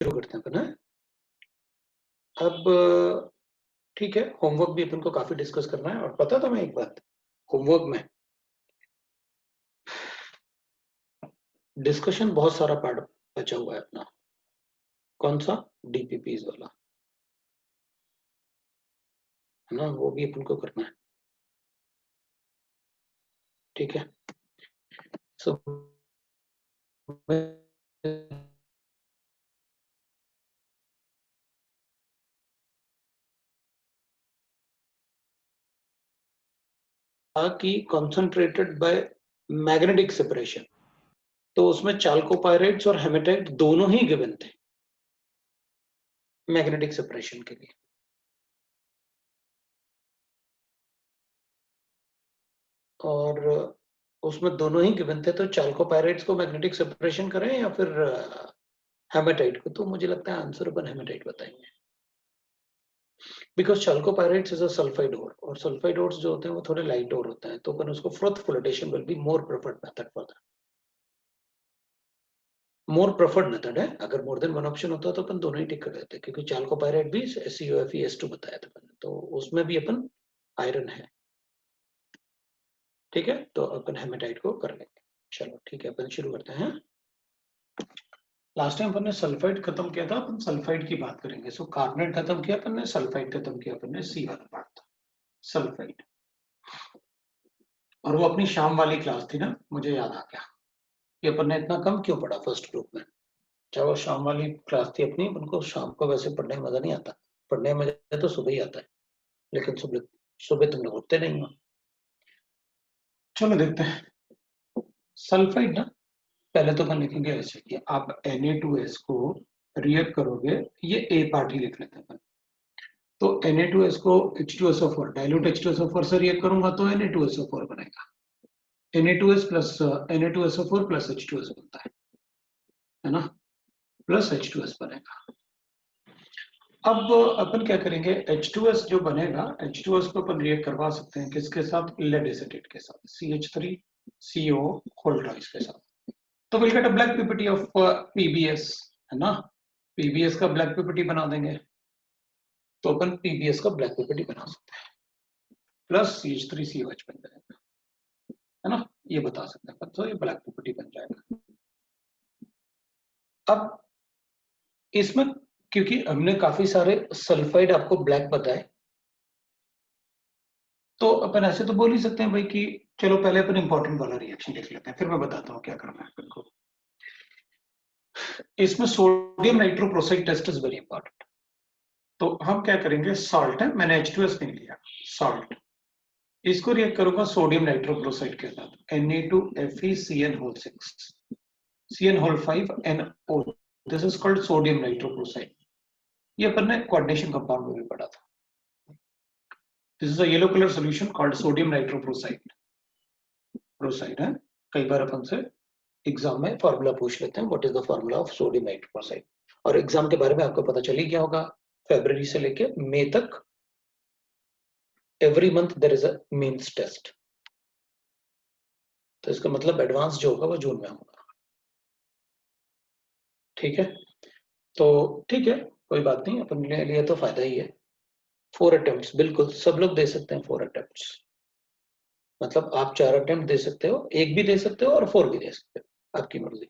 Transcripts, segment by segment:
शुरू करते हैं अपन, है? अब ठीक है, होमवर्क भी अपन को काफी डिस्कस करना है। और पता था मैं एक बात, होमवर्क में डिस्कशन बहुत सारा पार्ट बचा हुआ है अपना। कौन सा? डीपीपीज वाला, है ना? वो भी अपन को करना है। ठीक है, सो कि कंसंट्रेटेड बाय मैग्नेटिक सेपरेशन, तो उसमें चाल्कोपाइरेट्स और हेमेटाइट दोनों ही गिवन थे मैग्नेटिक सेपरेशन के लिए। और उसमें दोनों ही गिवन थे, तो चाल्कोपाइरेट्स को मैग्नेटिक सेपरेशन करें या फिर हेमेटाइट को? तो मुझे लगता है आंसर अपन हेमेटाइट बताएंगे, because chalcopyrites is a sulphide ore, और सल्फाइड ओर्स जो होते हैं वो थोड़े लाइट ओर होते हैं, तो अपन उसको froth flotation will be more preferred method for that. More preferred method है। अगर मोर देन वन ऑप्शन होता तो अपन दोनों ही टिक कर देते, क्योंकि चाल्कोपाइरेट भी CuFeS2 बताया था मैंने, तो उसमें भी अपन आयरन है। ठीक है, तो अपन हेमेटाइट को कर लेंगे। चलो ठीक है, अपन शुरू करते हैं। लास्ट टाइम अपन ने सल्फाइड खत्म किया था, अपन सल्फाइड की बात करेंगे। सो कार्बोनेट खत्म किया अपन ने, सल्फाइड खत्म किया अपन ने, सी वाला पार्ट था सल्फाइड। और वो अपनी शाम वाली क्लास थी ना, मुझे याद आ गया कि अपन ने इतना कम क्यों पढ़ा फर्स्ट ग्रुप में। चाहे वो शाम वाली क्लास थी अपनी, अपन को शाम को वैसे पढ़ने में मजा नहीं आता। पढ़ने में मजा तो सुबह ही आता है, लेकिन सुबह सुबह तुम लोग उठते नहीं हो। चलो देखते हैं। सल्फाइड ना, पहले तो अपन लिखेंगे ऐसे कि आप Na2S को रिएक्ट करोगे, ये ए पार्ट ही लिख लेते हैं अपन। तो Na2S को H2SO4, डाइल्यूट H2SO4 से रिएक्ट करूंगा तो Na2SO4 बनेगा। Na2S plus Na2SO4 plus H2S बनता है ना? प्लस H2S बनेगा। अब अपन क्या करेंगे, H2S जो बनेगा, H2S को अपन रिएक्ट करवा सकते हैं किसके साथ? लेड एसीटेट के साथ, CH3CO होल ट्वाइस के साथ। तो will get a black PPT of PbS, है ना? PbS का ब्लैक पीपीटी बना देंगे, तो अपन PbS का ब्लैक पीपीटी बना सकते हैं, प्लस CH3COH बन जाएगा, है ना? ये बता सकते हैं, तो ये ब्लैक पीपीटी बन जाएगा। अब इसमें क्योंकि हमने काफी सारे सल्फाइड आपको ब्लैक बताए, तो अपन ऐसे तो बोल ही सकते हैं भाई कि चलो पहले अपन इंपॉर्टेंट वाला रिएक्शन लिख लेते हैं, फिर मैं बताता हूँ क्या करना है अपन को। इसमें sodium nitroprusside test is very important. तो हम क्या करेंगे, सॉल्ट है, मैंने H2S नहीं लिया, सॉल्ट, इसको रिएक्ट करूंगा सोडियम नाइट्रोप्रोसाइड के साथ, Na2FeCN6 CN5NO, this is called sodium nitroprusside. ये अपन ने कोऑर्डिनेशन कंपाउंड में भी पढ़ा था। This is a yellow colour solution called sodium nitroprusside, proceed है। कई बार अपन से एग्जाम में फॉर्मूला पूछ लेते हैं, what is the formula of sodium nitroxide. और एग्जाम के बारे में आपको पता चल ही गया होगा, फरवरी से लेके मई तक every month there is a mains test, तो इसका मतलब एडवांस जो होगा वो जून में होगा। ठीक है, तो ठीक है, कोई बात नहीं, अपन ले लिए तो फायदा ही है। 4 अटेम्प्ट, बिल्कुल सब लोग दे सकते हैं 4 अटेम्प्ट। मतलब आप 4 अटेम्प्ट दे सकते हो, एक भी दे सकते हो और 4 भी दे सकते हो, आपकी मर्जी।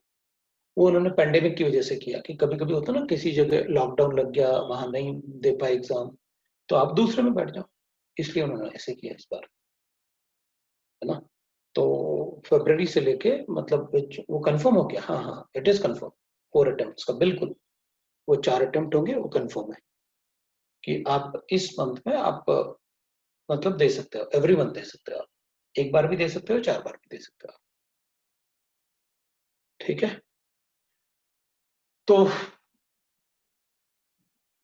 वो उन्होंने पेंडेमिक की वजह से किया कि कभी कभी होता ना, किसी जगह लॉकडाउन लग गया, वहां नहीं दे पाए एग्जाम, तो आप दूसरे में बैठ जाओ, इसलिए उन्होंने ऐसे किया इस बार, है ना? तो फरवरी से लेके मतलब वो कंफर्म हो गया, हाँ हाँ इट इज कंफर्म, 4 अटेम्प्ट का बिल्कुल। वो 4 अटेम्प्ट होंगे, वो कंफर्म है कि आप इस मंथ में आप मतलब दे सकते हो, एवरी मंथ दे सकते हो आप, एक बार भी दे सकते हो, 4 बार भी दे सकते हो आप। ठीक है, तो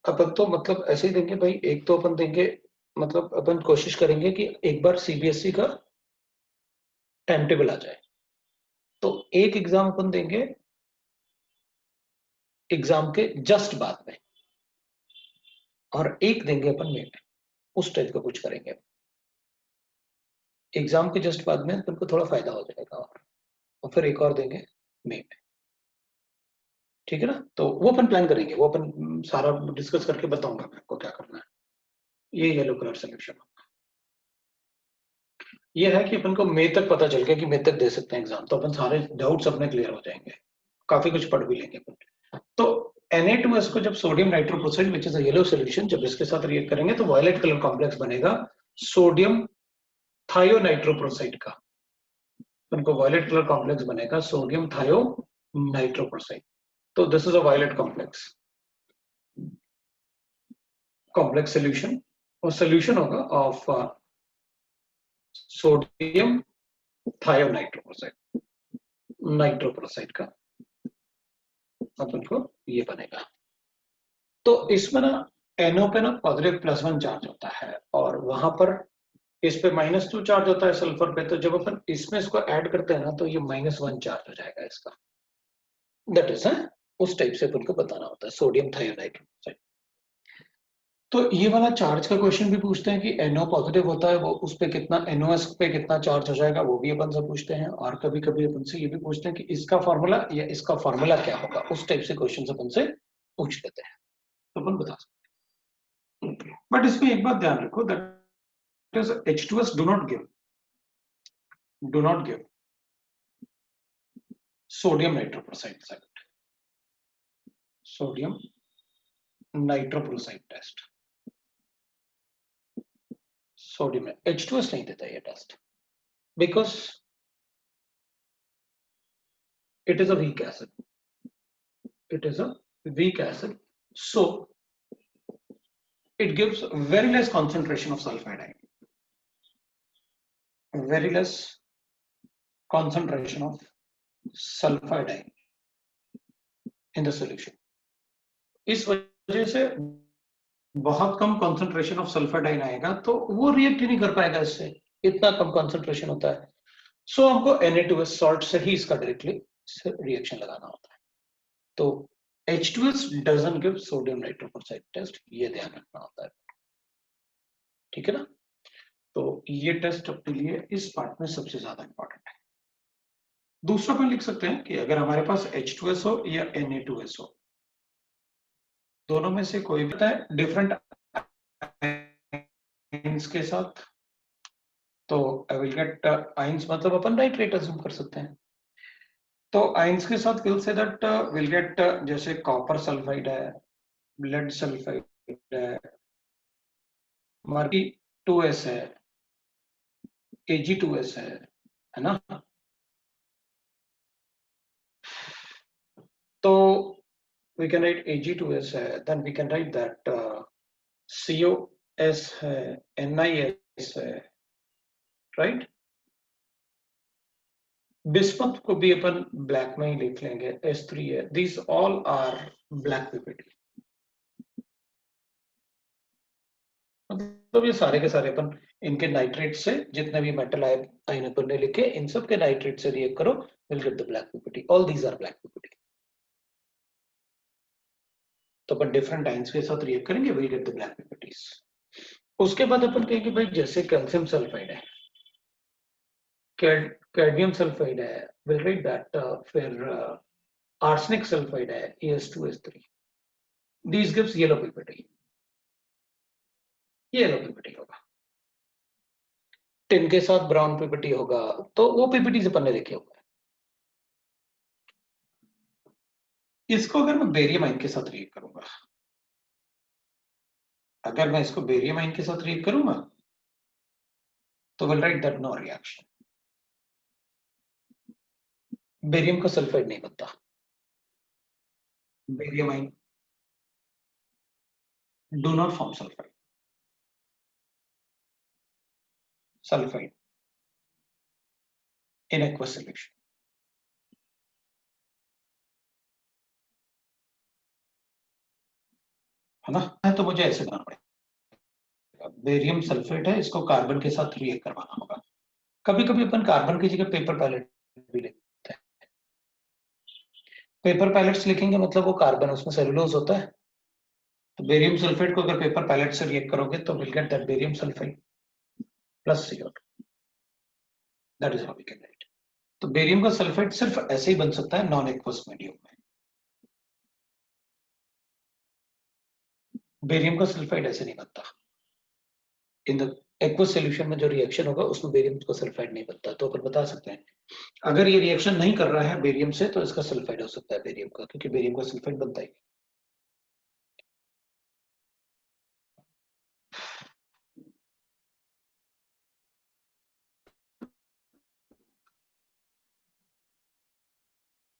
अपन तो मतलब ऐसे ही देंगे भाई, एक तो अपन देंगे, मतलब अपन कोशिश करेंगे कि एक बार CBSE का टाइम टेबल आ जाए, तो एक एग्जाम अपन देंगे एग्जाम के जस्ट बाद में, और एक देंगे अपन मई में, उस टाइप का कुछ करेंगे। एग्जाम के जस्ट बाद में अपन को थोड़ा फायदा हो जाएगा, और फिर एक और देंगे मई में। ठीक है ना। तो वो अपन प्लान करेंगे, वो अपन सारा डिस्कस करके बताऊंगा मैं आपको क्या करना है। ये येलो कलर सोल्यूशन ये है कि अपन को मई तक पता चल गया कि मई तक दे सकते हैं एग्जाम, तो अपन सारे डाउट्स अपने क्लियर हो जाएंगे, काफी कुछ पढ़ भी लेंगे अपन। तो Na2S को जब sodium nitrochloride which is a yellow solution, जब इसके साथ रिएक्ट करेंगे तो वायलेट कलर कॉम्प्लेक्स बनेगा सोडियम थायोनाइट्रोप्रोसाइड का। उनको वायलेट कलर कॉम्प्लेक्स बनेगा सोडियम थायोनाइट्रोप्रोसाइड। तो this is a violet complex solution, और सॉल्यूशन होगा ऑफ सोडियम थायोनाइट्रोप्रोसाइड, नाइट्रोप्रोसाइड का अपन को ये बनेगा। तो इसमें ना NO पे ना पॉजिटिव +1 चार्ज होता है, और वहां पर इस पे -2 चार्ज होता है सल्फर पे। तो जब अपन इसमें इसको ऐड करते हैं ना तो ये -1 चार्ज हो जाएगा इसका। दैट इज उस टाइप से अपन को बताना होता है सोडियम थायोनाइट्रोक्साइड। तो ये वाला चार्ज का क्वेश्चन भी पूछते हैं कि NO पॉजिटिव होता है, वो उस पे कितना NOS पे कितना चार्ज हो जाएगा, वो भी अपन से पूछते हैं। और कभी कभी अपन से ये भी पूछते हैं कि इसका फॉर्मूला या इसका फॉर्मूला क्या होगा, उस टाइप से क्वेश्चन अपन से पूछ लेते हैं, तो अपन बता सकते हैं। बट इसमें एक बात ध्यान रखो, that is H2S do not give sodium nitrochloride solute, sodium nitrochloride test, sodium H2S नहीं देता ये test, because it is a weak acid, it is a weak acid, so it gives very less concentration of sulfide ion, very less concentration of sulfide ion in the solution। इस वजह से बहुत कम concentration of sulfide ion आएगा, तो वो react ही नहीं कर पाएगा इससे, इतना कम concentration होता है। सो हमको Na2S सॉल्ट से ही इसका डायरेक्टली रिएक्शन लगाना होता है। तो H2S doesn't give sodium nitrochloride test, ये ध्यान रखना होता है, ठीक है ना। तो ये टेस्ट अपने लिए इस पार्ट में सबसे ज्यादा इंपॉर्टेंट है। दूसरा अपन लिख सकते हैं कि अगर हमारे पास H2S हो या Na2S हो, दोनों में से कोई भी है डिफरेंट आयंस के साथ, तो आई विल गेट आयंस मतलब अपन नाइट्रेट अज्यूम कर सकते हैं। तो आयंस के साथ will say that will get जैसे कॉपर सल्फाइड है, लेड सल्फाइड है, मर्क्यूरी 2S है, Ag2S है ना। तो we can write Ag2S है, then we can write that COS है, NiS है, राइट। बिस्मथ को भी अपन ब्लैक में ही लिख लेंगे, S3 है। These all are black PPT, मतलब ये सारे के सारे अपन इनके नाइट्रेट से जितने भी मेटल आयन अपन ने लिखे, इन सब के नाइट्रेट से रिएक्ट करो, will get the black PPT। All these are black PPT। तो अपन डिफरेंट आयंस के साथ रिएक्ट करेंगे, will get the black PPTs। उसके बाद अपन कहेंगे भाई जैसे कैल्शियम सल्फाइड है, कैडमियम सल्फाइड है, विल राइट दैट, फिर आर्सेनिक सल्फाइड है, As2S3, this gives yellow PPT, yellow PPT होगा। टिन के साथ ब्राउन PPT होगा, तो वो PPT से अपन ने देखे हुए। इसको अगर मैं बेरियम आयन के साथ रिएक्ट करूंगा, अगर मैं इसको बेरियम आयन के साथ रिएक्ट करूंगा, तो will write that no reaction, barium का सल्फाइड नहीं बनता, barium ion do not form sulfide in aqueous solution, है ना। तो मुझे ऐसे बनाना पड़ेगा, बेरियम सल्फेट है, इसको कार्बन के साथ रिएक्ट करवाना होगा। कभी कभी अपन कार्बन की जगह पेपर पैलेट भी लिखते हैं। पेपर पैलेट्स लिखेंगे मतलब वो कार्बन, उसमें सेलुलोज होता है। तो बेरियम सल्फेट को अगर पेपर पैलेट से रिएक्ट करोगे तो will get that barium sulphide plus CO2, that is how we can write. तो बेरियम का सल्फेट सिर्फ ऐसे ही बन सकता है नॉन एक्वस मीडियम में। बेरियम का सल्फाइड ऐसे नहीं बनता। इन द एक्वस सॉल्यूशन में जो रिएक्शन होगा उसमें बेरियम का सल्फाइड नहीं बनता। तो अपन बता सकते हैं अगर ये रिएक्शन नहीं कर रहा है बेरियम से तो इसका सल्फाइड हो सकता है बेरियम का, क्योंकि बेरियम का सल्फाइड बनता ही।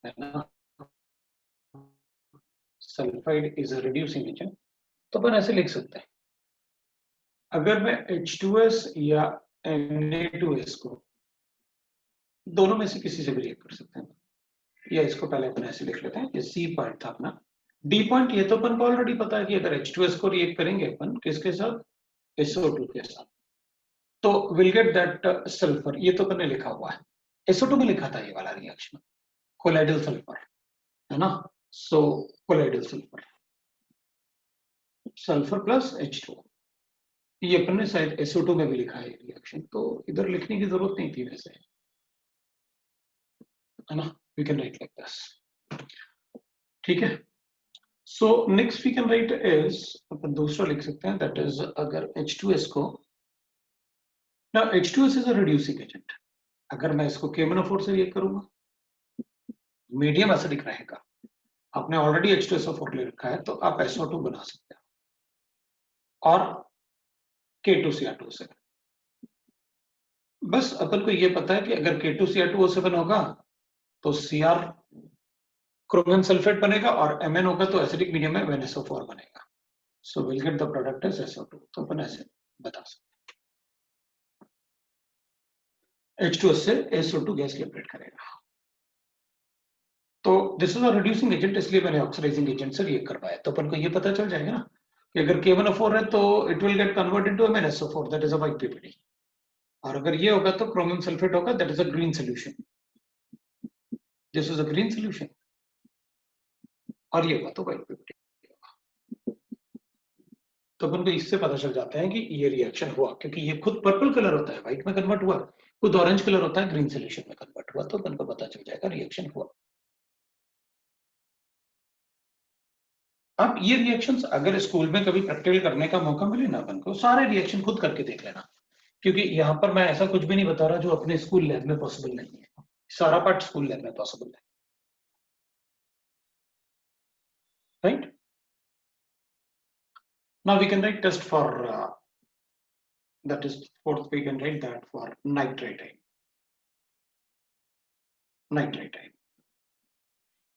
है ना, sulphide is a reducing agent. तो अपन ऐसे लिख सकते हैं, अगर मैं H2S या Na2S को दोनों में से किसी से भी रिएक्ट कर सकते हैं, या इसको पहले अपन ऐसे लिख लेते हैं, ये C पॉइंट था अपना। D पॉइंट ये तो अपन को ऑलरेडी पता है कि अगर H2S को रिएक्ट करेंगे अपन किसके साथ, SO2 के साथ, तो विल गेट दैट सल्फर। ये तो अपन ने लिखा हुआ है, SO2 में लिखा था ये वाला रिएक्शन, कोलाइडल सल्फर, है ना। So colloidal sulphur, sulphur plus H2, ये अपन ने शायद SO2 में भी लिखा है रिएक्शन, तो इधर लिखने की जरूरत नहीं थी वैसे, है ना। We can write like this, ठीक है। So next we can write is, अपन दूसरा लिख सकते हैं, दैट इज अगर H2S को, ना H2S is a reducing agent, अगर मैं इसको KMnO4 से रिएक्ट करूंगा, मीडियम एसिडिक रहेगा, आपने ऑलरेडी H2SO4 ले रखा है, तो आप SO2 बना सकते हैं और K2Cr2 से। बस अपन को ये पता है कि अगर K2Cr2O7 होगा तो Cr क्रोमियम सल्फेट बनेगा, और Mn होगा तो एसिडिक मीडियम में MnSO4 बनेगा। So will get the product as SO2। तो अपन ऐसे बता सकते हैं, H2S से SO2 गैस लिबरेट करेगा। तो this is a reducing agent, इसलिए मैंने ऑक्सीडाइजिंग एजेंट से रिएक्ट करवाया। तो अपन को ये पता चल जाएगा ना कि अगर K1O4 है तो it will get converted to MnSO4, that is a white PPD, और अगर ये होगा तो क्रोमियम सल्फेट होगा, that is a green solution, this is a green solution, और ये होगा तो व्हाइट PPD। तो अपन को इससे पता चल जाता है कि ये रिएक्शन हुआ, क्योंकि ये खुद पर्पल कलर होता है, व्हाइट में कन्वर्ट हुआ, खुद ऑरेंज कलर होता है, ग्रीन सॉल्यूशन में कन्वर्ट हुआ, तो अपन को पता चल जाएगा रिएक्शन हुआ। अब ये रिएक्शंस अगर स्कूल में कभी प्रैक्टिकल करने का मौका मिले ना अपन को, सारे रिएक्शन खुद करके देख लेना, क्योंकि यहाँ पर मैं ऐसा कुछ भी नहीं बता रहा जो अपने स्कूल लैब में पॉसिबल नहीं है, सारा पार्ट स्कूल लैब में पॉसिबल है, right. Now we can write test for that is fourth, we can write that for nitrite ion, nitrite ion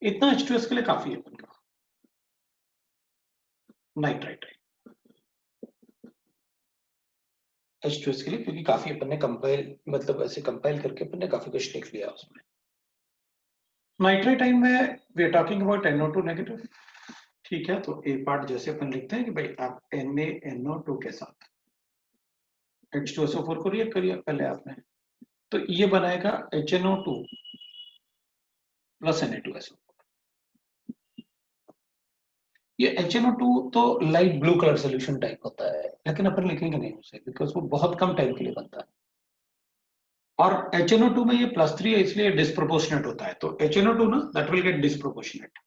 इतना H2S के लिए काफी है अपन का, नाइट्राइट H2S के लिए, क्योंकि काफी अपन ने कंपाइल, मतलब ऐसे कंपाइल करके अपन ने काफी कुछ लिख लिया उसमें। नाइट्राइट आयन में we are talking about NO2 negative, ठीक है। तो ए पार्ट जैसे अपन लिखते हैं कि भाई आप NaNO2 के साथ H2SO4 को रिएक्ट करिए पहले आपने, तो ये बनाएगा HNO2 प्लस Na2SO। ये HNO2 तो light blue colour solution type होता है, लेकिन अपन लिखेंगे नहीं उसे, बिकॉज वो बहुत कम टाइम के लिए बनता है, और HNO2 में ये +3 है, इसलिए डिस्प्रोपोर्शनेट होता है। तो HNO2 ना, that will get disproportionate,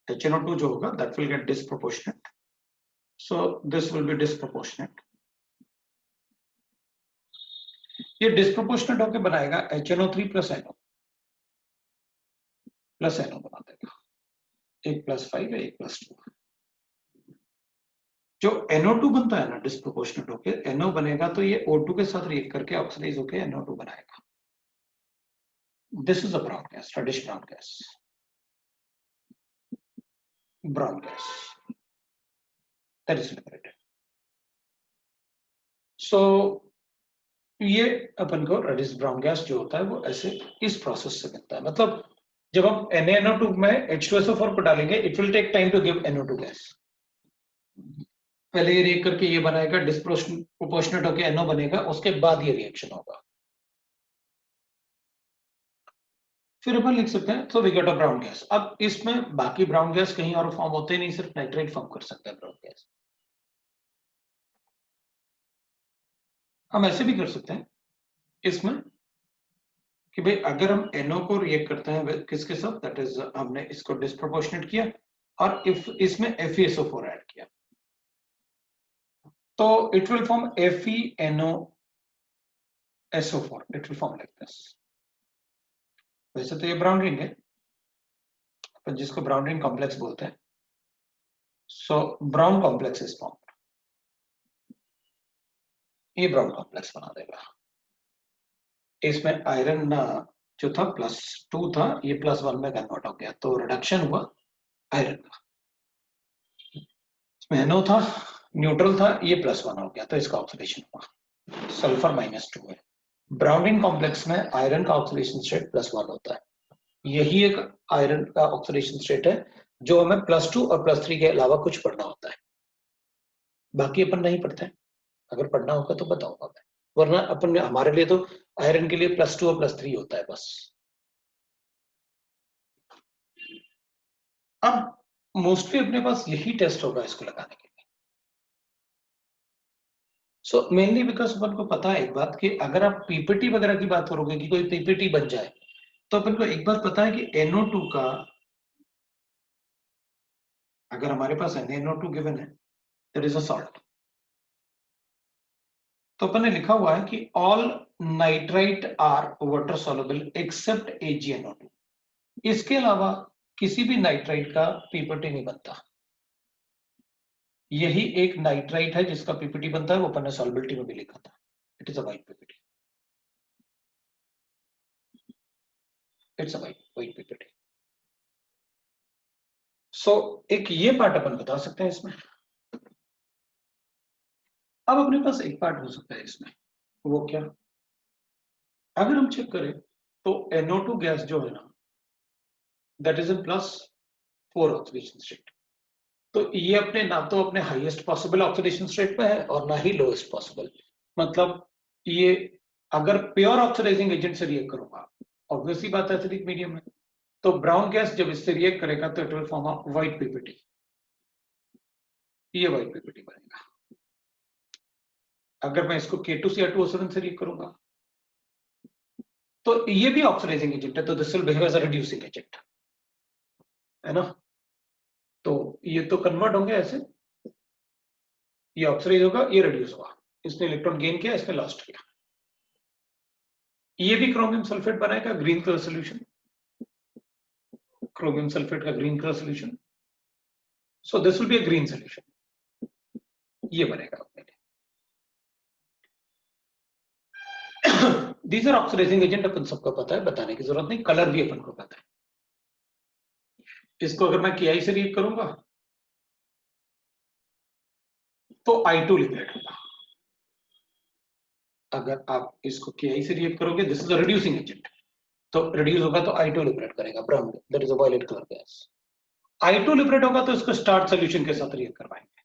HNO2 जो होगा that will get disproportionate, so this will B disproportionate. ये डिस्प्रोपोर्शनेट होकर बनाएगा HNO3 plus NO, plus NO बना देगा, 1+5 है 1+2। जो NO2 बनता है ना डिस्प्रोपोर्शनेट होकर, NO बनेगा तो ये O2 के साथ रिएक्ट करके ऑक्सीडाइज होकर NO2 बनाएगा। This is a brown gas, reddish brown gas, brown gas that is liberated. So ये अपन को रेडिश ब्राउन गैस जो होता है वो ऐसे इस प्रोसेस से बनता है, मतलब जब हम NaNO2 में H2SO4 को डालेंगे, it will take time to give NO2 gas. पहले ये रिएक्ट करके ये बनाएगा, डिस्प्रोपोर्शनेट होकर NO बनेगा, उसके बाद ये रिएक्शन होगा, फिर अपन लिख सकते हैं तो we get a brown gas. अब इसमें बाकी ब्राउन गैस कहीं और फॉर्म होते नहीं, सिर्फ नाइट्राइट फॉर्म कर सकते हैं ब्राउन गैस। हम ऐसे भी कर सकते हैं इसमें कि भाई अगर हम NO को रिएक्ट करते हैं किसके साथ, दैट इज हमने इसको डिस्प्रोपोर्शनेट किया, और इफ इसमें FeSO4 ऐड किया तो it will form FeNOSO4. It will form like this. वैसे तो ये ब्राउन रिंग है, पर जिसको ब्राउन रिंग कॉम्प्लेक्स बोलते हैं. सो ब्राउन कॉम्प्लेक्स इज फॉर्म. ये ब्राउन कॉम्प्लेक्स बना देगा. इसमें आयरन जो था +2 था, ये +1 में कन्वर्ट हो गया, तो रिडक्शन हुआ आयरन का. इसमें NO था, न्यूट्रल था, ये +1 हो गया, तो इसका ऑक्सीडेशन हुआ. सल्फर -2 है. ब्राउनिन कॉम्प्लेक्स में आयरन का ऑक्सीडेशन स्टेट +1 होता है. यही एक आयरन का ऑक्सीडेशन स्टेट है जो हमें +2 और +3 के अलावा कुछ पढ़ना होता है. बाकी अपन नहीं पढ़ते हैं. अगर पढ़ना होगा तो बताऊंगा मैं, वरना अपन हमारे लिए तो आयरन के लिए +2 और +3 होता है बस. अब मोस्टली अपने पास यही टेस्ट होगा इसको लगाने के लिए. सो मेनली बिकॉज अपन को पता है एक बात कि अगर आप पीपीटी वगैरह की बात करोगे कि कोई पीपीटी बन जाए, तो अपन को एक बात पता है कि NO2 का, अगर हमारे पास NO2 गिवन है, दैट इज अ सॉल्ट. तो अपन ने लिखा हुआ है कि all nitrite are water soluble except AgNO2. इसके अलावा किसी भी नाइट्राइट का पीपीटी नहीं बनता. यही एक नाइट्राइट है जिसका पीपीटी बनता है, वो अपन ने सॉल्युबिलिटी में भी लिखा था. It is a white PPT. It's a white PPT. So एक ये पार्ट अपन बता सकते हैं इसमें. अब अपने पास एक पार्ट हो सकता है इसमें, वो क्या, अगर हम चेक करें तो NO2 गैस जो है ना, that is in +4 oxidation state. तो ये अपने ना तो अपने हाईएस्ट पॉसिबल ऑक्सीडेशन स्टेट पे है और ना ही लोएस्ट पॉसिबल. मतलब ये अगर प्योर ऑक्सीडाइजिंग एजेंट से रिएक्ट करूंगा, ऑब्वियसली बात है एसिडिक मीडियम में, तो ब्राउन गैस जब इससे रिएक्ट करेगा तो it will form a white PPT. ये व्हाइट पीपीटी बनेगा. अगर मैं इसको K2Cr2O7 से रिएक्ट करूंगा तो ये भी ऑक्सीडाइजिंग एजेंट है, तो this will behave as a reducing agent, है ना. तो ये तो कन्वर्ट होंगे ऐसे, ये ऑक्सीडाइज होगा, ये रिड्यूस होगा. इसने इलेक्ट्रॉन गेन किया, इसने लॉस्ट किया. ये भी क्रोमियम सल्फेट बनाएगा green colour solution. Chromium sulphate का green colour solution. So this will be a green solution. ये बनेगा अपने लिए. These are oxidising agent. अपन सबको पता है, बताने की जरूरत नहीं. कलर भी अपन को पता है. इसको अगर मैं KI से रीड करूंगा तो I2 लिबरेट होगा. अगर आप इसको KI से रिएक्ट करोगे, this is a reducing agent, तो रिड्यूस होगा तो I2 लिबरेट करेगा brown, that is a violet colour gas. I2 liberate होगा तो इसको स्टार्च सॉल्यूशन के साथ रिएक्ट करवाएंगे.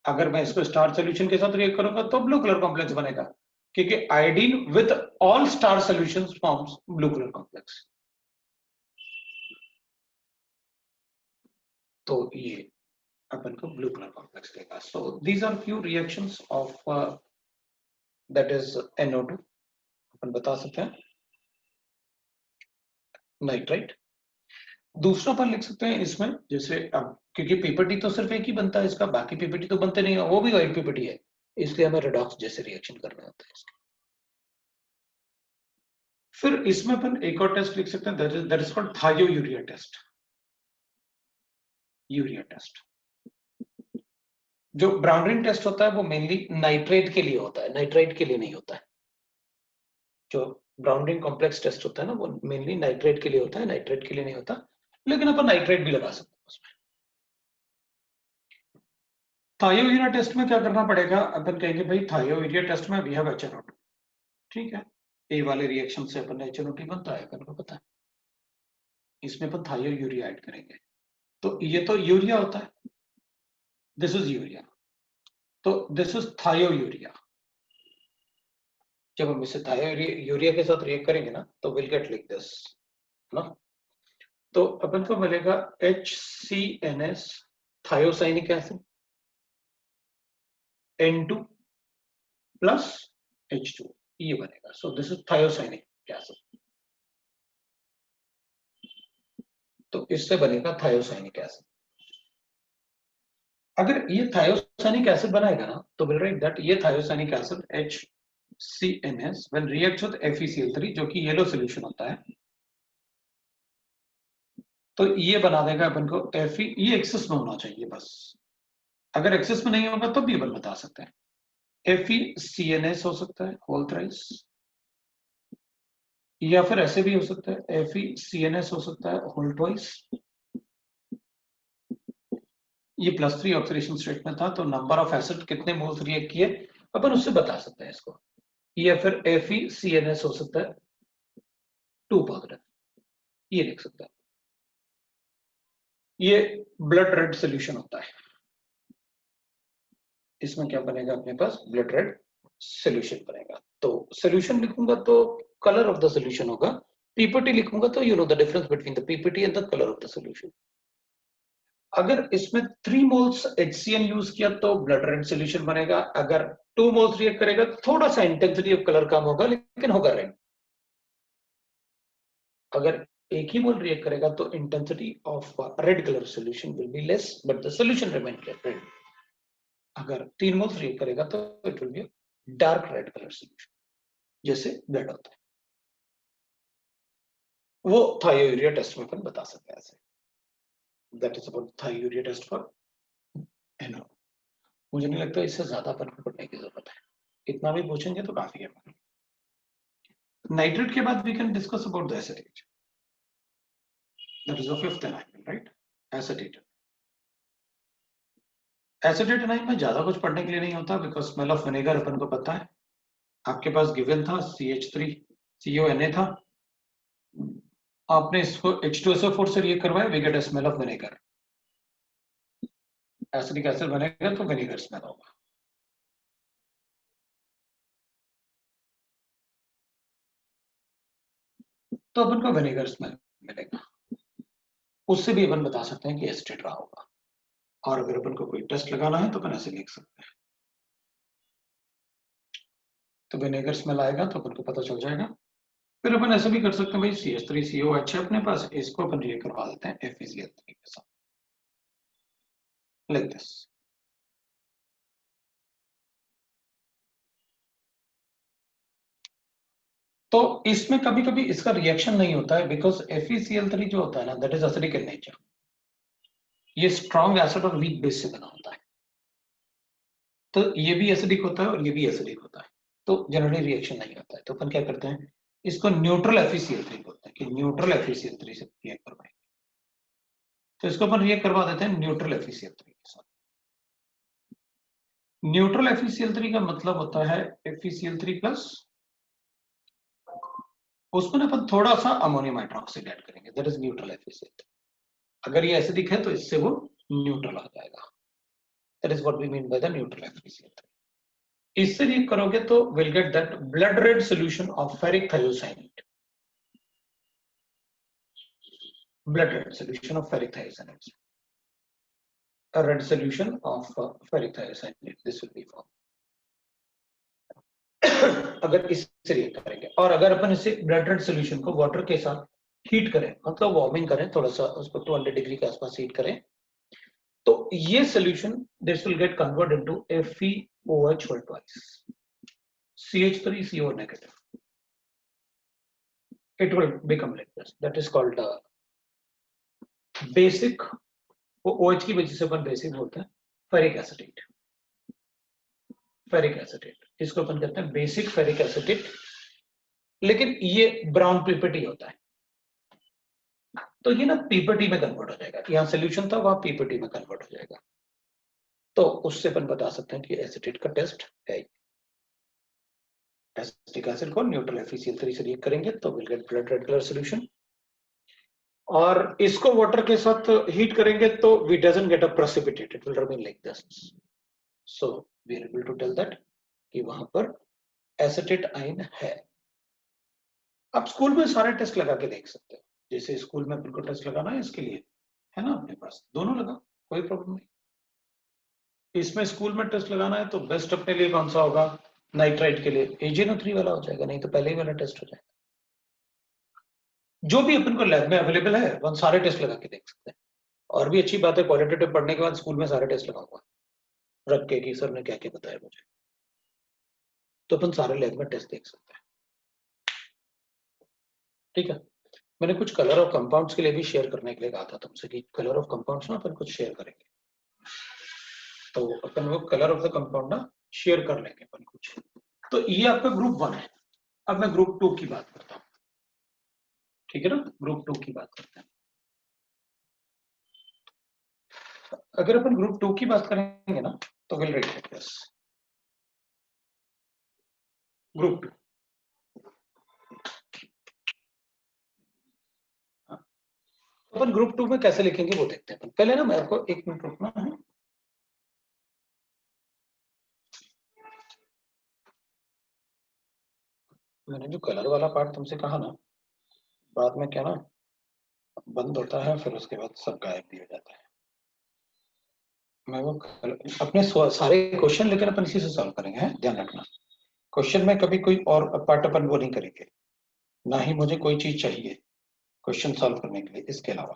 अगर मैं इसको स्टार्च सॉल्यूशन के साथ रिएक्ट करूंगा तो ब्लू कलर कॉम्प्लेक्स बनेगा, क्योंकि iodine with all star solutions forms blue colour complex. तो ये अपन को ब्लू कलर कॉम्प्लेक्स देगा. So these are few reactions of that is NO2. अपन बता सकते हैं नाइट्राइट. दूसरा अपन लिख सकते हैं इसमें, जैसे अब क्योंकि पीपीटी तो सिर्फ एक ही बनता है इसका, बाकी पीपीटी तो बनते नहीं है, वो भी वाइट पीपीटी है, इसलिए हमें रेडॉक्स जैसे रिएक्शन करने होते हैं इसके. फिर इसमें अपन एक और टेस्ट लिख सकते हैं, that is called thiourea test. Urea test. जो ब्राउन रिंग टेस्ट होता है वो मेनली नाइट्रेट के लिए होता है, नाइट्राइट के लिए नहीं होता है. जो ब्राउन रिंग कॉम्प्लेक्स टेस्ट होता है ना, वो मेनली नाइट्रेट के लिए होता है, नाइट्रेट के लिए नहीं होता. लेकिन अपन नाइट्रेट भी लगा सकते हैं उसमें. थायोयूरिया टेस्ट में क्या करना पड़ेगा, अपन कहेंगे भाई थायोयूरिया टेस्ट में वी हैव HNO2. ठीक है, ए वाले रिएक्शन से अपन HNO2 बनता है, अपन को पता है. इसमें अपन थायोयूरिया ऐड करेंगे, तो ये तो यूरिया होता है, दिस इज यूरिया, तो दिस इज थायोयूरिया. जब हम इसे थायोयूरिया के साथ रिएक्ट करेंगे ना, तो विल गेट लाइक दिस ना. तो अपन को मिलेगा HCNS थायोसाइनिक acid N2 plus H2, ये बनेगा. So this is thiocyanic acid. तो इससे बनेगा थायोसाइनिक एसिड। अगर ये थायोसाइनिक एसिड बनाएगा ना तो विल राइट दैट ये thiocyanic acid HCNS when reacts with FeCl3 जो कि येलो सॉल्यूशन होता है, तो ये बना देगा अपन को Fe। ये एक्सेस में होना चाहिए बस, अगर एक्सेस में नहीं होगा तो भी अपन बता सकते हैं। FeCNS हो सकता है होल थ्राइस, या फिर ऐसे भी हो सकता है FeCNS हो सकता है होल ट्वाइस। ये +3 ऑक्सीडेशन स्टेट में था, तो नंबर ऑफ एसिड कितने मोल्स रिएक्ट किए अपन उससे बता सकते हैं इसको। या फिर FeCNS हो सकता है 2 पॉजिटिव, ये लिख सकता है। ये ब्लड रेड सोल्यूशन होता है, इसमें क्या बनेगा अपने पास ब्लड रेड सोल्यूशन बनेगा। तो सोल्यूशन लिखूंगा तो कलर ऑफ द सोल्यूशन होगा, पीपीटी लिखूंगा तो you know the difference between the PPT and the colour of the solution. अगर इसमें 3 मोल्स HCN यूज किया तो ब्लड रेड सोल्यूशन बनेगा, अगर 2 मोल्स रिएक्ट करेगा तो थोड़ा सा इंटेंसिटी ऑफ कलर कम होगा लेकिन होगा रेड। अगर एक ही मोल रिएक्ट करेगा तो intensity of red colour solution will be less but the solution remain red. अगर 3 मोल्स रिएक्ट करेगा तो it will be dark red colour solution जैसे ब्लड होता है। वो थायोयूरिया टेस्ट में अपन बता सकते हैं ऐसे। That is about thiourea test for NO। मुझे नहीं लगता इससे ज्यादा अपन को पढ़ने की जरूरत है, इतना भी पूछेंगे तो काफी है। नाइट्रेट के बाद we can discuss about the acetate, that is the fifth anion, right? Acetate. Acetate anion में ज्यादा कुछ पढ़ने के लिए नहीं होता बिकॉज स्मेल ऑफ विनेगर अपन को पता है। आपके पास गिवन था CH3CONA था, आपने इसको H2SO4 से रिएक्ट करवाया, we get a smell of vinegar. Acidic acid बनेगा तो विनेगर स्मेल होगा। तो अपन को विनेगर स्मेल मिलेगा, उससे भी अपन बता सकते हैं कि एसिटेट रहा होगा। और अगर अपन को कोई टेस्ट लगाना है तो अपन ऐसे लिख सकते हैं, तो विनेगर स्मेल आएगा तो अपन को पता चल जाएगा। फिर अपन ऐसे भी कर सकते हैं भाई CH3COH है अपने पास, इसको अपन रिएक्ट करवा देते हैं FeCl3 के साथ, लाइक दिस। तो इसमें कभी कभी इसका रिएक्शन नहीं होता है बिकॉज FeCl3 जो होता है ना that is acidic in nature. ये स्ट्रॉन्ग एसिड और वीक बेस से बना होता है, तो ये भी एसिडिक होता है और ये भी एसिडिक होता है, तो जनरली रिएक्शन नहीं होता है। तो अपन क्या करते हैं, इसको न्यूट्रल FeCl3 बोलते हैं कि न्यूट्रल FeCl3 से रिएक्ट करवाएंगे। तो इसको अपन रिएक्ट करवा देते हैं न्यूट्रल FeCl3 के साथ। न्यूट्रल FeCl3 का मतलब होता है FeCl3 प्लस, उसमें अपन थोड़ा सा अमोनियम हाइड्रोक्साइड ऐड करेंगे, दैट इज न्यूट्रल FeCl3। अगर ये एसिडिक है तो इससे वो न्यूट्रल आ जाएगा, that is what we mean by the neutral FeCl3। इससे रिएक्ट करोगे तो will get that blood red solution of ferric thiocyanate, blood red solution of ferric thiocyanate, a red solution of ferric thiocyanate, this will be formed। अगर इससे react करेंगे और अगर अपन इसे blood red solution को वाटर के साथ हीट करें, मतलब वार्मिंग करें, थोड़ा सा उसको 200 डिग्री के आसपास हीट करें, तो ये solution this will get convert into FeOH whole twice, CH3CO negative, it will become like this, that is called basic, OH की वजह से अपन बेसिक बोलते हैं फेरिक एसिटेट। फेरिक एसिटेट इसको अपन कहते हैं बेसिक फेरिक एसिटेट, लेकिन ये ब्राउन पीपीटी होता है, तो ये ना पीपीटी में कन्वर्ट हो जाएगा, यहाँ सोल्यूशन था वहां पीपीटी में कन्वर्ट हो जाएगा। तो उससे अपन बता सकते हैं कि एसिटेट का टेस्ट है। एसिटिक एसिड को न्यूट्रल FeCl3 से रिएक्ट करेंगे तो will get blood red colour solution, और इसको वाटर के साथ हीट करेंगे तो we doesn't get a precipitate, it will remain like this. So we are able to tell that कि वहां पर एसिटेट आयन है। आप स्कूल में सारे टेस्ट लगा के देख सकते हो, जैसे स्कूल में आपको टेस्ट लगाना है इसके लिए है ना, अपने पास दोनों लगा, कोई प्रॉब्लम नहीं। इसमें स्कूल में टेस्ट लगाना है तो बेस्ट अपने लिए कौन सा होगा, नाइट्राइट के लिए AgNO3 वाला हो जाएगा, नहीं तो पहले ही वाला टेस्ट हो जाएगा। जो भी अपन को लैब में अवेलेबल है अपन सारे टेस्ट लगा के देख सकते हैं। और भी अच्छी बात है, क्वालिटेटिव पढ़ने के बाद स्कूल में सारे टेस्ट लगा हुआ रख के कि सर ने क्या क्या बताया मुझे, तो अपन सारे लैब में टेस्ट देख सकते हैं। ठीक है, मैंने कुछ कलर ऑफ कंपाउंड्स के लिए भी शेयर करने के लिए कहा था तुमसे कि कलर ऑफ कंपाउंड्स ना अपन कुछ शेयर करेंगे, तो अपन वो कलर ऑफ द कंपाउंड ना शेयर कर लेंगे अपन कुछ। तो ये आपका ग्रुप 1 है। अब मैं ग्रुप 2 की बात करता हूँ। ठीक है ना, ग्रुप 2 की बात करते हैं। अगर अपन ग्रुप 2 की बात करेंगे ना तो will right like this, group 2। Upon group 2 में कैसे लिखेंगे वो देखते हैं। पहले ना मैं आपको 1 मिनट रुकना है। मैंने जो कलर वाला पार्ट तुमसे कहा ना, बाद में क्या ना बंद होता है, फिर उसके बाद सब गायब भी हो जाता है। मैं वो अपने सारे क्वेश्चन लेकर अपन इसी से सॉल्व करेंगे, है ध्यान रखना। क्वेश्चन में कभी कोई और पार्ट अपन वो नहीं करेंगे, ना ही मुझे कोई चीज चाहिए क्वेश्चन सॉल्व करने के लिए इसके अलावा।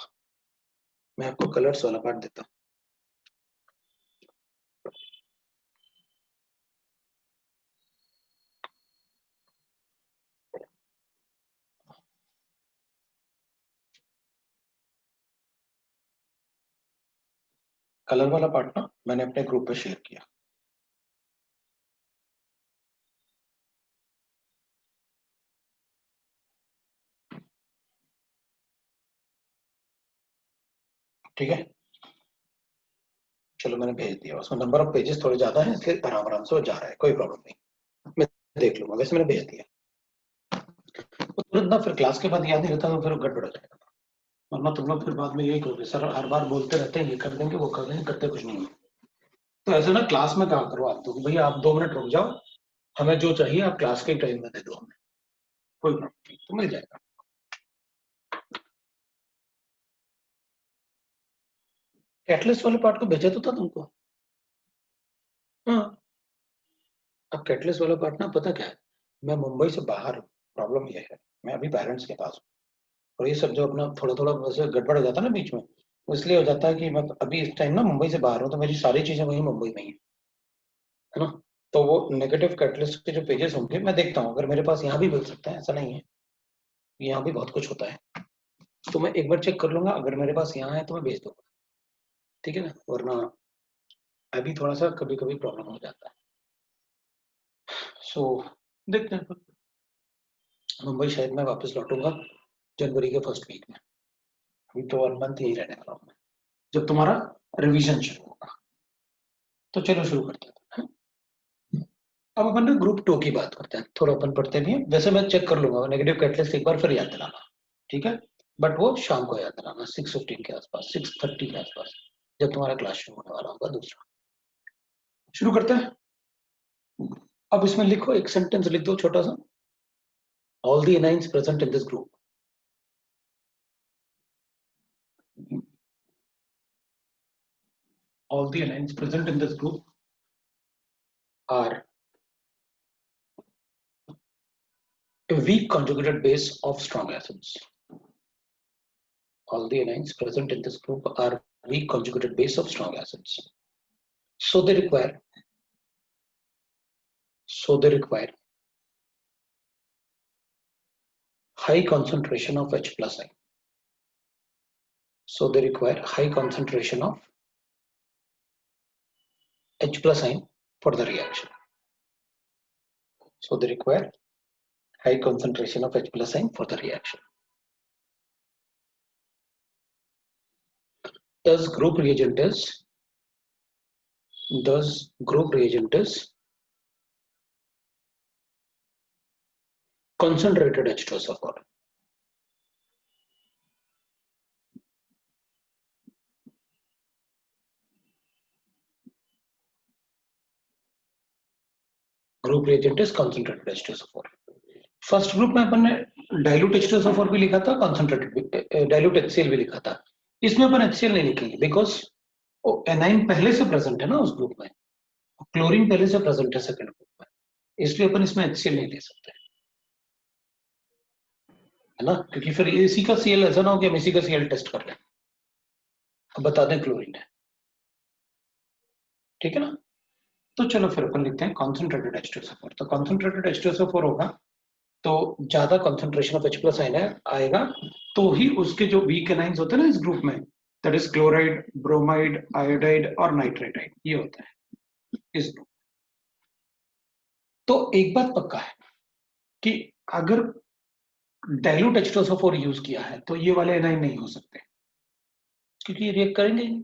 मैं आपको कलर्स वाला पार्ट देता हूँ। कलर वाला पार्ट ना मैंने अपने ग्रुप पे शेयर किया। ठीक है, चलो मैंने भेज दिया। उसमें नंबर ऑफ पेजेस थोड़े ज्यादा है इसलिए आराम आराम से वो जा रहा है, कोई प्रॉब्लम नहीं, मैं देख लूंगा। वैसे मैंने भेज दिया। तो तुरंत ना फिर क्लास के बाद याद नहीं रहता तो फिर गड़बड़ हो जाएगा, वरना तुम लोग फिर बाद में यही करोगे सर हर बार बोलते रहते हैं ये कर देंगे वो कर देंगे, करते कुछ नहीं है। तो ऐसे ना क्लास में कहा करो आप तो भैया आप 2 मिनट रुक जाओ, हमें जो चाहिए आप क्लास के टाइम में दे दो हमें, कोई प्रॉब्लम नहीं, तो मिल जाएगा। कैटलिस्ट वाले पार्ट को भेजा तो था तुमको। हाँ, अब कैटलिस्ट वाला पार्ट ना पता क्या है, मैं मुंबई से बाहर हूँ, प्रॉब्लम ये है मैं अभी पेरेंट्स के पास हूँ, और ये सब जो अपना थोड़ा थोड़ा वैसे गड़बड़ हो जाता है ना बीच में, तो इसलिए हो जाता है कि मैं अभी इस टाइम ना मुंबई से बाहर हूँ, तो मेरी सारी चीजें वही मुंबई में ही है ना। तो वो नेगेटिव कैटलिस्ट के जो पेजेस होंगे मैं देखता हूँ, अगर मेरे पास यहाँ भी मिल सकता है, ऐसा नहीं है, यहाँ भी बहुत कुछ होता है, तो मैं एक बार चेक कर लूंगा, अगर मेरे पास यहाँ है तो मैं भेज दूंगा। ठीक है ना, वरना अभी थोड़ा सा कभी कभी प्रॉब्लम हो जाता है। सो देखते हैं, मुंबई शायद मैं वापस लौटूंगा जनवरी के फर्स्ट वीक में। अभी तो 1 मंथ यही रहने वाला हूँ मैं, जब तुम्हारा रिवीजन शुरू होगा। तो चलो शुरू करते हैं। अब अपन ना ग्रुप 2 की बात करते हैं, थोड़ा अपन पढ़ते भी हैं। वैसे मैं चेक कर लूंगा नेगेटिव कैटलिस्ट एक बार फिर याद दिलाना, ठीक है, बट वो शाम को याद दिलाना 6:15 के आसपास, 6:30 के आसपास, जब तुम्हारा क्लास शुरू होने वाला होगा दूसरा। शुरू करते हैं। अब इसमें लिखो, एक सेंटेंस लिख दो छोटा सा, all the anions present in this group, all the anions present in this group are a weak conjugated base of strong acids. All the anions present in this group are weak conjugated base of strong acids. So they require high concentration of H plus ion. So they require high concentration of H plus ion for the reaction. So they require high concentration of H plus ion for the reaction. Thus group reagent is concentrated H2SO4. Group reagent is concentrated H2SO4. First group में अपन ने dilute H2SO4 भी लिखा था, concentrated dilute HCl भी लिखा था। इसमें अपन HCl नहीं लिखेंगे बिकॉज वो एनाइन पहले से प्रेजेंट है ना उस ग्रुप में, क्लोरीन पहले से प्रेजेंट है सेकंड ग्रुप में, इसलिए अपन इसमें HCl नहीं ले सकते। है ना, क्योंकि फिर इसी का सीएल ऐसा ना हो कि हम इसी का सीएल टेस्ट कर लें, अब बता दें क्लोरीन है, ठीक है ना। तो चलो फिर अपन लिखते हैं कॉन्सेंट्रेटेड H2SO4। तो कॉन्सेंट्रेटेड H2SO4 होगा तो ज्यादा concentration of H plus ion आएगा, तो ही उसके जो वीक एनाइंस होते हैं ना इस ग्रुप में, that is chloride, bromide, iodide और नाइट्रेट आइड, ये होता है इस ग्रुप। तो एक बात पक्का है कि अगर डाइल्यूट H2SO4 यूज किया है तो ये वाले एनाइन नहीं हो सकते, क्योंकि ये रिएक्ट करेंगे ही।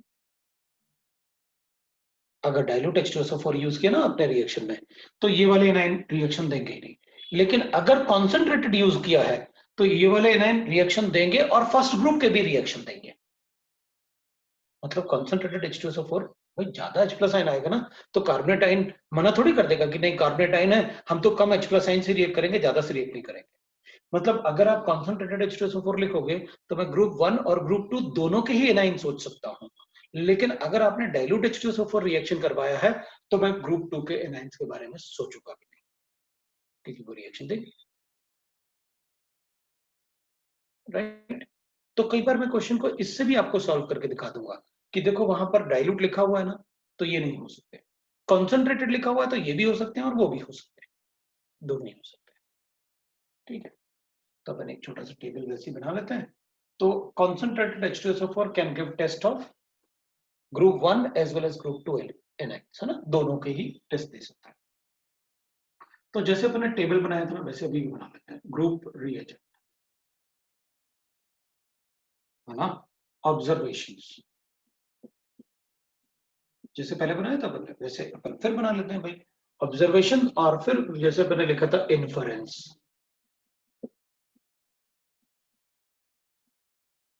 अगर डाइल्यूट H2SO4 यूज किया ना अपने रिएक्शन में, तो ये वाले एनाइन रिएक्शन देंगे ही नहीं। लेकिन अगर कॉन्सेंट्रेटेड यूज किया है तो ये वाले एनाइन रिएक्शन देंगे और फर्स्ट ग्रुप के भी रिएक्शन देंगे। मतलब कॉन्सेंट्रेटेड H2SO4 भाई ज्यादा H प्लस आयन आएगा ना, तो कार्बोनेट आयन मना थोड़ी कर देगा कि नहीं कार्बोनेट आयन है, हम तो कम H प्लस आयन से रिएक्ट करेंगे, ज्यादा से रिएक्ट नहीं करेंगे। मतलब अगर आप कॉन्सेंट्रेटेड H2SO4 लिखोगे तो मैं ग्रुप 1 और ग्रुप 2 दोनों के ही एनाइन सोच सकता हूं। लेकिन अगर आपने डाइल्यूट H2SO4 रिएक्शन करवाया है तो मैं ग्रुप 2 के एनाइंस के बारे में सोचूंगा भी नहीं, क्योंकि वो रिएक्शन देगी, राइट। तो कई बार मैं क्वेश्चन को इससे भी आपको सॉल्व करके दिखा दूंगा कि देखो वहां पर डाइल्यूट लिखा हुआ है ना, तो ये नहीं हो सकते, कॉन्सेंट्रेटेड लिखा हुआ है तो ये भी हो सकते हैं और वो भी हो सकते हैं, दोनों ही हो सकते हैं, ठीक है। तो अपन एक छोटा सा टेबल वैसे बना लेते हैं। तो concentrated H2SO4 can give test of group 1 as well as group 2 anions, है ना, दोनों के ही टेस्ट दे सकता है। तो जैसे अपने टेबल बनाया था वैसे अभी भी बना लेते हैं, ग्रुप रिएजेंट, है ना, ऑब्जर्वेशंस, जैसे पहले बनाया था अपन वैसे अपन फिर बना लेते हैं भाई, ऑब्जर्वेशन, और फिर जैसे मैंने लिखा था इन्फरेंस,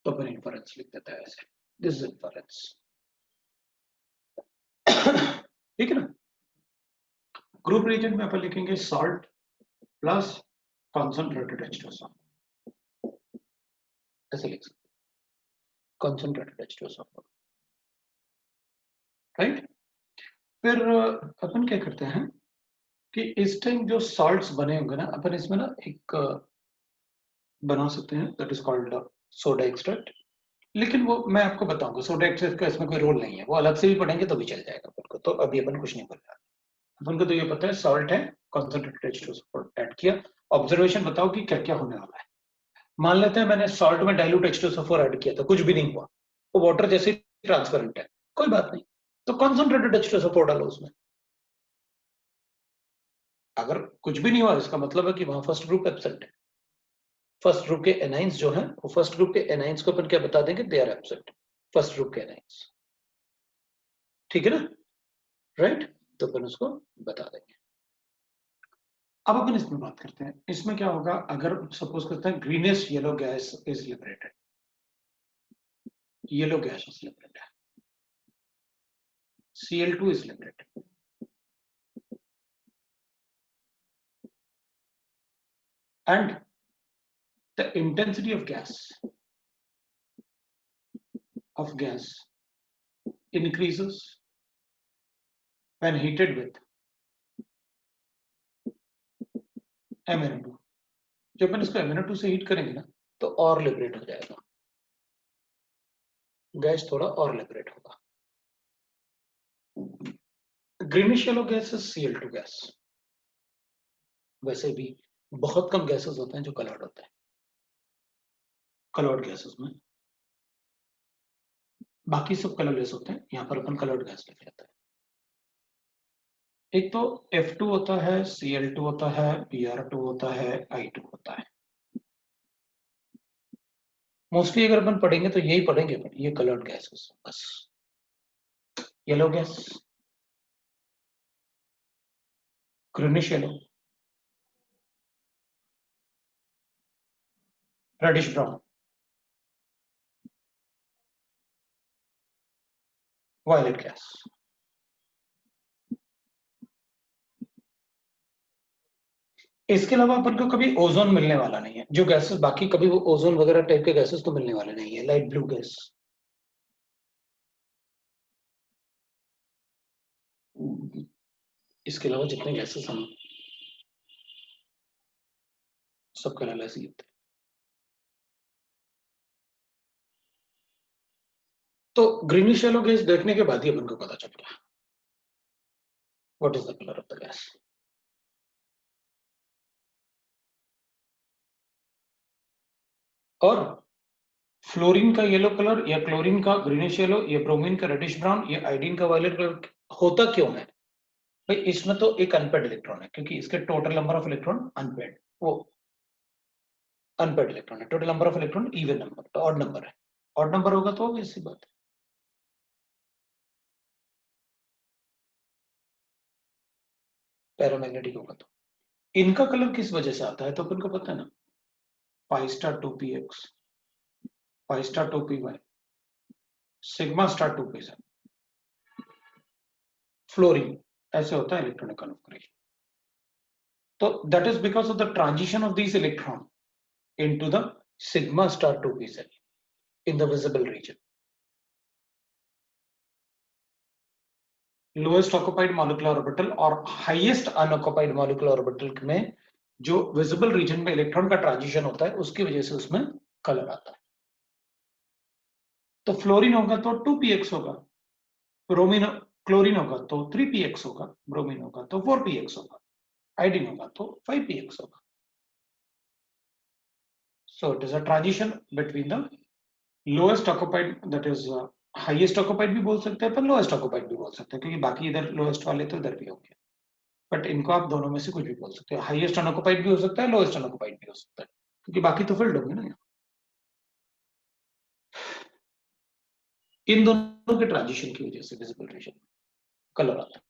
तो अपन इन्फरेंस लिख देता है ऐसे, दिस इज इन्फरेंस, ठीक है ना। ग्रुप रिएजेंट में अपन लिखेंगे सॉल्ट प्लस कॉन्सेंट्रेटेड H2SO, ऐसे लिख सकते कॉन्सेंट्रेटेड H2SO, राइट। फिर अपन क्या करते हैं कि इस टाइम जो सॉल्ट्स बने होंगे ना, अपन इसमें ना एक बना सकते हैं, that is called soda extract. लेकिन वो मैं आपको बताऊंगा, सोडा एक्सट्रैक्ट का इसमें कोई रोल नहीं है, वो अलग से भी पढ़ेंगे तो भी चल जाएगा अपन को, तो अभी अपन कुछ नहीं बोल रहा। अपन को तो ये पता है सॉल्ट है, कॉन्सेंट्रेटेड H2SO ऐड किया, ऑब्जर्वेशन बताओ कि क्या क्या होने वाला है। मान लेते हैं मैंने सॉल्ट में डाइल्यूट H2SO ऐड किया था, कुछ भी नहीं हुआ, वो वाटर जैसे ट्रांसपेरेंट है, कोई बात नहीं, तो कॉन्सेंट्रेटेड H2SO डालो उसमें। अगर कुछ भी नहीं हुआ इसका मतलब है कि वहां फर्स्ट ग्रुप एब्सेंट है, फर्स्ट ग्रुप के एनाइंस जो है वो फर्स्ट ग्रुप के एनाइंस को अपन क्या बता देंगे, they are absent, first group के एनाइंस, ठीक है ना, राइट। तो अपन उसको बता देंगे। अब अपन इसमें बात करते हैं, इसमें क्या होगा अगर सपोज करते हैं greenish yellow gas is liberated, yellow gas is liberated, Cl2 is liberated, and the intensity of gas increases when heated with MnO2। जब अपन इसको MnO2 से हीट करेंगे ना तो और लिबरेट हो जाएगा, गैस थोड़ा और लिबरेट होगा। Greenish yellow gas is Cl2 gas. वैसे भी बहुत कम गैसेस होते हैं जो कलर्ड होते हैं, कलर्ड गैसेस में, बाकी सब कलरलेस होते हैं, यहाँ पर अपन कलर्ड गैस लिख लेते हैं। एक तो F2 होता है, Cl2 होता है, Br2 होता है, I2 होता है। मोस्टली अगर अपन पढ़ेंगे तो यही पढ़ेंगे अपन, ये कलर्ड गैसेस बस, yellow gas, greenish yellow, reddish brown, violet gas. इसके अलावा अपन को कभी ओजोन मिलने वाला नहीं है, जो गैसेस बाकी कभी वो ओजोन वगैरह टाइप के गैसेस तो मिलने वाले नहीं है, लाइट ब्लू गैस। इसके अलावा जितने गैसेस हम सब कलरलेस ही होते हैं। तो ग्रीनिश येलो गैस देखने के बाद ही अपन को पता चल गया what is the colour of the gas. और फ्लोरीन का येलो कलर या क्लोरीन का ग्रीनिश येलो या ब्रोमीन का रेडिश ब्राउन या आयोडीन का वायलेट कलर होता क्यों है भाई? इसमें तो एक अनपेड इलेक्ट्रॉन है क्योंकि इसके total number of electron unpaired, वो अनपेड इलेक्ट्रॉन है। Total number of electron even number, तो ऑड नंबर है। ऑड नंबर होगा तो obvious सी बात है। पैरामैग्नेटिक होगा तो इनका कलर किस वजह से आता है तो अपन को पता है ना, pi star 2px, pi star 2py, sigma star 2p7, fluorine, ऐसे होता है इलेक्ट्रॉनिक कन्फिगरेशन। तो that is because of the transition of this electron into the sigma star 2p cell in the visible region. Lowest occupied molecular orbital और highest unoccupied molecular orbital में जो visible region में electron का transition होता है उसकी वजह से उसमें कलर आता है। तो फ्लोरीन होगा तो 2px होगा, ब्रोमीन क्लोरीन होगा तो 3px होगा, ब्रोमीन होगा तो 4px होगा, आयोडीन होगा तो 5px होगा। So it is a transition between the lowest occupied, that is highest occupied भी बोल सकते हैं पर लोएस्ट ऑक्युपाइड भी बोल सकते हैं क्योंकि बाकी इधर लोएस्ट वाले तो इधर भी होंगे, बट इनको आप दोनों में से कुछ भी बोल सकते हो। हाईएस्ट अनऑक्युपाइड भी हो सकता है, लोएस्ट अनऑक्युपाइड भी हो सकता है क्योंकि बाकी तो फिल्ड होंगे ना। इन दोनों के ट्रांजिशन की वजह से विजिबल रीजन कलर आता है।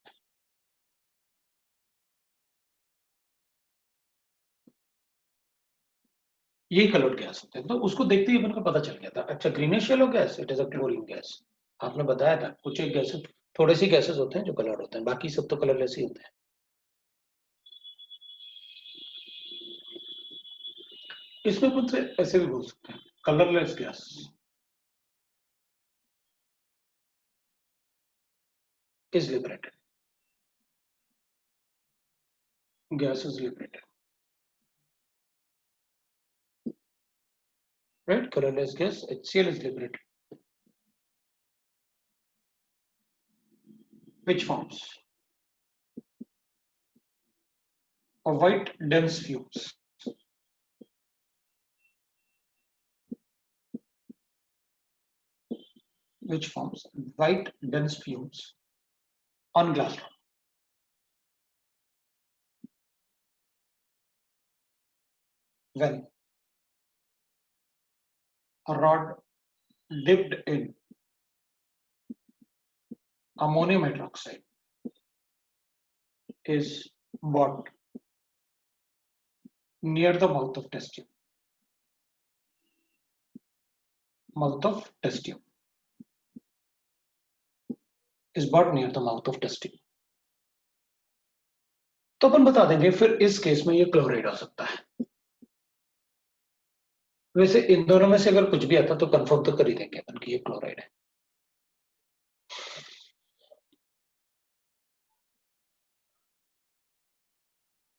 यही कलर गैस होते हैं, तो उसको देखते ही अपन को पता चल गया था। अच्छा, greenish yellow gas it is a chlorine gas. आपने बताया था कुछ एक गैसेस, थोड़े सी गैसेस होते हैं जो कलर होते हैं, बाकी सब तो कलरलेस ही होते हैं। इसमें कुछ ऐसे भी बोल सकते हैं colourless gas is liberated. Gas is liberated. Right? Colorless gas, HCl is liberated. Which forms? A white dense fumes. Which forms? White dense fumes on glass rod. When a rod dipped in ammonium hydroxide is brought near the mouth of test tube. Mouth of test tube is brought near the mouth of test tube. तो अपन बता देंगे फिर इस case में ये chloride हो सकता है। वैसे इन दोनों में से अगर कुछ भी आता तो कंफर्म तो कर ही देंगे अपन कि ये क्लोराइड है।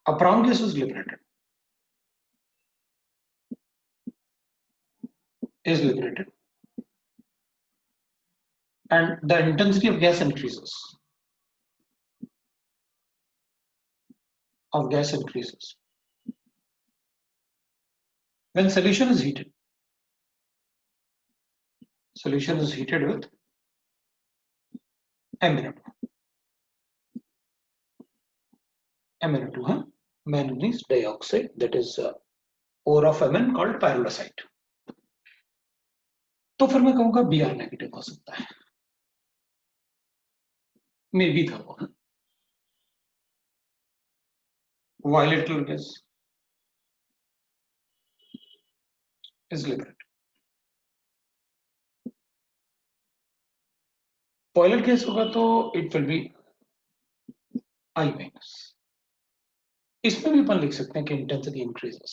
A brown gas is liberated. Is liberated. And the intensity of gas increases. Of gas increases. When solution is heated. Solution is heated with MnO2. MnO2, huh? Manganese dioxide, that is ore of Mn called pyrolusite. तो फिर मैं कहूंगा Br negative हो सकता है, may be था वो। Violet color gas is liberated. Violet gas होगा तो it will be I minus. इसमें भी अपन लिख सकते हैं कि intensity increases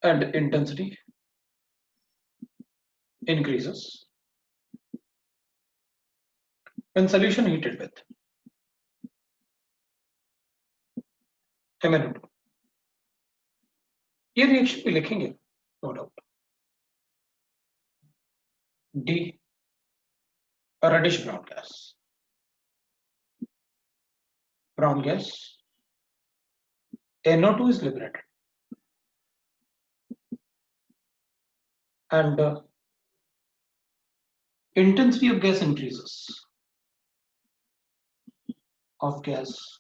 and intensity increases when solution heated with MnO2. ये रिएक्शन भी लिखेंगे no doubt. D, a reddish brown gas. Brown gas. NO2 is liberated, and intensity of gas increases. Of gas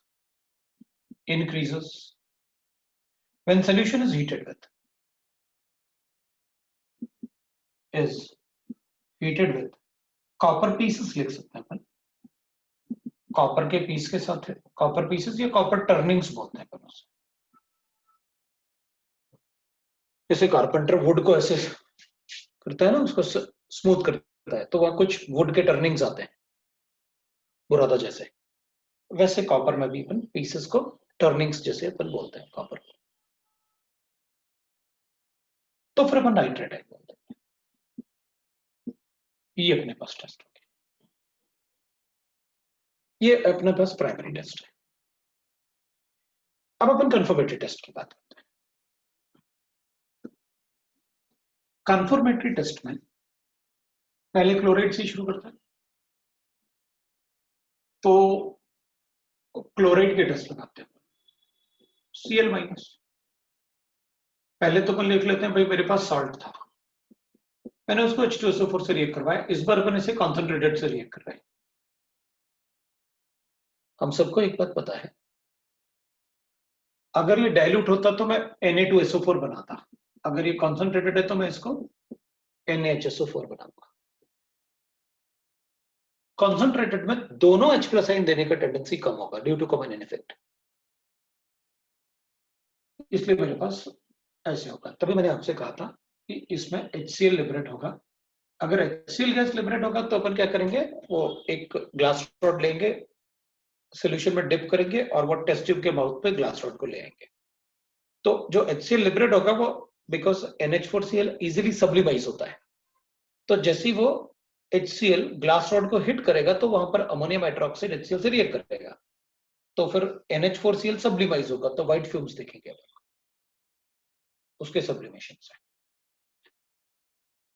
increases when solution is heated with. Is heated with. Copper pieces लिख सकते हैं अपन, copper के piece के साथ है, copper pieces या copper turnings बोलते हैं अपन उसे। जैसे कारपेंटर वुड को ऐसे करता है ना, उसको स्मूथ करता है, तो वहां कुछ वुड के टर्निंग्स आते हैं बुरादा जैसे, वैसे कॉपर में भी अपन पीसेस को टर्निंग्स जैसे अपन बोलते हैं कॉपर को। तो फिर अपन नाइट्रेट बोलते हैं। ये अपने पास टेस्ट हो गया, ये अपने पास प्राइमरी टेस्ट है। अब अपन कंफर्मेटरी टेस्ट की बात करते हैं। कंफर्मेटरी टेस्ट में पहले क्लोराइड से शुरू करते हैं, तो क्लोराइड के टेस्ट लगाते हैं। Cl माइनस, पहले तो अपन लिख लेते हैं भाई मेरे पास सॉल्ट था, मैंने उसको H2SO4 से रिएक्ट करवाया, इस बार अपन इसे कॉन्सेंट्रेटेड से रिएक्ट कर रहे हैं। हम सबको एक बात पता है, अगर ये डाइल्यूट होता तो मैं Na2SO4 बनाता, अगर ये कॉन्सेंट्रेटेड है तो मैं इसको NaHSO4 बनाऊंगा। कॉन्सेंट्रेटेड में दोनों H+ आयन देने का टेंडेंसी कम होगा ड्यू टू कॉमन इफेक्ट, इसलिए मेरे पास ऐसे होगा। तभी मैंने आपसे कहा था कि इसमें HCl लिबरेट होगा। अगर HCl गैस लिबरेट होगा तो अपन क्या करेंगे, वो एक ग्लास रॉड लेंगे, सोल्यूशन में डिप करेंगे और वो टेस्ट ट्यूब के माउथ पे ग्लास रॉड को ले आएंगे। तो जो HCl लिबरेट होगा वो बिकॉज NH4Cl इजीली सब्लिमाइज होता है, तो जैसे ही वो HCl ग्लास रॉड को हिट करेगा तो वहां पर अमोनियम हाइड्रोक्साइड HCl से रिएक्ट करेगा, तो फिर NH4Cl सब्लिमाइज होगा, तो व्हाइट फ्यूम्स दिखेंगे उसके सब्लिमेशन से।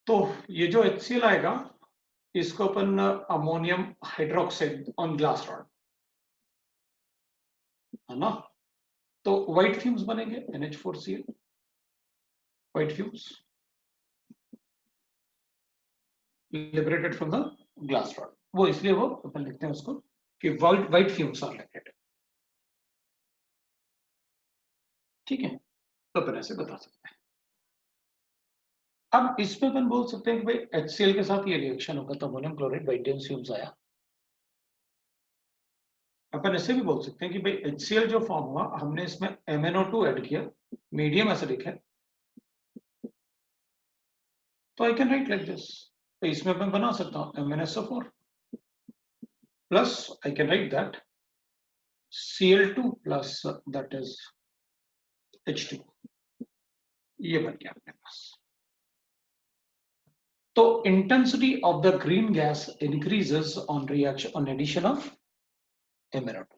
तो ये जो HCl आएगा इसको अपन ammonium hydroxide on glass rod, है ना, तो व्हाइट फ्यूम्स बनेंगे NH4Cl, white fumes liberated from the glass rod. वो इसलिए वो अपन लिखते हैं उसको कि व्हाइट फ्यूम्स आर लिबरेटेड। ठीक है, तो अपन ऐसे बता सकते हैं। अब इसमें अपन बोल सकते हैं कि भाई HCl के साथ ये रिएक्शन होगा तो अमोनियम क्लोराइड व्हाइट फ्यूम्स आया। अपन ऐसे भी बोल सकते हैं कि भाई HCl जो फॉर्म हुआ, हमने इसमें MnO2 ऐड किया, मीडियम एसिडिक है, तो I can write like this. तो इसमें मैं बना सकता हूं MnSO4 plus I can write that Cl2 plus that is H2, ये बन गया अपने पास। तो intensity of the green gas increases on reaction on addition of MnO2।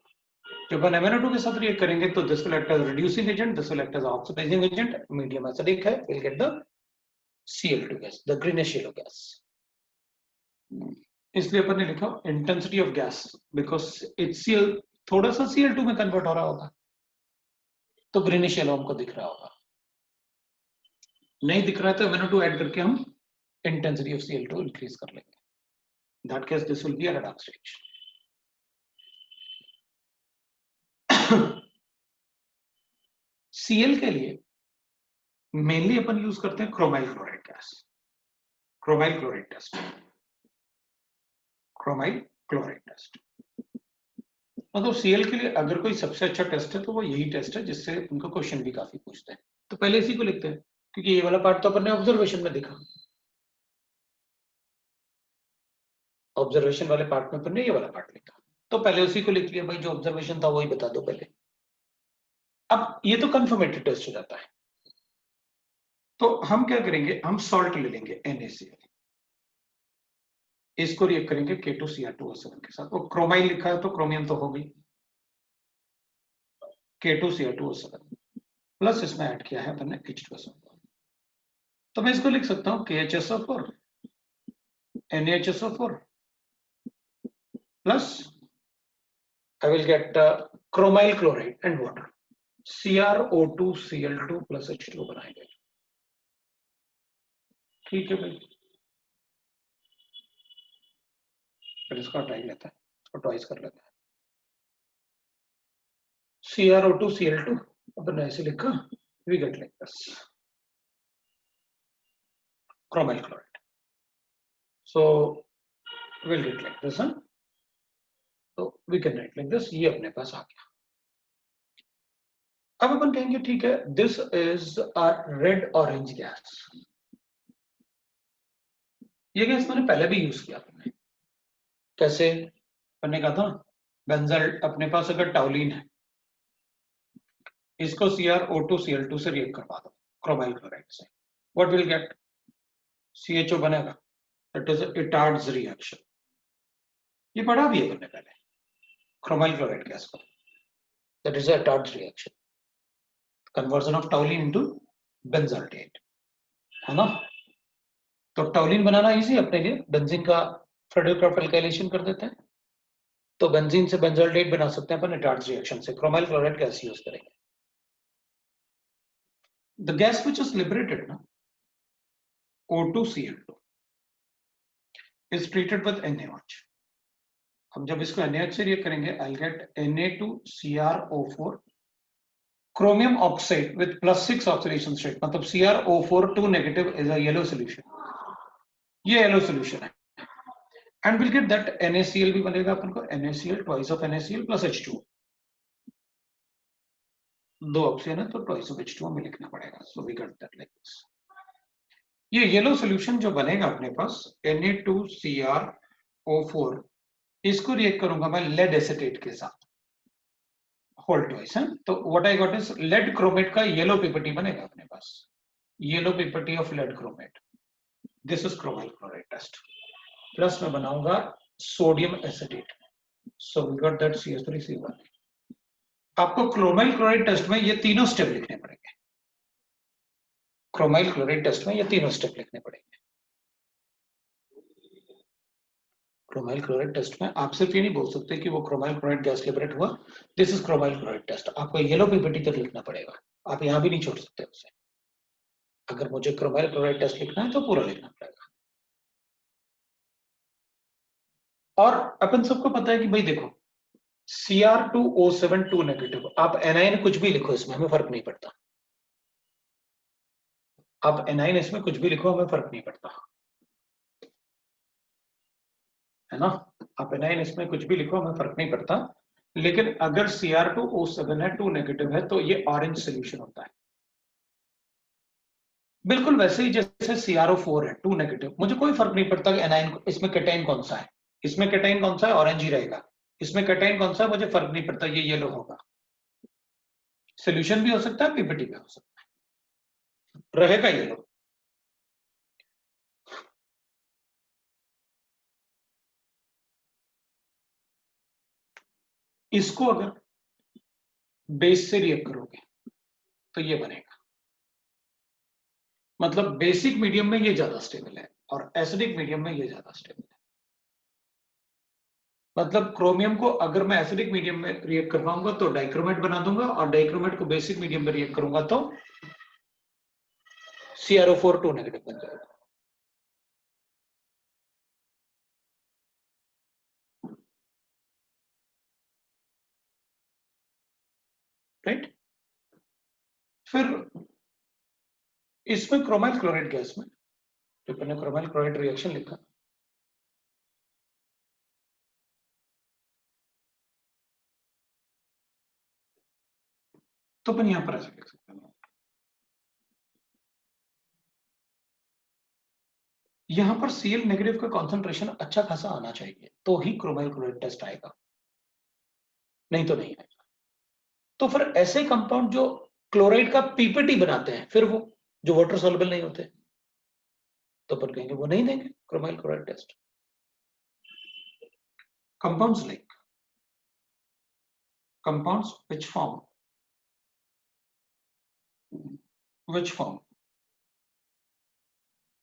जब अपन MnO2 के साथ रिएक्ट करेंगे तो this will act as reducing agent, this will act as oxidising agent, medium acidic है, will get the Cl2 gas, the greenish yellow gas। इसलिए अपन ने लिखा intensity of gas, because HCl थोड़ा सा Cl2 में कन्वर्ट हो रहा होगा, तो ग्रीनिश येलो हमको दिख रहा होगा। नहीं दिख रहा है तो MnO2 ऐड करके हम इंटेंसिटी ऑफ Cl2 इंक्रीज कर लेंगे। That case this will be a redox stage. Cl के लिए मेनली अपन यूज करते हैं chromyl chloride gas, chromyl chloride test, chromyl chloride test. मतलब Cl के लिए अगर कोई सबसे अच्छा टेस्ट है तो वो यही टेस्ट है जिससे उनको क्वेश्चन भी काफी पूछते हैं, तो पहले इसी को लिखते हैं, क्योंकि ये वाला पार्ट तो अपन ने ऑब्जर्वेशन में देखा, ऑब्जर्वेशन वाले पार्ट में अपन ने ये वाला पार्ट लिखा, तो पहले उसी को लिख लिया भाई, जो ऑब्जर्वेशन था वही बता दो पहले। अब ये तो कंफर्मेटरी टेस्ट हो जाता है, तो हम क्या करेंगे, हम सॉल्ट ले लेंगे NaCl, इसको रिएक्ट करेंगे K2Cr2O7 के साथ। वो क्रोमाइल लिखा है तो क्रोमियम तो हो गई, K2Cr2O7 प्लस इसमें ऐड किया है अपन ने H2SO4, तो मैं इसको लिख सकता हूं KHSO4 NaHSO4 plus I will get chromyl chloride and water. CrO2Cl2 plus H2 बनाएंगे. ठीक है भाई, फिर इसका ट्राई लेता है, इसको ट्वाइस कर लेता है. CrO2Cl2 अपन ने ऐसे लिखा, we get like this chromyl chloride. So we'll get like this, huh? So we can write like this. ये अपने पास आ गया. अब अपन कहेंगे ठीक है, this is a red orange gas. ये गैस मैंने पहले भी यूज किया अपने. कैसे? मैंने कहा था बेंजल अपने पास अगर टाउलिन है, इसको CrO2Cl2 से रिएक्ट करवा दो क्रोमाइल क्लोराइड से, व्हाट विल गेट? CHO बनेगा. That is Etard's reaction. ये पढ़ा भी है मैंने पहले क्रोमाइल क्लोराइड गैस को. That is Etard's reaction, conversion of toluene into benzaldehyde, है ना? तो टाउलिन बनाना इजी अपने लिए. बेंजीन का फ्रेडोग्राफ एल्काइलेशन कर देते हैं, तो बेंजीन से बेंजाल्डेट बना सकते हैं अपन इटार्ड्स रिएक्शन से. क्रोमाइल क्लोराइड गैस यूज करेंगे. The gas which is liberated now, O2Cl2, is treated with NaOH. हम जब इसको NaOH से रिएक्ट करेंगे, I'll get Na2CrO4 chromium oxide with +6 oxidation state. मतलब CrO4 2 negative is a yellow solution. ये yellow solution है. And we'll get that NaCl भी बनेगा अपन को, NaCl twice of NaCl plus H2O. दो ऑप्शन है तो twice of H2O में लिखना पड़ेगा. So we got that like this. ये येलो सोल्यूशन जो बनेगा अपने पास Na2CrO4, इसको रिएक्ट करूंगा मैं लेड एसीटेट के साथ, होल ट्वाइस है. तो what I got is lead chromate का येलो पीपीटी बनेगा अपने पास, yellow PPT of lead chromate. This is chromyl chloride test. Plus में बनाऊंगा sodium acetate. So we got that CH3COOH. आपको क्रोमाइल क्लोराइड टेस्ट में ये तीनों स्टेप लिखने पड़ेंगे. क्रोमाइल क्लोराइड टेस्ट में ये तीनों स्टेप लिखने पड़ेंगे. क्रोमाइल क्लोराइड टेस्ट में आप सिर्फ ये नहीं बोल सकते कि वो क्रोमाइल क्लोराइड गैस लिबरेट हुआ, this is chromyl chloride test. आपको येलो पीपीटी तक लिखना पड़ेगा. आप यहां भी नहीं छोड़ सकते उसे. अगर मुझे क्रोमाइल क्लोराइड टेस्ट लिखना है तो पूरा लिखना पड़ेगा. और अपन सबको पता है कि भाई देखो, Cr2O7 2 नेगेटिव, आप एनाइन कुछ भी लिखो इसमें, हमें फर्क नहीं पड़ता. आप एनाइन इसमें कुछ भी लिखो, हमें फर्क नहीं पड़ता, है ना? आप एनाइन इसमें कुछ भी लिखो, हमें फर्क नहीं पड़ता. लेकिन अगर Cr2O7 है 2 नेगेटिव है तो ये ऑरेंज सोल्यूशन होता है. बिल्कुल वैसे ही जैसे CrO4 है 2 नेगेटिव, मुझे कोई फर्क नहीं पड़ता कि एनाइन इसमें कैटाइन कौन सा है. इसमें कैटाइन कौन सा है, ऑरेंज ही रहेगा. इसमें कैटाइन कौन सा है, मुझे फर्क नहीं पड़ता, ये येलो होगा. सोल्यूशन भी हो सकता है, पीपीटी भी हो सकता है, रहेगा येलो. इसको अगर बेस से रिएक्ट करोगे तो ये बनेगा. मतलब बेसिक मीडियम में ये ज्यादा स्टेबल है और एसिडिक मीडियम में ये ज्यादा स्टेबल है. मतलब क्रोमियम को अगर मैं एसिडिक मीडियम में रिएक्ट करवाऊंगा तो डाइक्रोमेट बना दूंगा, और डाइक्रोमेट को बेसिक मीडियम में रिएक्ट करूंगा तो CrO4 2 नेगेटिव बन जाएगा. राइट. फिर इसमें क्रोमाइल क्लोराइड गैस में जो मैंने क्रोमाइल क्लोराइड रिएक्शन लिखा, तो अपन यहां पर ऐसे लिख सकते हैं. यहां पर Cl नेगेटिव का कॉन्सेंट्रेशन अच्छा खासा आना चाहिए तो ही क्रोमाइल क्लोराइड टेस्ट आएगा, नहीं तो नहीं आएगा. तो फिर ऐसे कंपाउंड जो क्लोराइड का पीपीटी बनाते हैं, फिर वो जो वाटर सॉल्युबल नहीं होते, तो अपन कहेंगे वो नहीं देंगे chromyl chloride test. Compounds like compounds which form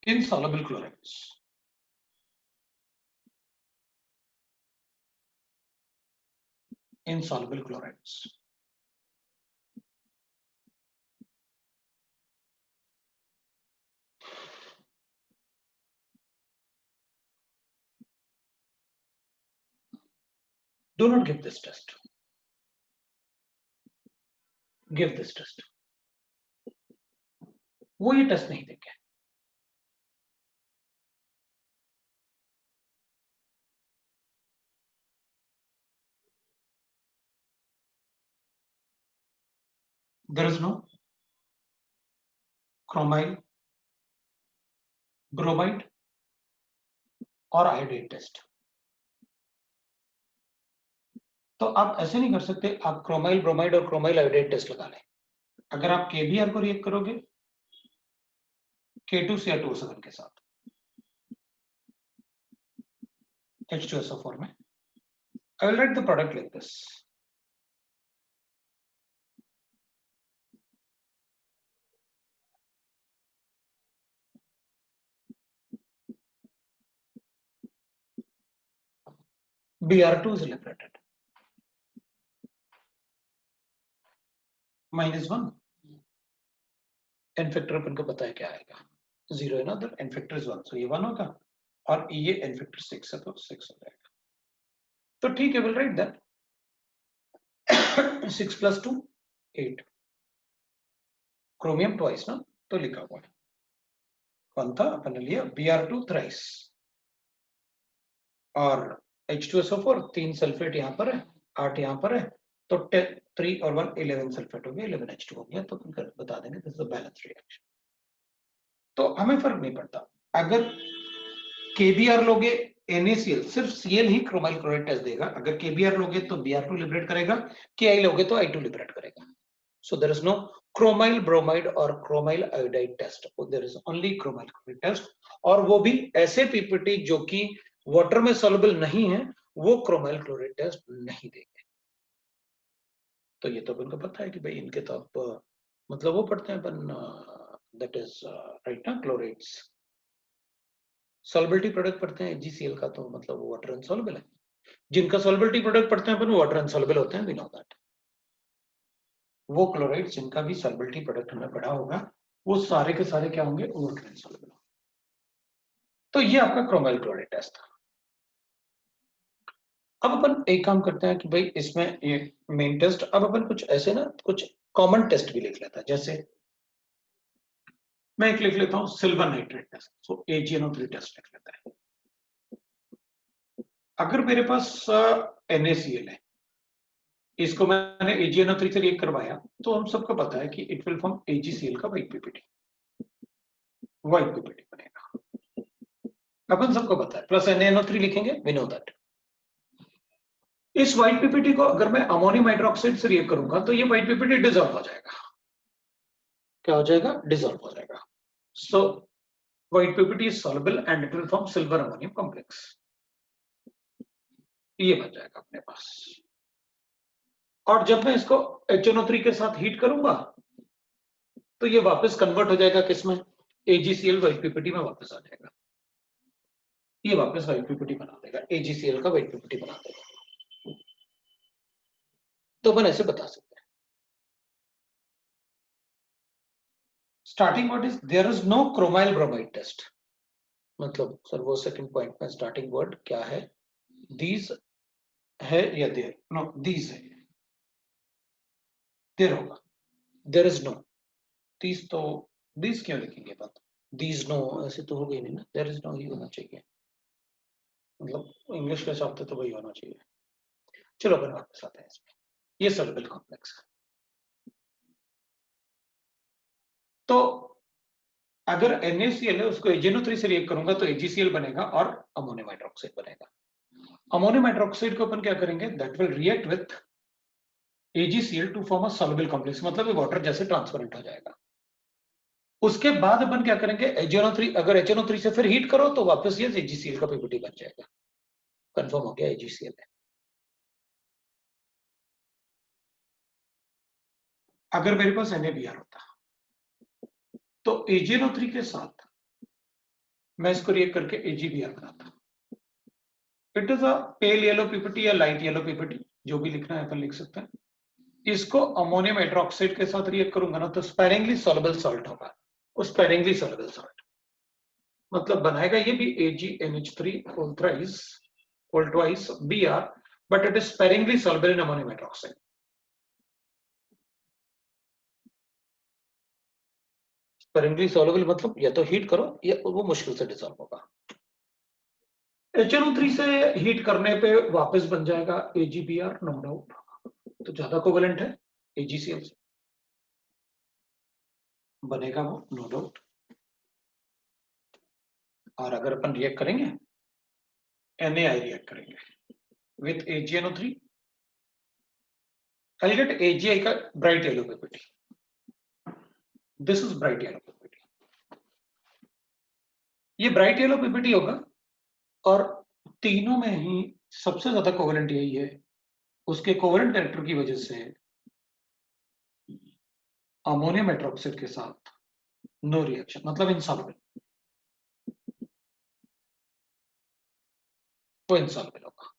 insoluble chlorides, insoluble chlorides. Do not give this test. Give this test. वो ये टेस्ट नहीं देंगे. There is no chromyl, bromide और आयोडाइड टेस्ट. तो आप ऐसे नहीं कर सकते, आप क्रोमाइल ब्रोमाइड और क्रोमाइल आयोडाइड टेस्ट लगा लें. अगर आप केबीआर को रिएक्ट करोगे K2Cr2O7 के साथ H2SO4 में, I will write the product like this. Br2 is liberated. -1. N factor अपन को पता है क्या आएगा, 0 है ना, उधर एन फैक्टर इज 1, सो ये 1 होगा और ये एन फैक्टर 6 है तो 6 हो जाएगा. तो ठीक है, will write that 6 + 2 8. Chromium twice ना, तो लिखा हुआ है. कौन था अपन ने लिया Br2 थ्राइस और H2SO4 3 सल्फेट यहाँ पर है, 8 यहाँ पर है, तो 3 और 1 11 सल्फेट हो गया, 11 H2 हो गया. तो बता देंगे this is a balance reaction. तो हमें फर्क नहीं पड़ता. अगर KBr लोगे NaCl, सिर्फ Cl ही क्रोमाइल क्लोराइड टेस्ट देगा. अगर KBr लोगे तो Br2 लिबरेट करेगा, Ki लोगे तो I2 लिबरेट करेगा. So there is no chromyl bromide और chromyl iodide test. There is only chromyl chloride test. और वो भी ऐसे पीपीटी जो कि वाटर में soluble नहीं है, वो chromyl chloride test नहीं देंगे. तो ये तो अपन को पता है कि भाई इनके तो आप मतलब वो पढ़ते हैं अपन, that is right ना, chlorides. Solubility product पढ़ते हैं HgCl का, तो मतलब वो water insoluble है. जिनका solubility product पढ़ते हैं अपन, वो water insoluble होते हैं, we know that. वो क्लोराइड जिनका भी सॉल्बिलिटी प्रोडक्ट हमें पढ़ा होगा, वो सारे के सारे क्या होंगे, वाटर इनसॉल्युबल. तो ये आपका क्रोमाइल क्लोराइड टेस्ट था. अब अपन एक काम करते हैं कि भाई इसमें ये मेन टेस्ट, अब अपन कुछ ऐसे ना कुछ कॉमन टेस्ट भी लिख लेता है. जैसे मैं एक लिख लेता हूं सिल्वर नाइट्रेट टेस्ट, सो AgNO3 टेस्ट लिख लेता है. अगर मेरे पास NaCl है, इसको मैंने AgNO3 से रिएक्ट करवाया, तो हम सबको पता है कि इट विल फॉर्म AgCl का व्हाइट पीपीटी बनेगा. अपन सबको पता है, प्लस NaNO3 लिखेंगे, वी नो दैट. इस व्हाइट पीपीटी को अगर मैं अमोनियम हाइड्रोक्साइड से रिएक्ट करूंगा तो ये व्हाइट पीपीटी डिसॉल्व हो जाएगा. क्या हो जाएगा, डिसॉल्व हो जाएगा. So white PPT is soluble and it will form silver ammonium complex. ये बन जाएगा अपने पास. और जब मैं इसको HNO3 के साथ हीट करूंगा तो ये वापस कन्वर्ट हो जाएगा किसमें, AgCl व्हाइट पीपीटी में वापस आ जाएगा. ये वापस व्हाइट पीपीटी बना देगा, AgCl का व्हाइट पीपीटी बना देगा. तो अपन ऐसे बता सकते हैं. Starting word is there is no chromyl bromide test. मतलब सर वो सेकंड पॉइंट में स्टार्टिंग वर्ड क्या है, दीज है या देयर, नो दीज है, देयर होगा, देयर इज नो. दीज तो दीज क्यों लिखेंगे बात, दीज नो ऐसे तो हो गई नहीं ना, देयर इज नो ही होना चाहिए. मतलब इंग्लिश के हिसाब से तो वही होना चाहिए. चलो अपन वापस आते हैं इसमें. ये सॉल्युबल कॉम्प्लेक्स है. तो अगर NaCl है उसको AgNO3 से रिएक्ट करूंगा तो AgCl बनेगा और अमोनियम हाइड्रोक्साइड बनेगा. अमोनियम हाइड्रोक्साइड को अपन क्या करेंगे, that will react with AgCl to form a soluble complex, मतलब ये वाटर जैसे ट्रांसपेरेंट हो जाएगा. उसके बाद अपन क्या करेंगे, HNO3, अगर HNO3 से फिर हीट करो तो वापस ये AgCl का पीपीटी बन जाएगा. कंफर्म हो गया AgCl है. अगर मेरे पास NaBr होता तो AgNO3 के साथ मैं इसको रिएक्ट करके AgBr बनाता. It is a pale yellow PPT या लाइट येलो पीपीटी, जो भी लिखना है अपन लिख सकते हैं। इसको अमोनियम हाइड्रोक्साइड के साथ रिएक्ट करूंगा ना तो स्पेरिंगली सॉल्युबल सॉल्ट होगा, वो स्पेरिंगली सॉल्युबल सॉल्ट मतलब बनाएगा ये भी AgNH3 whole twice Br, but it is sparingly soluble in ammonium hydroxide. sparingly soluble मतलब या तो हीट करो या वो मुश्किल से डिसॉल्व होगा। HNO3 से हीट करने पे वापस बन जाएगा AgBr, नो डाउट, तो ज्यादा कोवेलेंट है AgCl से बनेगा वो, नो डाउट। और अगर अपन रिएक्ट करेंगे NaI रिएक्ट करेंगे विथ AgNO3, I'll get AgI का bright yellow PPT, this is bright yellow PPT, ये ब्राइट येलो PPT होगा और तीनों में ही सबसे ज्यादा कोवेलेंट यही है, उसके कोवेलेंट कैरेक्टर की वजह से अमोनियम हाइड्रोक्साइड के साथ नो रिएक्शन, मतलब इनसॉल्युबल, वो इनसॉल्युबल होगा।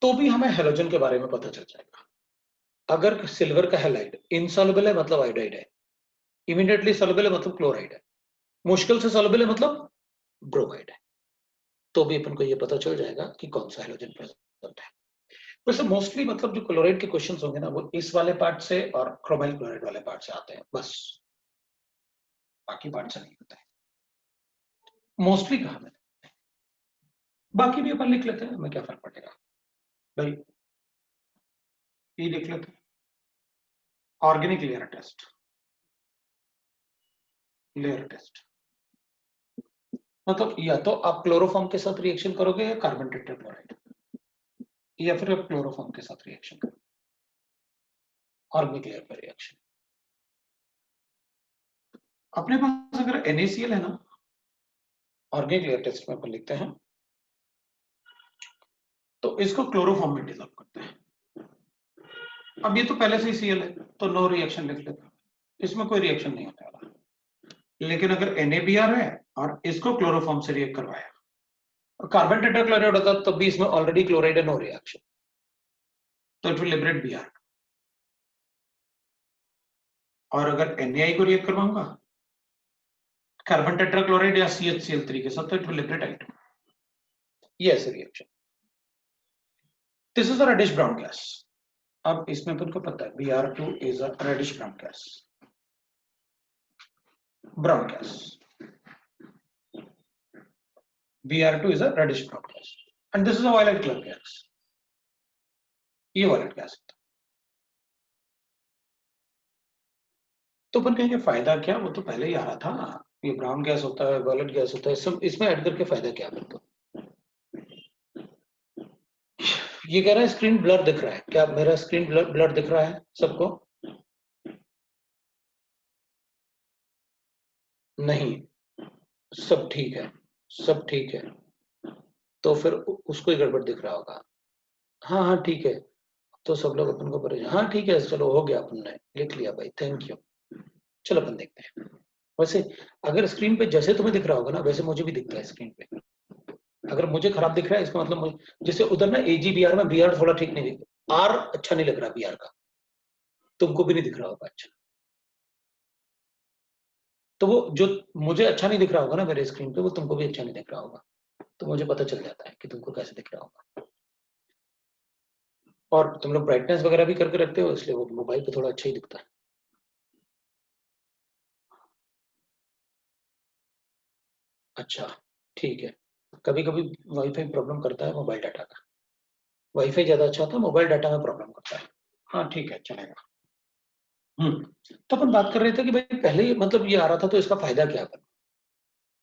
तो भी हमें हेलोजन के बारे में पता चल जाएगा। अगर सिल्वर का हैलाइड इनसॉल्युबल है मतलब आयोडाइड है, इमीडिएटली सॉल्युबल है मतलब क्लोराइड है, मुश्किल से सॉल्युबल है मतलब ब्रोमाइड है, तो भी अपन को ये पता चल जाएगा कि कौन सा हेलोजन प्रेजेंट है। वैसे मोस्टली मतलब जो क्लोराइड के क्वेश्चंस होंगे ना वो इस वाले पार्ट से और क्रोमाइल क्लोराइड वाले पार्ट से आते हैं, बस बाकी पार्ट से नहीं होता है मोस्टली। कहा मैंने बाकी भी अपन लिख लेते हैं, हमें क्या फर्क पड़ेगा भाई, ये लिख लेते हैं organic layer test, layer test मतलब या तो आप क्लोरोफॉर्म के साथ रिएक्शन करोगे या कार्बन टेट्राक्लोराइड, या फिर आप क्लोरोफॉर्म के साथ रिएक्शन करोगे ऑर्गेनिक लेयर पर रिएक्शन। अपने पास अगर NaCl है ना, ऑर्गेनिक लेयर टेस्ट में अपन लिखते हैं तो इसको क्लोरोफॉर्म में डिसॉल्व करते हैं। अब ये तो पहले से ही Cl है तो नो रिएक्शन लिख लेते हैं, इसमें कोई रिएक्शन नहीं होने वाला। लेकिन अगर NaBr है और इसको क्लोरोफॉर्म से रिएक्ट करवाया और कार्बन टेट्राक्लोराइड होता तब भी इसमें ऑलरेडी क्लोराइड है, नो रिएक्शन, तो इट विल लिबरेट Br। और अगर NaI को रिएक्ट करवाऊंगा कार्बन टेट्राक्लोराइड या CHCl3 के साथ तो इट विल लिबरेट I2, ये ऐसे reaction. This is a reddish brown gas. अब इसमें अपन को पता है Br2 is a reddish brown gas, brown gas, Br2 is a reddish brown gas and this is a violet color gas, ये violet gas है। तो अपन कहेंगे फायदा क्या, वो तो पहले ही आ रहा था, ये ब्राउन गैस होता है, वायलेट गैस होता है, सब इसमें ऐड करके फायदा क्या है? तो ये कह रहा है स्क्रीन ब्लर दिख रहा है, क्या मेरा स्क्रीन ब्लर दिख रहा है सबको? नहीं, सब ठीक है, सब ठीक है, तो फिर उसको ही गड़बड़ दिख रहा होगा। हाँ हाँ ठीक है, तो सब लोग अपन को परेशान, हाँ ठीक है चलो हो गया, अपन ने लिख लिया भाई, थैंक यू। चलो अपन देखते हैं। वैसे अगर स्क्रीन पे जैसे तुम्हें दिख रहा होगा ना वैसे मुझे भी दिखता है स्क्रीन पे। अगर मुझे खराब दिख रहा है इसका मतलब मुझे, जैसे उधर ना AgBr में Br थोड़ा ठीक नहीं दिख रहा, R अच्छा नहीं लग रहा Br का, तुमको भी नहीं दिख रहा होगा अच्छा, तो वो जो मुझे अच्छा नहीं दिख रहा होगा ना मेरे स्क्रीन पे वो तुमको भी अच्छा नहीं दिख रहा होगा, तो मुझे पता चल जाता है कि तुमको कैसे दिख रहा होगा। और तुम लोग ब्राइटनेस वगैरह भी करके रखते हो इसलिए वो मोबाइल पे थोड़ा अच्छा ही दिखता है। अच्छा ठीक है, कभी कभी वाईफाई प्रॉब्लम करता है मोबाइल डाटा का, वाईफाई ज्यादा अच्छा होता है, मोबाइल डाटा में प्रॉब्लम करता है। हाँ ठीक है चलेगा। तो अपन बात कर रहे थे कि भाई पहले ही मतलब ये आ रहा था तो इसका फायदा क्या है?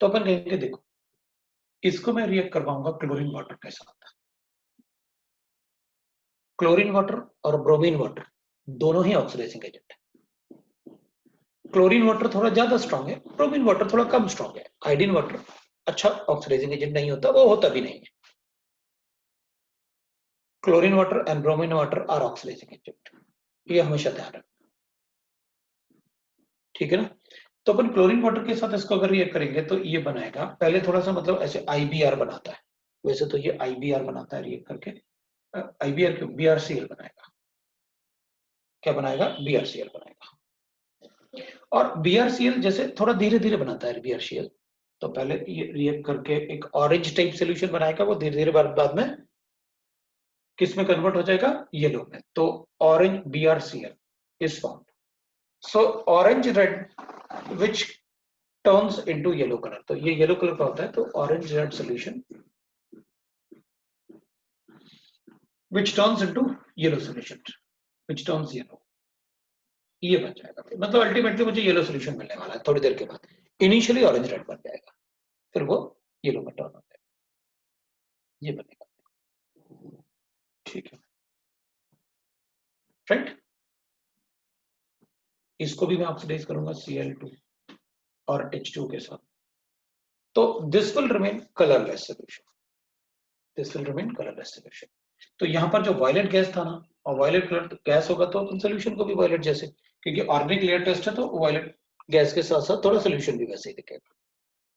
तो अपन कहेंगे देखो इसको मैं रिएक्ट करवाऊंगा क्लोरीन वाटर के साथ, क्लोरीन वाटर और ब्रोमीन वाटर दोनों ही ऑक्सीडाइजिंग एजेंट है। क्लोरीन वाटर थोड़ा ज्यादा स्ट्रांग है, ब्रोमीन वाटर थोड़ा कम स्ट्रांग है। आयोडीन वाटर अच्छा ऑक्सीडाइजिंग एजेंट नहीं होता, वो होता भी नहीं है। Chlorine water and bromine water are oxidising agent, ये हमेशा ध्यान रखना, ठीक है ना। तो अपन क्लोरीन वाटर के साथ इसको अगर रिएक्ट करेंगे तो ये बनाएगा, पहले थोड़ा सा मतलब ऐसे IBr बनाता है, वैसे तो ये IBr बनाता है रिएक्ट करके, IBR क्यों, BRCL बनाएगा। क्या बनाएगा, BRCL बनाएगा। और BRCL जैसे थोड़ा धीरे धीरे बनाता है BRCL, तो पहले ये रिएक्ट करके एक ऑरेंज टाइप सोल्यूशन बनाएगा, वो धीरे धीरे बाद में किस में कन्वर्ट हो जाएगा, येलो में। तो orange BRCL is formed, so orange red which turns into yellow colour, तो ये येलो कलर का होता है, तो orange red solution which turns into yellow solution, which turns yellow, ये बन जाएगा। मतलब अल्टीमेटली मुझे येलो सोल्यूशन मिलने वाला है थोड़ी देर के बाद। इनिशियली ऑरेंज रेड बन जाएगा, फिर वो येलो में टर्न हो जाएगा, ये बनेगा। ठीक है, राइट। इसको भी मैं ऑक्सीडाइज करूंगा Cl2 और H2 के साथ, तो this will remain colourless solution, this will remain colourless solution. तो यहाँ पर जो वायलेट गैस था ना, और वायलेट कलर गैस होगा तो अपन सोल्यूशन को भी वायलेट जैसे, क्योंकि ऑर्गेनिक लेयर टेस्ट है तो वायलेट गैस के साथ साथ थोड़ा सोल्यूशन भी वैसे ही दिखेगा,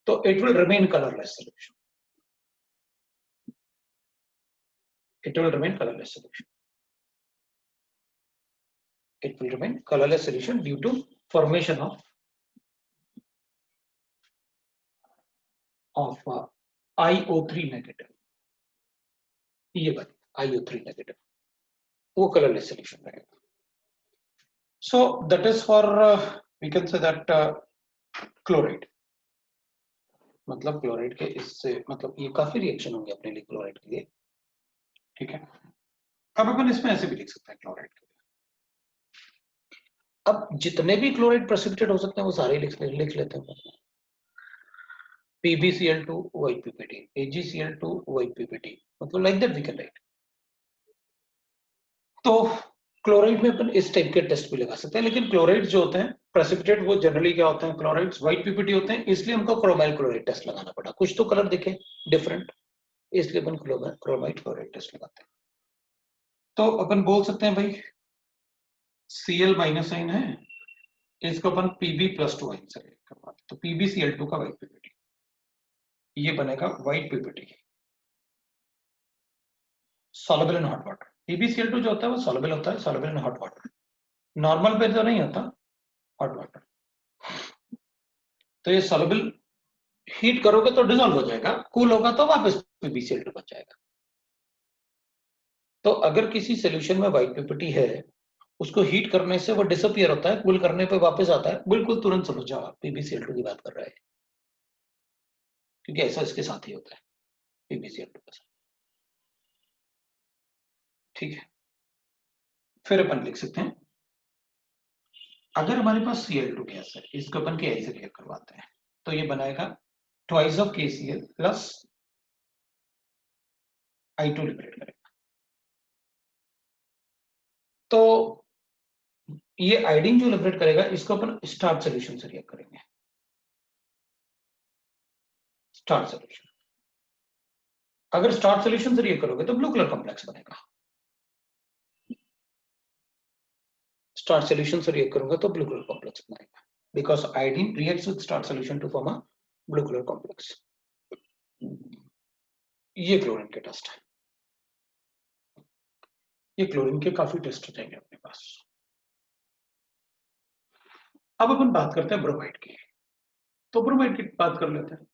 तो it will remain colourless solution, it will remain colorless solution, it will remain colorless solution due to formation of IO3 negative, ये बात IO3 negative, वो colorless solution रहेगा। So that is for we can say that chloride, मतलब chloride के इससे मतलब ये काफी रिएक्शन होंगे अपने लिए क्लोराइड के लिए, ठीक है। अब अपन इसमें ऐसे भी लिख सकते हैं क्लोराइड के लिए, अब जितने भी क्लोराइड प्रेसिपिटेट हो सकते हैं वो सारे लिख लेते हैं। PbCl2 YPPT, AgCl2 YPPT, मतलब like that we can write. तो क्लोराइड में अपन इस टाइप के टेस्ट भी लगा सकते हैं, लेकिन क्लोराइड जो होते हैं प्रेसिपिटेट वो जनरली क्या होते हैं, क्लोराइड्स व्हाइट पीपीटी होते हैं, इसलिए हमको क्रोमाइल क्लोराइड टेस्ट लगाना पड़ा, कुछ तो कलर दिखे डिफरेंट, इसलिए अपन क्रोमाइल क्लोराइड टेस्ट लगाते हैं। तो अपन बोल सकते हैं भाई Cl माइनस आइन है, इसको अपन Pb+2 आइन से करवाते हैं, तो PbCl2 का व्हाइट पीपीटी, ये बनेगा white PPT soluble in hot water. PbCl2 जो होता है वो सॉल्युबल होता है, soluble in hot water, normal पे तो नहीं होता, हॉट वाटर। तो ये सॉल्युबल हीट करोगे तो डिसॉल्व हो जाएगा, कूल होगा तो वापस PbCl2 बच जाएगा। तो अगर किसी सॉल्यूशन में व्हाइट पीपीटी है, उसको हीट करने से वो डिसअपियर होता है, कूल करने पे वापस आता है, बिल्कुल तुरंत समझ जाओ आप PbCl2 की बात कर रहा है, क्योंकि ऐसा इसके साथ ही होता है PbCl2 के साथ, ठीक है। फिर अपन लिख सकते हैं अगर हमारे पास Cl2 गैस है, इसको अपन के से रिएक्ट करवाते हैं, तो ये बनाएगा twice of KCl plus I2 liberate करेगा। तो ये आयोडीन जो लिबरेट करेगा, इसको अपन स्टार्च सॉल्यूशन से रिएक्ट करेंगे, स्टार्च सॉल्यूशन। अगर स्टार्च सॉल्यूशन से रिएक्ट करोगे तो ब्लू कलर कॉम्प्लेक्स बनेगा, स्टार्च सॉल्यूशन से रिएक्ट करूंगा तो ब्लू कलर कॉम्प्लेक्स बनेगा, because iodine reacts with starch solution to form a blue colour complex. ये क्लोरीन के टेस्ट है, ये क्लोरीन के काफी टेस्ट हो जाएंगे अपने पास। अब अपन बात करते हैं ब्रोमाइड की, तो ब्रोमाइड की बात कर लेते हैं।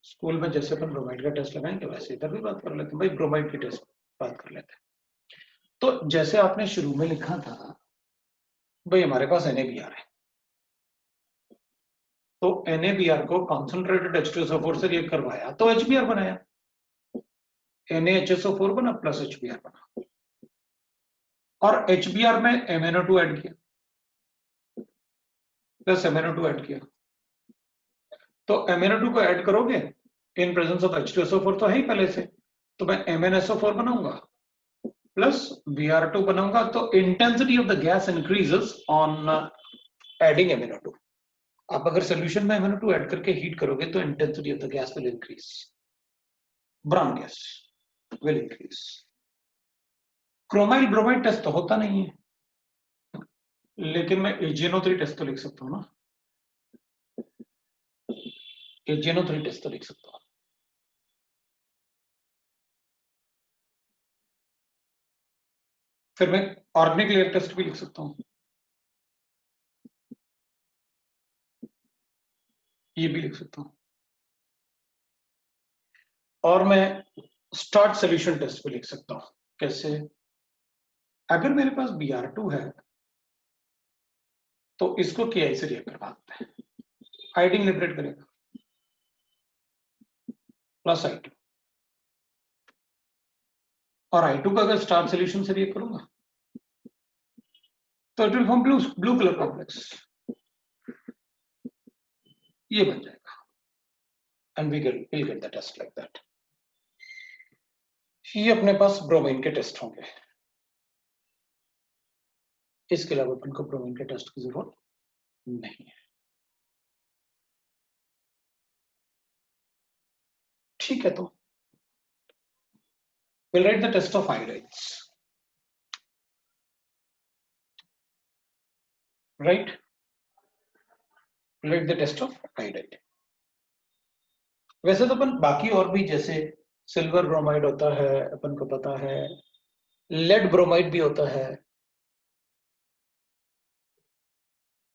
स्कूल में जैसे अपन ब्रोमाइड का टेस्ट लगाएंगे वैसे इधर भी बात कर लेते हैं भाई, ब्रोमाइड की टेस्ट बात कर लेते हैं। तो जैसे आपने शुरू में लिखा था भाई हमारे पास NaBr है, तो NaBr को कॉन्सेंट्रेटेड H2SO4 से रिएक्ट करवाया तो HBr बनाया, NaHSO4 बना प्लस HBr बना, और HBr में MnO2 ऐड किया प्लस MnO2 ऐड किया, तो MnO2 को ऐड करोगे इन प्रेजेंस ऑफ H2SO4 तो है ही पहले से, तो मैं MnSO4 बनाऊंगा प्लस Br2 बनाऊंगा, तो intensity of the gas increases on adding MnO2। आप अगर सोल्यूशन में MnO2 ऐड करके हीट करोगे तो intensity of the gas will increase, brown gas will increase. Chromyl bromide test तो होता नहीं है, लेकिन मैं AgNO3 टेस्ट तो लिख सकता हूँ ना, AgNO3 टेस्ट तो लिख सकता हूँ। फिर मैं ऑर्गेनिक लेयर टेस्ट भी लिख सकता हूं, ये भी लिख सकता हूं, और मैं स्टार्ट सोल्यूशन टेस्ट भी लिख सकता हूं। कैसे? अगर मेरे पास Br2 है तो इसको Ki से रिएक्ट करवाते हैं, आयोडीन लिबरेट करेगा प्लस I2, और I2 का अगर स्टार्ट सोल्यूशन से रिएक्ट करूंगा तो it will form blue colour complex, ये बन जाएगा, and we'll get the test like that। ये अपने पास ब्रोमीन के टेस्ट होंगे, इसके अलावा अपन को ब्रोमीन के टेस्ट की जरूरत नहीं है। ठीक है, तो we'll write the test of iodides, right? We'll write the test of iodide। वैसे तो अपन बाकी और भी, जैसे सिल्वर ब्रोमाइड होता है, अपन को पता है, लेड ब्रोमाइड भी होता है,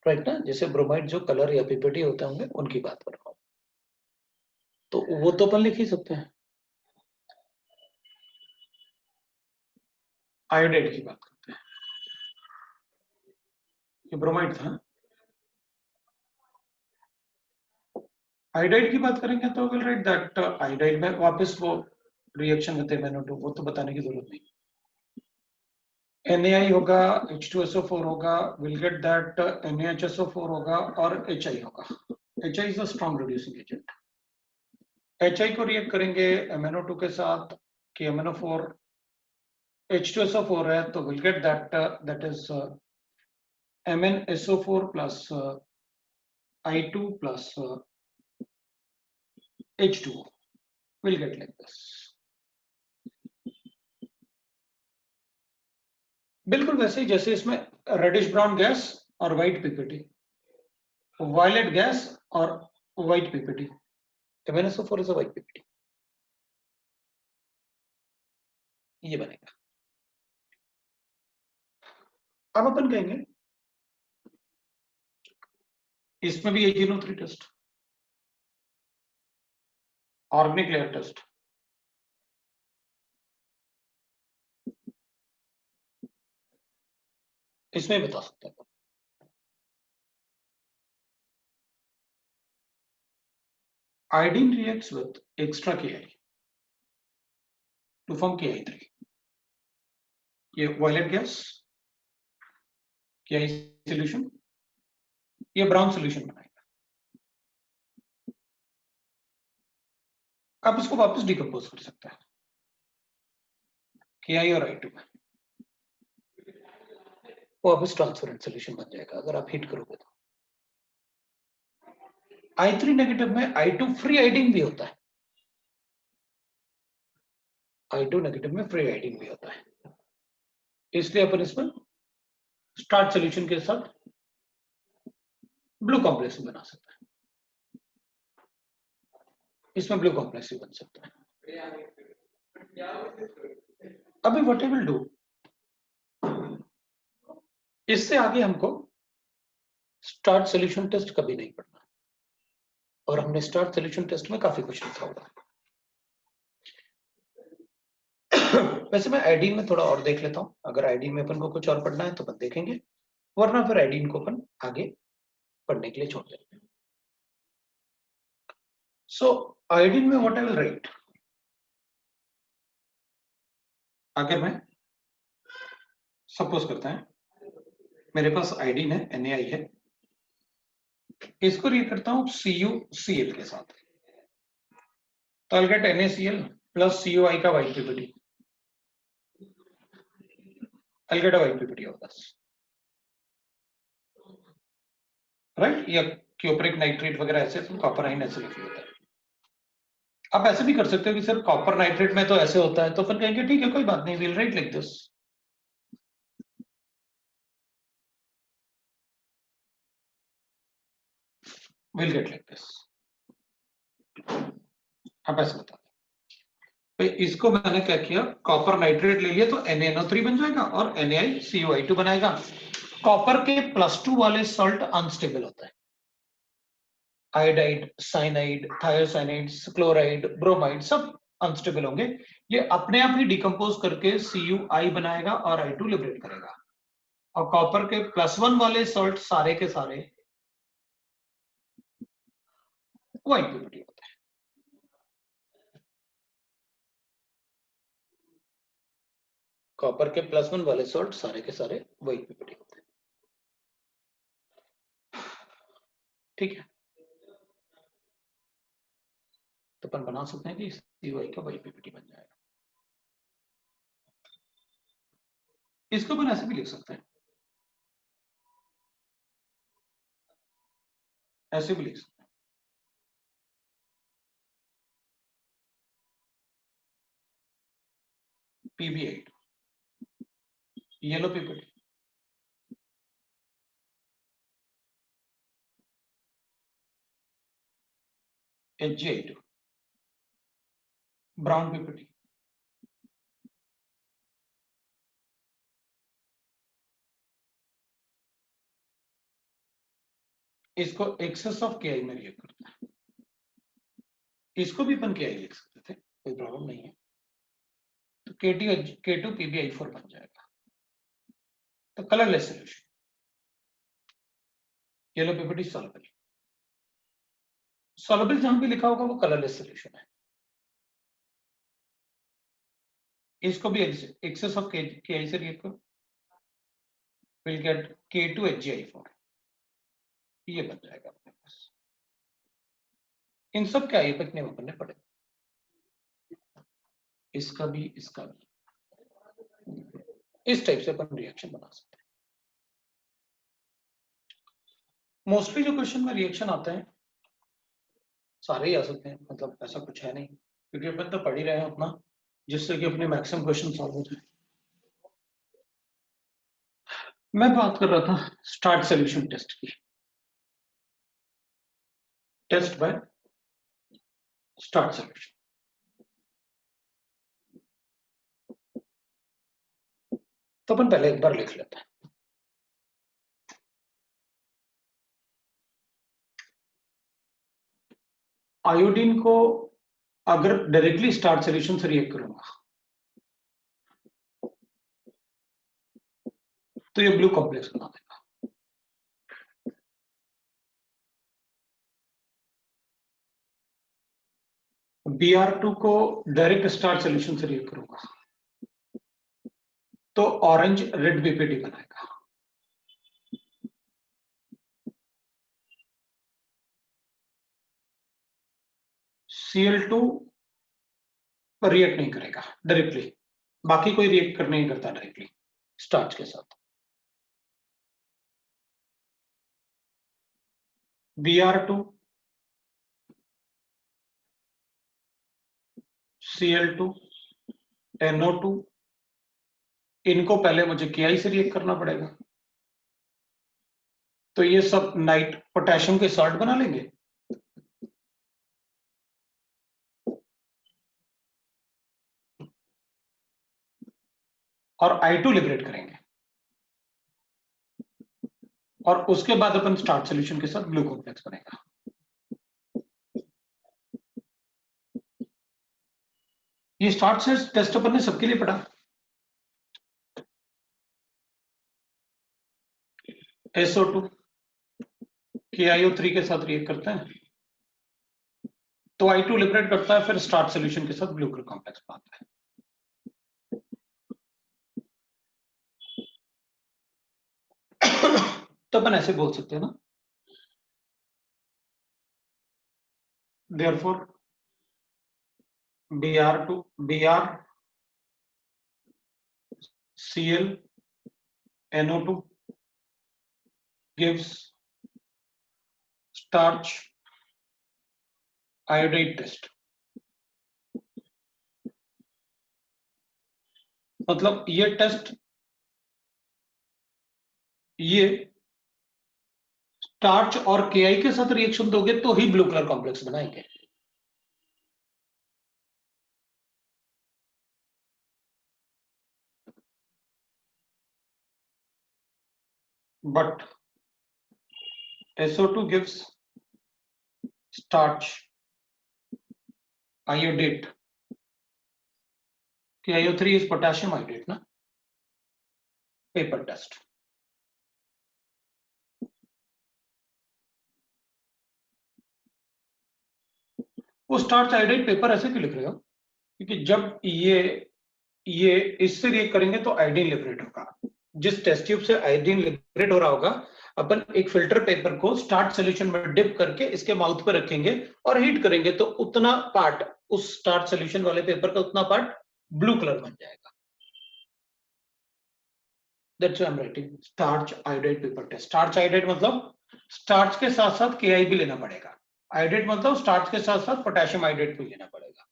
राइट ना? जैसे ब्रोमाइड जो कलर या पीपीटी होते होंगे उनकी बात कर रहा हूं, तो वो तो अपन लिख ही सकते हैं। आयोडाइड की बात करते हैं, ये ब्रोमाइड था। आयोडाइड की बात करेंगे तो विल राइट दैट आयोडाइड में वापस वो रिएक्शन होते हैं, वो तो बताने की जरूरत नहीं। NaI होगा, H2SO4 होगा, विल गेट दैट NaHSO4 होगा, और HI होगा। HI is a strong reducing agent. HI को रिएक्ट करेंगे MnO2 के साथ, कि MnO4 H2SO4 है, तो will get that is MnSO4 plus I2 plus H2O, will get like this. बिल्कुल वैसे ही जैसे इसमें रेडिश ब्राउन गैस और व्हाइट पीपीटी, वायलेट गैस और white PPT, MnSO4 is a white PPT, ये बनेगा। अब अपन कहेंगे इसमें भी AgNO3 test, organic layer test, इसमें बता सकते हैं। Iodine reacts with extra Ki to form Ki3, ये वायलेट गैस, Ki सॉल्यूशन, ये ब्राउन सॉल्यूशन बनाएगा। आप इसको वापस डिकम्पोज कर सकते हैं Ki और I2 में, वापस ट्रांसपेरेंट सॉल्यूशन बन जाएगा अगर आप हीट करोगे तो। I3 नेगेटिव में I2 फ्री आयोडीन भी होता है, I2 नेगेटिव में फ्री आयोडीन भी होता है, इसलिए अपन इसमें स्टार्ट सॉल्यूशन के साथ ब्लू कॉम्प्लेक्स बना सकते हैं, इसमें ब्लू कॉम्प्लेक्स भी बन सकता है। अभी व्हाट आई विल डू, इससे आगे हमको स्टार्ट सॉल्यूशन टेस्ट कभी नहीं पढ़ना, और हमने स्टार्ट सॉल्यूशन टेस्ट में काफी कुछ लिखा होगा। वैसे मैं आयोडीन में थोड़ा और देख लेता हूं, अगर आयोडीन में अपन को कुछ और पढ़ना है तो अपन देखेंगे, वरना फिर आयोडीन को अपन आगे पढ़ने के लिए छोड़ देंगे। सो आयोडीन में व्हाट आई विल राइट, अगर मैं सपोज करते हैं मेरे पास आयोडीन है, NaI है, इसको रिएक्ट करता हूं CuCl के साथ, तो I'll get NaCl plus CuI का white PPT, I'll get a white PPT of this, right? या क्यूपरिक नाइट्रेट वगैरह ऐसे, कॉपर आयन ऐसे लिखा होता है। आप ऐसे भी कर सकते हो कि सर कॉपर नाइट्रेट में तो ऐसे होता है, तो फिर कहेंगे ठीक है कोई बात नहीं, will write like this, will get like this, आप ऐसे बता तो इसको मैंने क्या किया, कॉपर नाइट्रेट ले लिया तो NaNO3 बन जाएगा और NaCO2 बनाएगा। कॉपर के +2 वाले सॉल्ट अनस्टेबल होता है, iodide, cyanide, thiocyanide, chloride, bromide सब अनस्टेबल होंगे। ये अपने आप ही डिकम्पोज करके CuI बनाएगा और I2 लिबरेट करेगा। और कॉपर के +1 वाले सॉल्ट सारे के सारे व्हाइट पीपीटी होते हैं। कॉपर के +1 वाले सॉल्ट सारे के सारे व्हाइट पीपीटी होते हैं। ठीक है, तो अपन बना सकते हैं कि CuI का व्हाइट पीपीटी बन जाएगा। इसको अपन ऐसे भी लिख सकते हैं, ऐसे भी लिख सकते हैं, PB8 yellow PPT, HgI2 brown PPT, इसको एक्सेस ऑफ KI में रिएक्ट करता है। इसको भी अपन KI लिख सकते थे, कोई प्रॉब्लम नहीं है। तो K2 PbI4 बन जाएगा। तो colourless solution, yellow PPT soluble, soluble जहां भी लिखा होगा वो कलरलेस सोल्यूशन है। इसको भी एक्सेस ऑफ KI से रिएक्ट करो, विल गेट K2 HgI4, ये बन जाएगा अपने पास। इन सब के आईएफएक्ट नेम अपन ने पढ़े, इसका भी इसका भी। इस टाइप से अपन रिएक्शन बना सकते हैं। मोस्टली जो क्वेश्चन में रिएक्शन आते हैं सारे ही आ सकते हैं, मतलब ऐसा कुछ है नहीं, क्योंकि अपन तो पढ़ ही रहे हैं अपना, जिससे कि अपने मैक्सिमम क्वेश्चन सॉल्व हो जाए। मैं बात कर रहा था स्टार्ट सॉल्यूशन टेस्ट की, टेस्ट बाय स्टार्ट सॉल्यूशन। तो अपन पहले एक बार लिख लेते हैं। आयोडीन को अगर डायरेक्टली स्टार्ट सॉल्यूशन से रिएक्ट करूंगा तो ये ब्लू कॉम्प्लेक्स बना देगा। Br2 को डायरेक्ट स्टार्ट सॉल्यूशन से रिएक्ट करूंगा तो ऑरेंज रेड बीपीटी बनाएगा। Cl2 पर रिएक्ट नहीं करेगा डायरेक्टली, बाकी कोई रिएक्ट कर नहीं करता डायरेक्टली स्टार्च के साथ। Br2 Cl2 NO2, इनको पहले मुझे KI से रिएक्ट करना पड़ेगा, तो ये सब नाइट पोटेशियम के सॉल्ट बना लेंगे। और I2 लिबरेट करेंगे और उसके बाद अपन स्टार्ट सॉल्यूशन के साथ ब्लू कॉम्प्लेक्स बनेगा। ये स्टार्ट से टेस्ट अपन ने सबके लिए पढ़ा। SO2 KiO3 के साथ रिएक्ट करते हैं तो I2 लिबरेट करता है, फिर स्टार्ट सॉल्यूशन के साथ ब्लू कॉम्प्लेक्स बनाता है। तो अपन ऐसे बोल सकते हैं ना, therefore Br2 Br Cl NO2 gives starch iodide test। मतलब ये टेस्ट, ये स्टार्च और KI के साथ रिएक्शन दोगे तो ही ब्लू कलर कॉम्प्लेक्स बनाएंगे। but SO2 gives starch iodate. KiO3 is potassium iodate, na? Paper test. वो स्टार्च आयोडाइड पेपर ऐसे क्यों लिख रहे हो? क्योंकि जब ये इससे रिएक्ट करेंगे तो आयोडीन लिबरेट होगा. जिस टेस्ट ट्यूब से आयोडीन लिबरेट हो रहा होगा, अपन एक फिल्टर पेपर को स्टार्च सॉल्यूशन में डिप करके इसके माउथ पे रखेंगे और हीट करेंगे तो उतना पार्ट, उस स्टार्च सॉल्यूशन वाले पेपर का उतना पार्ट ब्लू कलर बन जाएगा. That's why I'm writing starch iodide paper test. Starch iodide मतलब स्टार्च के साथ साथ KI भी लेना पड़ेगा. आयोडेट मतलब स्टार्च के साथ साथ पोटेशियम आयोडेट भी लेना पड़ेगा.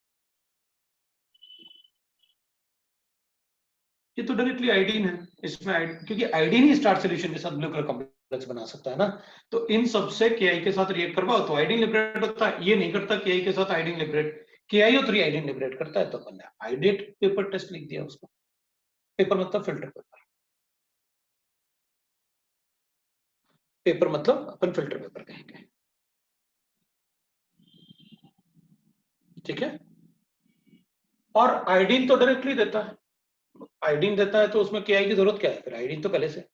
ये तो डायरेक्टली आयोडीन है इसमें, क्योंकि आयोडीन ही स्टार्च सॉल्यूशन के साथ ब्लू कलर कॉम्प्लेक्स बना सकता है ना. तो इन सब से KI के साथ रिएक्ट करवाओ तो आयोडीन लिबरेट होता है. ये नहीं करता KI के साथ iodine liberate. KiO3 iodine liberate करता है, तो अपन ने आयोडेट पेपर टेस्ट लिख दिया उसको. पेपर मतलब फिल्टर पेपर. पेपर मतलब अपन फिल्टर पेपर कहेंगे. ठीक है. और आयोडीन तो डायरेक्टली देता है. आयोडीन देता है तो उसमें KI की जरूरत क्या है? फिर आयोडीन तो पहले से.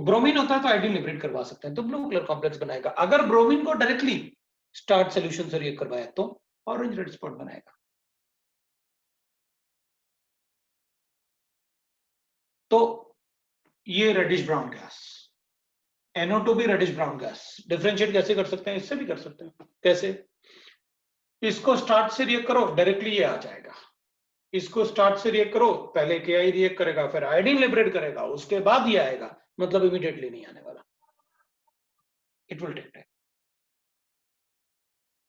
ब्रोमीन होता है तो आयोडीन लिबरेट करवा सकते हैं, तो ब्लू कलर कॉम्प्लेक्स बनाएगा. अगर ब्रोमीन को डायरेक्टली स्टार्च सॉल्यूशन से रिएक्ट करवाया तो ऑरेंज रेड स्पॉट बनाएगा. तो ये रेडिश ब्राउन गैस, NO2 भी रेडिश ब्राउन गैस. डिफरेंशिएट कैसे कर सकते हैं? इससे भी कर सकते हैं. कैसे? इसको स्टार्च से रिएक्ट करो, डायरेक्टली ये आ जाएगा. इसको स्टार्च से रिएक्ट करो, पहले KI रिएक्ट करेगा, फिर आयोडीन लिबरेट करेगा, उसके बाद ये आएगा. मतलब इमीडिएटली नहीं आने वाला. इट विल टेक टाइम,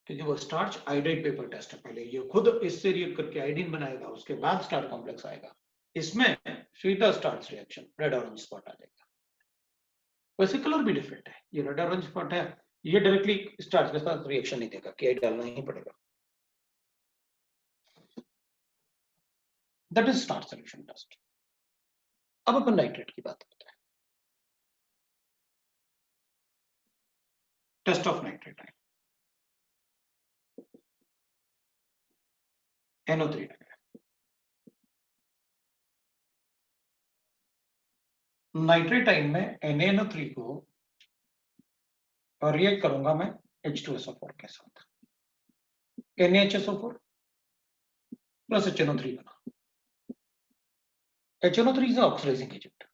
क्योंकि वो स्टार्च आयोडाइड पेपर टेस्ट है. पहले ये खुद इससे रिएक्ट करके आयोडीन बनाएगा, उसके बाद स्टार्च कॉम्प्लेक्स आएगा. इसमें सीधा starch reaction, red orange spot आ जाएगा. वैसे कलर भी डिफरेंट है. ये रेड ऑरेंज स्पॉट है, ये डायरेक्टली स्टार्च के साथ रिएक्शन नहीं देगा, KI डालना ही पड़ेगा. That is starch solution test. अब अपन नाइट्रेट की बात करते हैं. टेस्ट ऑफ नाइट्रेट है NO3. नाइट्रेट आयन में NaNO3 को रिएक्ट करूंगा मैं H2SO4 के साथ. NaHSO4 प्लस HNO3 बना. HNO3 is an oxidizing agent.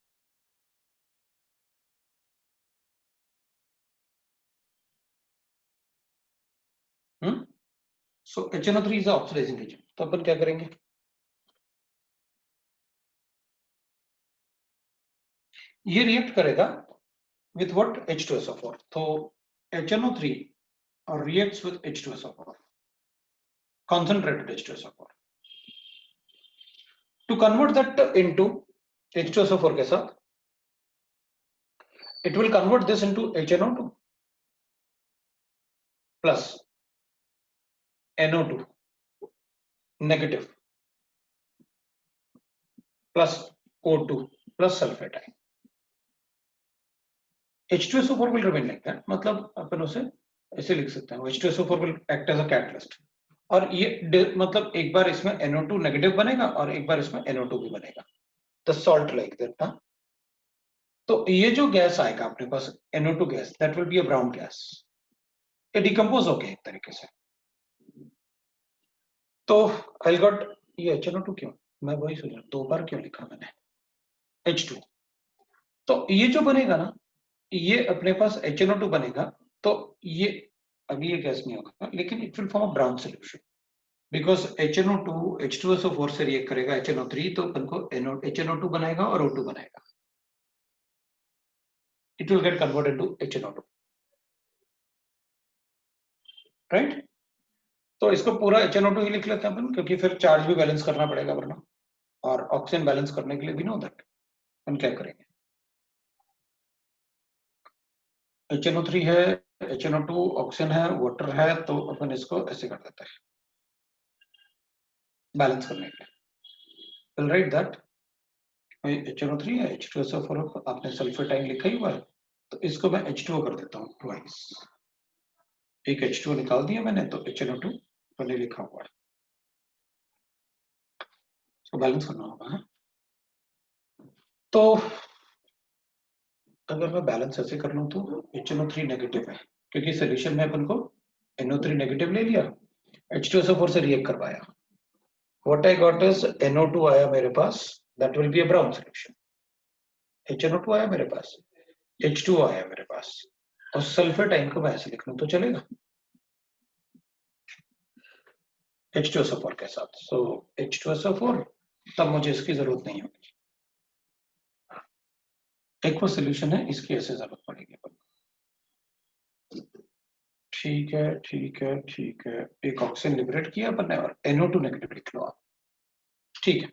So HNO3 is an oxidizing agent. तो अपन क्या करेंगे? ये रिएक्ट करेगा with what? H2SO4. तो HNO3 reacts with H2SO4, concentrated H2SO4. To convert that into H2SO4 के साथ, it will convert this into HNO2 plus NO2 negative plus O2 plus sulfate ion. H2SO4 will remain like that. मतलब अपन उसे ऐसे लिख सकते हैं, H2SO4 will act as a catalyst. और ये मतलब एक बार इसमें NO2 नेगेटिव बनेगा और एक बार इसमें NO2 भी बनेगा. The salt like that, ना? तो ये जो गैस आएगा अपने पास NO2 gas, that will be a brown gas. ये डिकम्पोज हो गया एक तरीके से. तो I got ये HNO2 क्यों? मैं वही सोच रहा हूँ, दो बार क्यों लिखा मैंने H2. तो ये जो बनेगा ना, ये अपने पास HNO2 बनेगा. तो ये अभी ये गैस नहीं होगा, लेकिन it will form a brown solution, because HNO2 H2SO4 से रिएक्ट करेगा HNO3, तो अपन को HNO2 बनाएगा और O2 बनाएगा. It will get converted to HNO2, right? तो इसको पूरा HNO2 ही लिख लेते हैं अपन, क्योंकि फिर चार्ज भी बैलेंस करना पड़ेगा वरना, और ऑक्सीजन बैलेंस करने के लिए भी नो दैट हम क्या करेंगे. HNO3 है, HNO2, ऑक्सीजन है, वाटर है, तो अपन इसको ऐसे कर देते हैं बैलेंस करने के लिए. We'll write that HNO3 है, H2SO4 आपने सल्फर टाइम लिखा ही हुआ है, तो इसको मैं H2O कर देता हूँ ट्वाइस। एक H2O निकाल दिया मैंने, तो HNO2 पहले लिखा हुआ है, इसको बैलेंस करना होगा। है तो अगर मैं बैलेंस ऐसे कर लूं तो HNO3 नेगेटिव है, क्योंकि सोल्यूशन में अपन को NO3 नेगेटिव ले लिया, H2SO4 से रिएक्ट करवाया, what I got is NO2 आया मेरे पास, that will be a brown solution. HNO2 आया मेरे पास, H2O आया मेरे पास, और सल्फर टाइम को मैं ऐसे लिख लूं तो चलेगा H2SO4 के साथ। सो H2SO4, तब मुझे इसकी जरूरत नहीं होगी। एक वो सोल्यूशन है, इसकी ऐसे जरूरत पड़ेगी। ठीक है ठीक है ठीक है, एक ऑक्सीजन लिबरेट किया अपन ने और NO2 नेगेटिव लिख लो आप, ठीक है,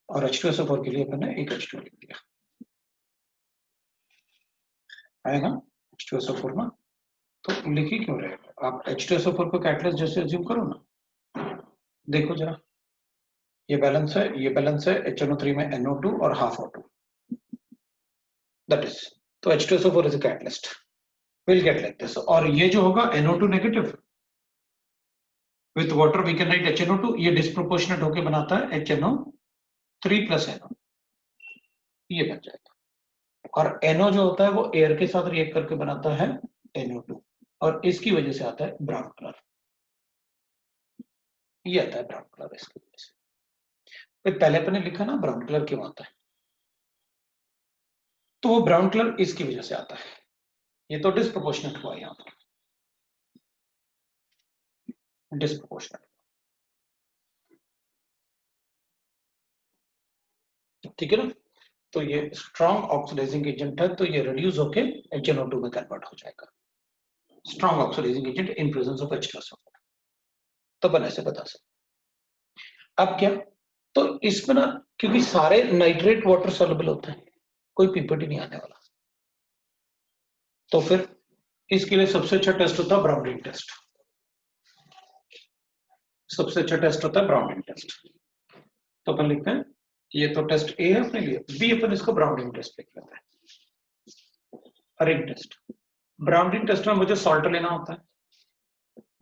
और H2SO4 के लिए अपन ने एक H2 लिख दिया, आएगा H2SO4 ना, तो लिख ही क्यों रहेगा, आप H2SO4 को कैटलिस्ट जैसे अज्यूम करो ना, देखो जरा, ये बैलेंस है HNO3 में NO2 और हाफ O2, दैट इज, तो H2SO4 is a catalyst, will get like this, और ये जो होगा NO2 negative with water we can write HNO2, ये डिस्प्रोपोर्शनेट होके बनाता है HNO3 प्लस NO, ये बन जाएगा, और NO जो होता है वो एयर के साथ रिएक्ट करके बनाता है NO2, और इसकी वजह से आता है ब्राउन कलर, ये आता है ब्राउन कलर इसकी वजह से। फिर पहले अपने लिखा ना ब्राउन कलर क्यों आता है, तो वो ब्राउन कलर इसकी वजह से आता है, ये तो डिस्प्रोपोर्शनेट हुआ यहाँ पर, डिस्प्रोपोर्शनेट, ठीक है ना, तो ये स्ट्रॉन्ग ऑक्सीडाइजिंग एजेंट है, तो ये रिड्यूस होके HNO2 में कन्वर्ट हो जाएगा, strong oxidising agent in presence of H2SO4, तो अपन ऐसे बता सकते। अब क्या, तो इसमें ना क्योंकि सारे नाइट्रेट वाटर सॉल्युबल होते हैं, कोई पीपीटी नहीं आने वाला, तो फिर इसके लिए सबसे अच्छा टेस्ट होता है ब्राउन रिंग टेस्ट, सबसे अच्छा टेस्ट होता है ब्राउन रिंग टेस्ट, तो अपन लिखते हैं, ये तो टेस्ट ए है अपने लिए, बी अपन इसको ब्राउन रिंग टेस्ट लिख लेते हैं। Ring test, brown ring test में मुझे सॉल्ट लेना होता है,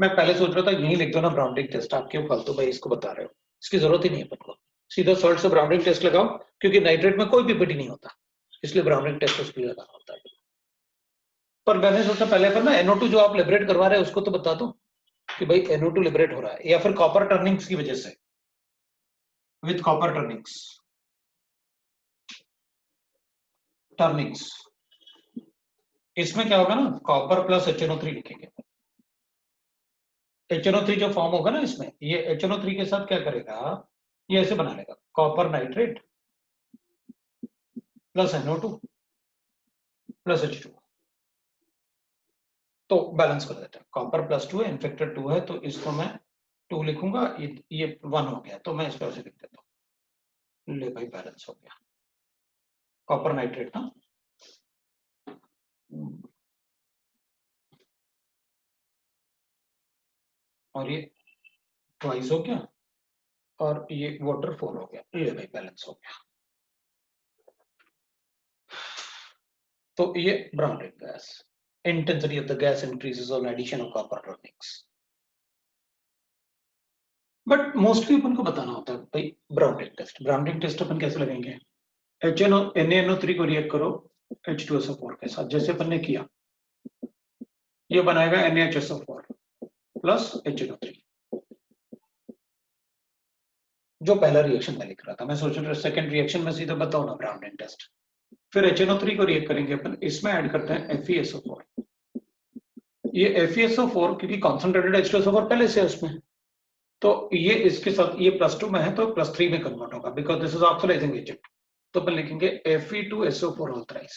मैं पहले सोच रहा था यही लिख दो ना ब्राउन रिंग टेस्ट, आप क्यों फालतू भाई इसको बता रहे हो, इसकी जरूरत ही नहीं है अपन को, सीधा सॉल्ट से ब्राउन रिंग टेस्ट लगाओ, क्योंकि नाइट्रेट में कोई पीपीटी नहीं होता, इसलिए ब्राउन रिंग टेस्ट उसके लिए लगाना होता है। पर मैंने सोचा पहले पर ना NO2 जो आप लिबरेट करवा रहे हैं उसको तो बता दो कि भाई NO2 लिबरेट हो रहा है, या फिर कॉपर टर्निंग्स की वजह से, विथ कॉपर टर्निंग्स, इसमें क्या होगा ना, कॉपर प्लस HNO3 लिखेंगे, HNO3 जो फॉर्म होगा ना इसमें, ये HNO3 के साथ क्या करेगा, ये ऐसे बना लेगा, copper nitrate plus NO2 plus H2, तो बैलेंस कर देते हैं, कॉपर प्लस 2 है, इन्फेक्टेड 2 है, तो इसको मैं 2 लिखूंगा, ये 1 हो गया, तो मैं इसको ऐसे लिख देता हूँ, ले भाई बैलेंस हो गया, कॉपर नाइट्रेट ना, और ये ट्वाइस हो गया, और ये वाटर 4 हो गया, ये भाई बैलेंस हो गया, तो ये brown ring gas, intensity of the gas increases on addition of copper turnings, but mostly अपन को बताना होता है भाई brown ring test, brown ring test अपन कैसे लगेंगे, NaNO3 को रिएक्ट करो H2SO4 के साथ, जैसे अपन ने किया, ये बनाएगा NaHSO4 प्लस HNO3, जो पहला रिएक्शन मैं लिख रहा था, मैं सोच रहा सेकंड रिएक्शन में सीधा बताओ ना ब्राउन रिंग टेस्ट, फिर HNO3 को रिएक्ट करेंगे अपन, इसमें ऐड करते हैं FeSO4, ये FeSO4 क्योंकि कॉन्सेंट्रेटेड H2SO4 पहले से है उसमें, तो ये इसके साथ ये +2 में है तो +3 में कन्वर्ट होगा, because this is oxidising agent, तो अपन लिखेंगे Fe2SO4 whole thrice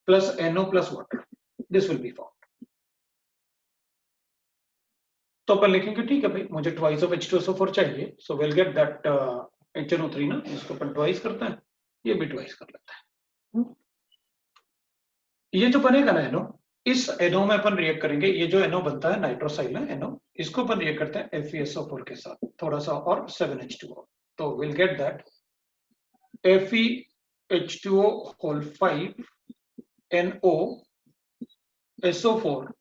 plus NO plus water, this will be form, तो अपन लिखेंगे ठीक है भाई मुझे ट्वाइस ऑफ H2SO4 चाहिए, सो विल गेट दैट HNO3 ना, इसको अपन ट्वाइस करते हैं, ये भी ट्वाइस कर लेते हैं, ये जो बनेगा ना NO, इस NO में अपन रिएक्ट करेंगे, ये जो NO बनता है नाइट्रोसाइल है NO, इसको अपन रिएक्ट करते हैं FeSO4 के साथ थोड़ा सा और 7H2O, तो will get that FeH2O whole 5 NO SO4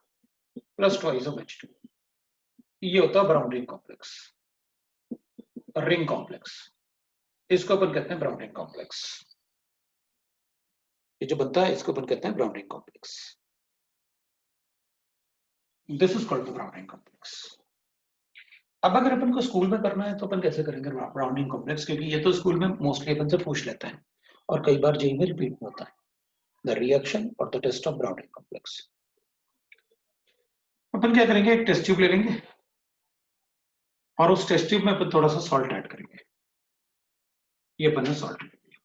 plus twice of H2। ये होता है brown ring complex, ring complex. इसको अपन कहते हैं ब्राउन रिंग कॉम्प्लेक्स। ये जो बनता है इसको अपन कहते हैं brown ring complex. This is called the brown ring complex. अब अगर अपन को स्कूल में करना है तो अपन कैसे करेंगे ब्राउन रिंग कॉम्प्लेक्स, क्योंकि ये तो स्कूल में मोस्टली अपन से पूछ लेते हैं और कई बार जेईई में रिपीट होता है, द रिएक्शन और the test of brown ring complex. अपन क्या करेंगे, एक टेस्ट ट्यूब ले लेंगे और उस टेस्ट ट्यूब में अपन थोड़ा सा सॉल्ट ऐड करेंगे। ये अपन ने सॉल्ट ले लिया,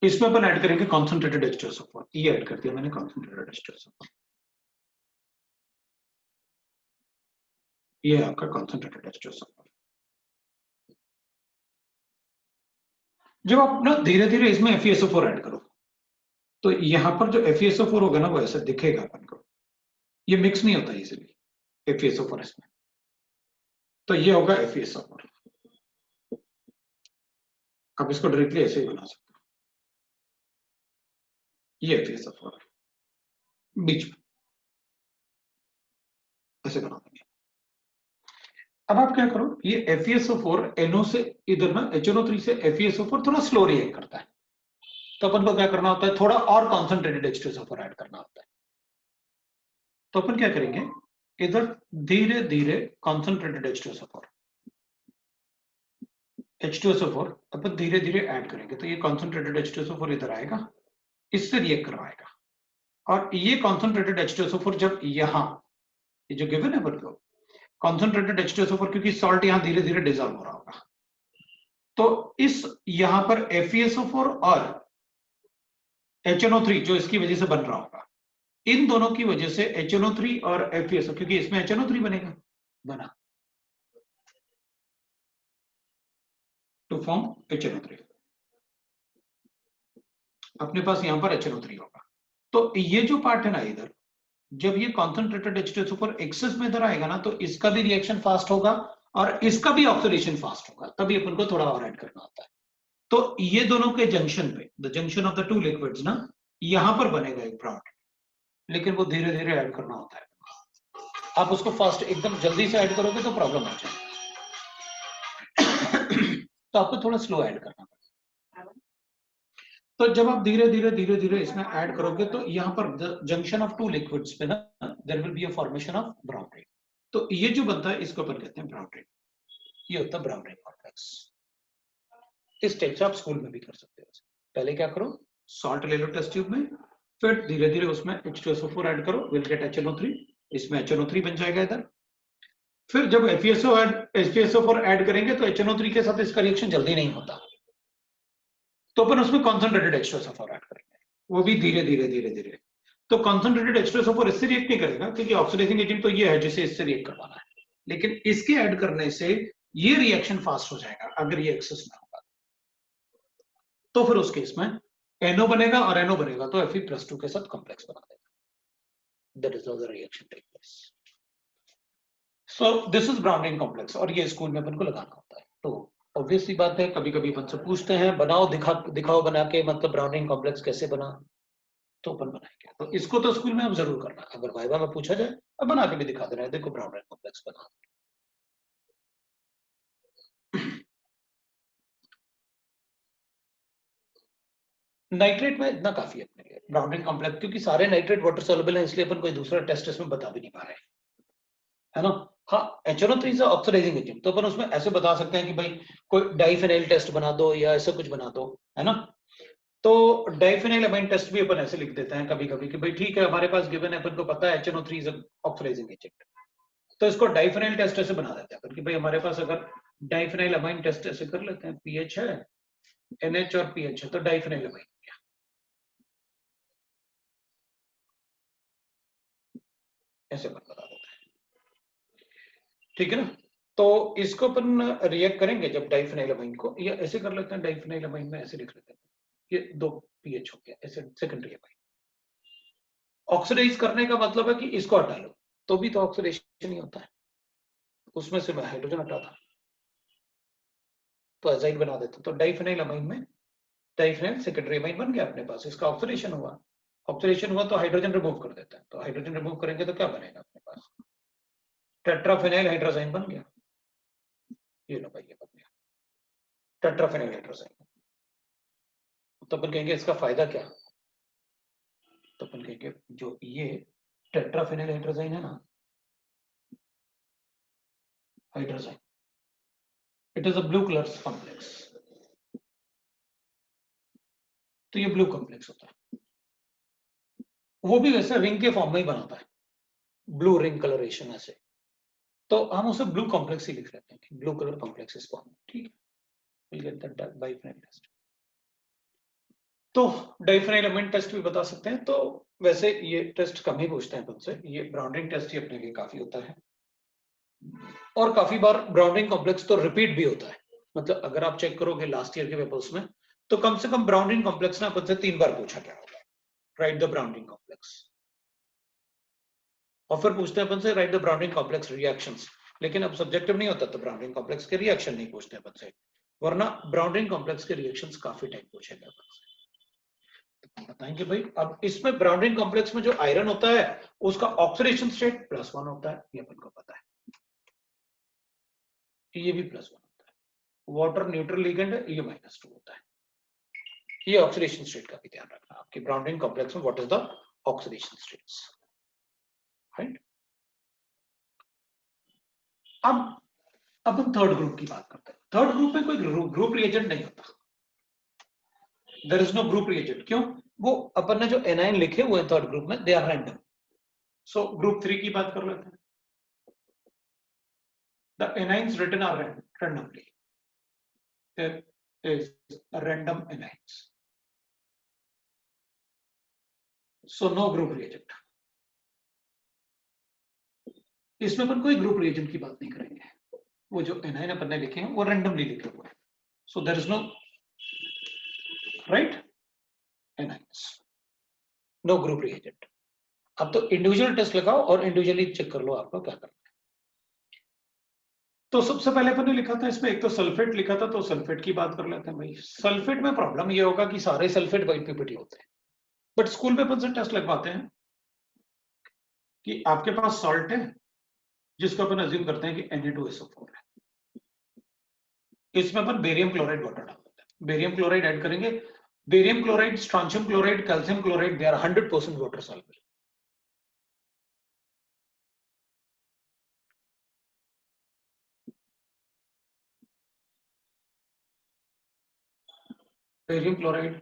इसमें अपन ऐड करेंगे कॉन्सेंट्रेटेड H2SO4। ये ऐड कर दिया मैंने कॉन्सेंट्रेटेड H2SO4। ये आपका कॉन्सेंट्रेटेड H2SO4। जब आप ना धीरे धीरे इसमें FeSO4 ऐड करो तो यहां पर जो FeSO4 होगा ना वो ऐसा दिखेगा अपन को, ये मिक्स नहीं होता इजीली FeSO4 इसमें, तो ये होगा FeSO4। आप इसको डायरेक्टली ऐसे ही बना सकते हो, ये FeSO4 बीच में ऐसे बना देंगे। अब आप क्या करो, ये FeSO4 NO से इधर ना HNO3 से FeSO4 थोड़ा स्लो रिएक्ट करता है, तो अपन को क्या करना होता है, थोड़ा और कॉन्सेंट्रेटेड H2SO4 ऐड करना होता है। तो अपन क्या करेंगे, इधर धीरे धीरे कॉन्सेंट्रेटेड H2SO4 अपन धीरे धीरे ऐड करेंगे, तो ये कॉन्सेंट्रेटेड H2SO4 इधर आएगा, इससे रिएक्ट करवाएगा। और ये कॉन्सेंट्रेटेड H2SO4 जब यहां, ये जो गिवन है अपन को कॉन्सेंट्रेटेड H2SO4, क्योंकि सॉल्ट यहां धीरे धीरे डिजॉल्व हो रहा होगा, तो इस यहां पर FeSO4 और HNO3 जो इसकी वजह से बन रहा होगा, इन दोनों की वजह से HNO3 और FeSO, क्योंकि इसमें HNO3 बनेगा, बना टू फॉर्म HNO3, अपने पास यहां पर HNO3 होगा। तो ये जो पार्ट है ना इधर, जब ये कॉन्सेंट्रेटेड H2SO4 एक्सेस में इधर आएगा ना, तो इसका भी रिएक्शन फास्ट होगा और इसका भी ऑक्सीडेशन फास्ट होगा, तभी अपन को थोड़ा और ऐड करना होता है। तो ये दोनों के जंक्शन पे, the junction of the two liquids ना, यहां पर बनेगा एक ब्राउन, लेकिन वो धीरे धीरे ऐड करना होता है। आप उसको फास्ट एकदम जल्दी से ऐड करोगे तो प्रॉब्लम हो जाएगी, तो आपको थोड़ा स्लो ऐड करना पड़ेगा। तो जब आप धीरे धीरे इसमें ऐड करोगे तो यहाँ पर जंक्शन ऑफ टू लिक्विड्स पे ना there will be a formation of brown ring. तो ये जो बनता है इसको अपन कहते हैं ब्राउन रिंग। ये होता है ब्राउन रिंग कॉम्प्लेक्स। इस टाइप से आप स्कूल में भी कर सकते हो। पहले क्या करो, सॉल्ट ले लो टेस्ट ट्यूब में, फिर धीरे धीरे उसमें H2SO4 ऐड करो, विल गेट HNO3, इसमें HNO3 बन जाएगा इधर। फिर जब FeSO4 ऐड करेंगे तो HNO3 के साथ इसका रिएक्शन जल्दी नहीं होता, तो अपन उसमें कॉन्सेंट्रेटेड H2SO4 ऐड करेंगे, वो भी धीरे धीरे। तो कॉन्सेंट्रेटेड H2SO4 इससे रिएक्ट नहीं करेगा, क्योंकि ऑक्सीडाइजिंग एजेंट तो ये है जिसे इससे रिएक्ट करवाना है, लेकिन इसके ऐड करने से ये रिएक्शन फास्ट हो जाएगा। अगर ये एक्सेस में होगा तो फिर उस केस में NO बनेगा, और NO बनेगा तो Fe+2 के साथ कॉम्प्लेक्स बना देगा। That is how the reaction take place. So this is brown ring complex, और ये स्कूल में अपन को लगाना होता है। तो ऑब्वियसली बात है, कभी कभी अपन से पूछते हैं बनाओ दिखाओ बना के, मतलब ब्राउन रिंग कॉम्प्लेक्स कैसे बना, तो अपन बनाएंगे। तो इसको तो स्कूल में आप जरूर करना, अगर वाइवा में पूछा जाए अब बना के भी दिखा देना है, देखो ब्राउन रिंग कॉम्प्लेक्स बना। नाइट्रेट में इतना काफी है अपने लिए ब्राउन रिंग कॉम्प्लेक्स, क्योंकि सारे नाइट्रेट वाटर सॉल्युबल है, इसलिए अपन कोई दूसरा टेस्ट इसमें बता भी नहीं पा रहे, है ना। हाँ, HNO3 से ऑक्सीडाइजिंग एजेंट, तो अपन उसमें ऐसे बता सकते हैं कि भाई कोई डाइफेनाइल टेस्ट बना दो या ऐसा कुछ बना दो, है ना। तो डाइफेनाइल अमाइन टेस्ट भी अपन ऐसे लिख देते हैं कभी कभी कि भाई ठीक है, हमारे पास गिवन है, अपन को पता है HNO3 इज ऑक्सीडाइजिंग एजेंट, तो इसको डाइफेनाइल टेस्ट ऐसे बना देते हैं कि भाई हमारे पास अगर डाइफेनाइल अमाइन टेस्ट ऐसे कर लेते हैं, पीएच है, NH और पीएच है, तो डाइफेनाइल अमाइन हो गया, ऐसे अपन बता देते हैं, ठीक है ना। तो इसको अपन रिएक्ट करेंगे जब डाइफेनाइल अमाइन को, या ऐसे कर लेते हैं, डाइफेनाइल अमाइन में ऐसे लिख लेते हैं, ये 2 पीएच हो गया, ऐसे सेकेंडरी अमाइन। ऑक्सीडाइज करने का मतलब है कि इसको हटा लो, तो भी तो ऑक्सीडेशन ही होता है, उसमें से मैं हाइड्रोजन हटाता, तो एजाइड बना देते हैं। तो डाइफेनाइल अमाइन में डाइफेनाइल सेकेंडरी अमाइन बन गया अपने पास, इसका ऑक्सीडेशन हुआ, ऑक्सीडेशन हुआ तो हाइड्रोजन रिमूव कर देता है, तो हाइड्रोजन रिमूव करेंगे तो क्या बनेगा अपने पास, टेट्राफेनाइल हाइड्रोजाइन बन गया। ये लो भाई, ये बन गया टेट्राफेनाइल हाइड्रोजाइन। तो अपन कहेंगे इसका फायदा क्या, तो अपन कहेंगे जो ये टेट्राफेनाइल हाइड्रोजाइन है ना, hydrazine, it is a blue colour complex, तो ये ब्लू कॉम्प्लेक्स होता है, वो भी वैसे रिंग के फॉर्म में ही बनाता है, ब्लू रिंग कलरेशन ऐसे, तो हम उसे ब्लू कॉम्प्लेक्स ही लिख लेते हैं कि ब्लू कलर कॉम्प्लेक्स इस फॉर्म, ठीक है। we'll get that by diphenyl test. तो डाइफेनाइल अमाइन टेस्ट भी बता सकते हैं, तो वैसे ये टेस्ट कम ही पूछते हैं तुमसे, ये ब्राउनिंग टेस्ट ही अपने लिए काफी होता है, और काफी बार ब्राउनिंग कॉम्प्लेक्स तो रिपीट भी होता है, मतलब अगर आप चेक करोगे लास्ट ईयर के पेपर्स में तो कम से कम ब्राउनिंग कॉम्प्लेक्स ना अपन से 3 बार पूछा गया होगा, राइट द ब्राउनिंग कॉम्प्लेक्स, और फिर पूछते हैं अपन से right the browning complex reactions, लेकिन अब सब्जेक्टिव नहीं होता तो ब्राउनिंग कॉम्प्लेक्स के रिएक्शन नहीं पूछते अपन से, वरना ब्राउनिंग कॉम्प्लेक्स के रिएक्शंस काफी टाइम पूछे गए अपन से। बताएंगे भाई, अब इसमें ब्राउनिंग कॉम्प्लेक्स में जो आयरन होता है उसका ऑक्सीडेशन स्टेट +1 होता है, ये अपन को पता है, ये भी +1 होता है, वाटर न्यूट्रल लिगेंड है, ये -2 होता है, ये ऑक्सीडेशन स्टेट का भी ध्यान रखना आपके ब्राउनिंग कॉम्प्लेक्स में, what is the oxidation states, right. अब अपन थर्ड ग्रुप की बात करते हैं, थर्ड ग्रुप में कोई ग्रुप रिएजेंट नहीं होता, there is no group reagent, क्यों, वो अपन ने जो एनाइन लिखे हुए हैं थर्ड ग्रुप में they are random, so group 3 की बात कर लेते हैं, the anions written are randomly, there is random anions, so no group reagent, इसमें अपन कोई ग्रुप रिएजेंट की बात नहीं करेंगे, वो जो एनाइन अपन ने लिखे हैं वो रैंडमली लिखे हुए हैं, so there is no right anions, no group reagent. अब तो इंडिविजुअल टेस्ट लगाओ और इंडिविजुअली चेक कर लो आपको क्या करना है। तो सबसे पहले अपन ने लिखा था इसमें, एक तो सल्फेट लिखा था, तो सल्फेट की बात कर लेते हैं भाई। सल्फेट में प्रॉब्लम ये होगा कि सारे सल्फेट वाइट पीपीटी होते हैं, बट स्कूल में अपन से टेस्ट लगवाते हैं कि आपके पास सॉल्ट है जिसको अपन अज्यूम करते हैं कि Na2SO4 है, इसमें अपन बेरियम क्लोराइड वाटर डाल देते हैं, बेरियम क्लोराइड ऐड करेंगे, barium chloride, strontium chloride, calcium chloride, they are 100% water soluble, barium chloride,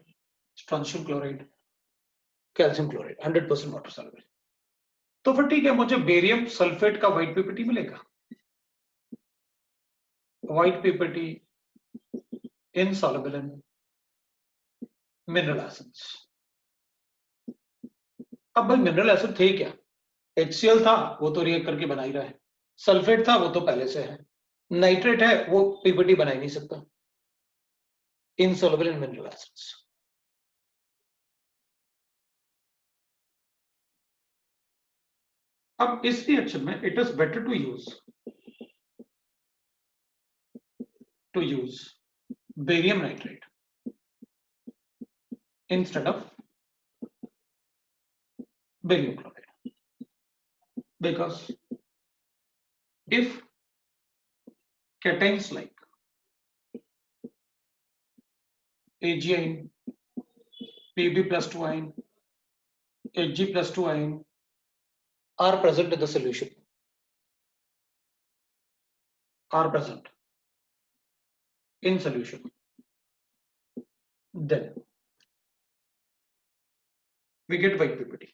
strontium chloride, calcium chloride 100% water soluble. तो फिर ठीक है, मुझे बेरियम सल्फेट का व्हाइट पीपीटी मिलेगा, white PPT insoluble in mineral acids. अब भाई मिनरल एसिड थे क्या, HCl था वो तो रिएक्ट करके बना ही रहा है, सल्फेट था वो तो पहले से है, नाइट्रेट है वो पीपीटी बना ही नहीं सकता, insoluble in mineral acids। अब इस रिएक्शन में it is better to use barium nitrate instead of barium chloride, because if cations like Ag ion, Pb+2 ion, Hg+2 ion are present in the solution, are present in solution, then we get white ppt,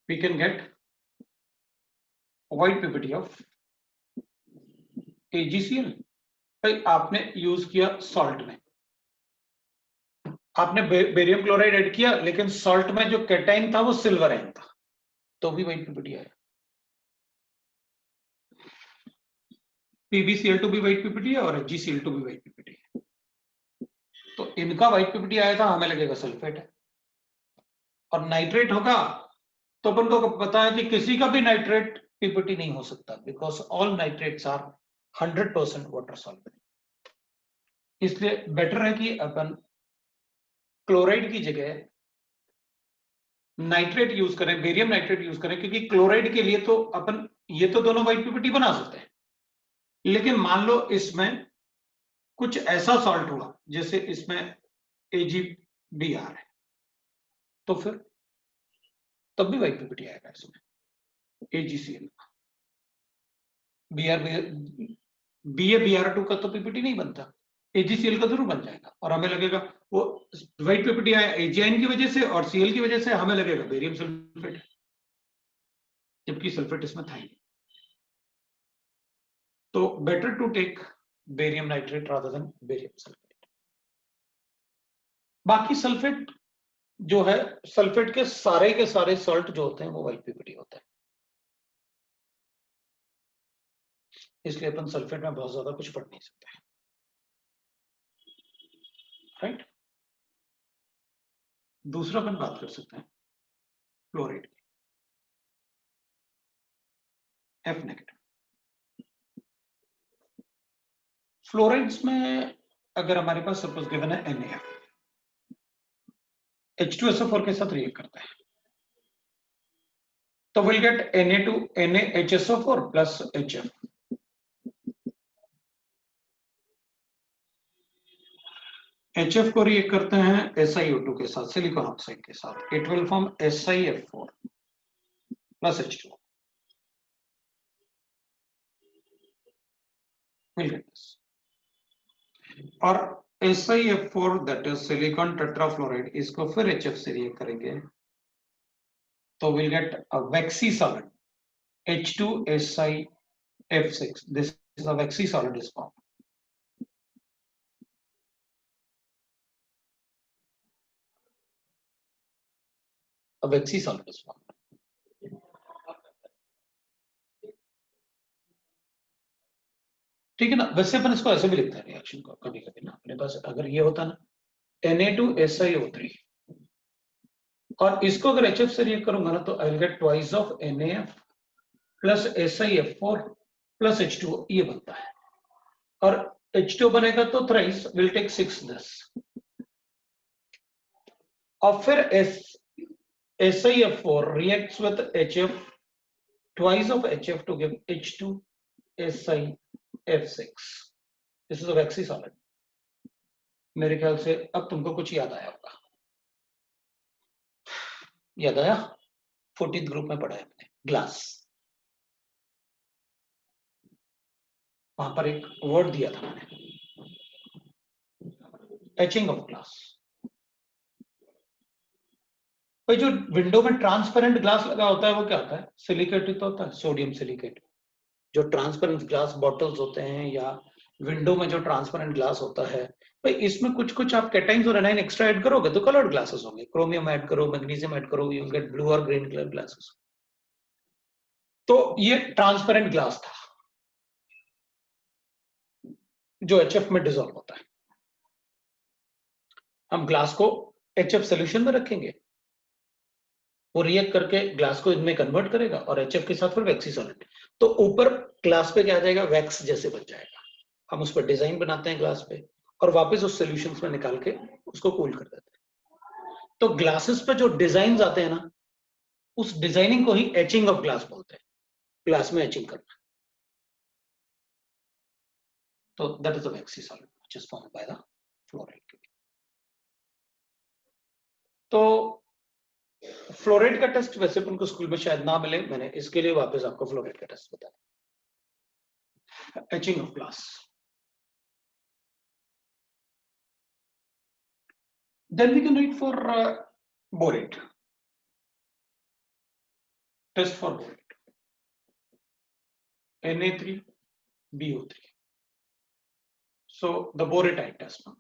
we can get white ppt of AgCl। भाई आपने use किया salt में, आपने barium chloride add किया, लेकिन salt में जो cation था वो सिल्वर आयन था, तो भी व्हाइट पीपीटी आया। PbCl2 भी व्हाइट पीपीटी है और HgCl2 भी व्हाइट पीपीटी है, तो इनका व्हाइट पीपीटी आया था, हमें लगेगा सल्फेट है। और नाइट्रेट होगा तो अपन को पता है कि किसी का भी नाइट्रेट पीपीटी नहीं हो सकता, because all nitrates are 100% water soluble. इसलिए बेटर है कि अपन क्लोराइड की जगह नाइट्रेट यूज करें, बेरियम नाइट्रेट यूज करें, क्योंकि क्लोराइड के लिए तो अपन ये तो दोनों वाइट पीपीटी बना सकते हैं, लेकिन मान लो इसमें कुछ ऐसा सॉल्ट हुआ जैसे इसमें AgBr है, तो फिर तब भी वाइट पीपीटी आएगा इसमें AgCl। BaBr2 का तो पीपीटी नहीं बनता, AgCl का जरूर बन जाएगा, और हमें लगेगा वो व्हाइट पीपीटी आया AgN की वजह से और Cl की वजह से, हमें लगेगा बेरियम सल्फेट, जबकि सल्फेट इसमें था ही। तो better to take barium nitrate rather than barium sulphate. बाकी सल्फेट जो है, सल्फेट के सारे सॉल्ट जो होते हैं वो व्हाइट पीपीटी होता है, इसलिए अपन सल्फेट में बहुत ज्यादा कुछ पढ़ नहीं सकते, राइट। दूसरा अपन बात कर सकते हैं फ्लोराइड की, F नेगेटिव। फ्लोराइड्स में अगर हमारे पास सपोज गिवन है NaF, H2SO4 के साथ रिएक्ट करता है, तो will gate NaHSO4 plus HF। HF को रिएक्ट करते हैं SiO2 के साथ, सिलिकॉन ऑक्साइड के साथ, it will form SiF4 plus H2O। Will get this. और SiF4 that is silicon tetrafluoride, इसको फिर HF से रिएक्ट करेंगे तो will get a waxy solid H2SiF6। This is a waxy solid is formed. A waxy solid is formed. ठीक है ना। वैसे अपन इसको ऐसे भी लिखते हैं रिएक्शन को कभी कभी ना, अपने पास अगर ये होता ना Na2SiO3, और इसको अगर HF से रिएक्ट करूंगा ना तो I will get twice of NaF plus SiF4 plus H2O, ये बनता है। और H2O बनेगा तो थ्राइस विल टेक 6 दिस, और फिर SiF4 reacts with HF, twice of HF to give H2SiF6. This is a waxy solid. मेरे ख्याल से अब तुमको कुछ याद आया होगा। याद आया? 14th ग्रुप में पढ़ा है हमने ग्लास। वहां पर एक वर्ड दिया था मैंने, एचिंग ऑफ ग्लास। भाई जो विंडो में ट्रांसपेरेंट ग्लास लगा होता है वो क्या होता है? सिलिकेट ही तो होता है, सोडियम सिलिकेट। जो ट्रांसपेरेंट ग्लास बॉटल्स होते हैं या विंडो में जो ट्रांसपेरेंट ग्लास होता है, भाई इसमें कुछ कुछ आप कैटाइंस और एनाइन एक्स्ट्रा ऐड करोगे तो कलर्ड ग्लासेस होंगे। क्रोमियम ऐड करो, मैग्नीशियम ऐड करो, यू विल गेट ब्लू और ग्रीन कलर ग्लासेस। तो ये ट्रांसपेरेंट ग्लास था जो HF में डिसॉल्व होता है। हम ग्लास को HF सोल्यूशन में रखेंगे, वो रिएक्ट करके ग्लास को इनमें कन्वर्ट करेगा और HF के साथ फिर वैक्सी सॉलिड, तो ऊपर ग्लास पे क्या आ जाएगा? वैक्स जैसे बन जाएगा। हम उस पर डिजाइन बनाते हैं ग्लास पे और वापस उस सॉल्यूशंस में निकाल के उसको कूल कर देते हैं। तो ग्लासेस पे जो डिजाइन आते हैं ना, उस डिजाइनिंग को ही एचिंग ऑफ ग्लास बोलते हैं, ग्लास में एचिंग करना। तो that is the vaccine solid which is formed by the fluoride. तो फ्लोराइड का टेस्ट वैसे उनको स्कूल में शायद ना मिले, मैंने इसके लिए वापस आपको फ्लोराइड का टेस्ट बताया। Etching of glass. Then we can write for borate. Test for borate. Na3BO3. So the borate test now.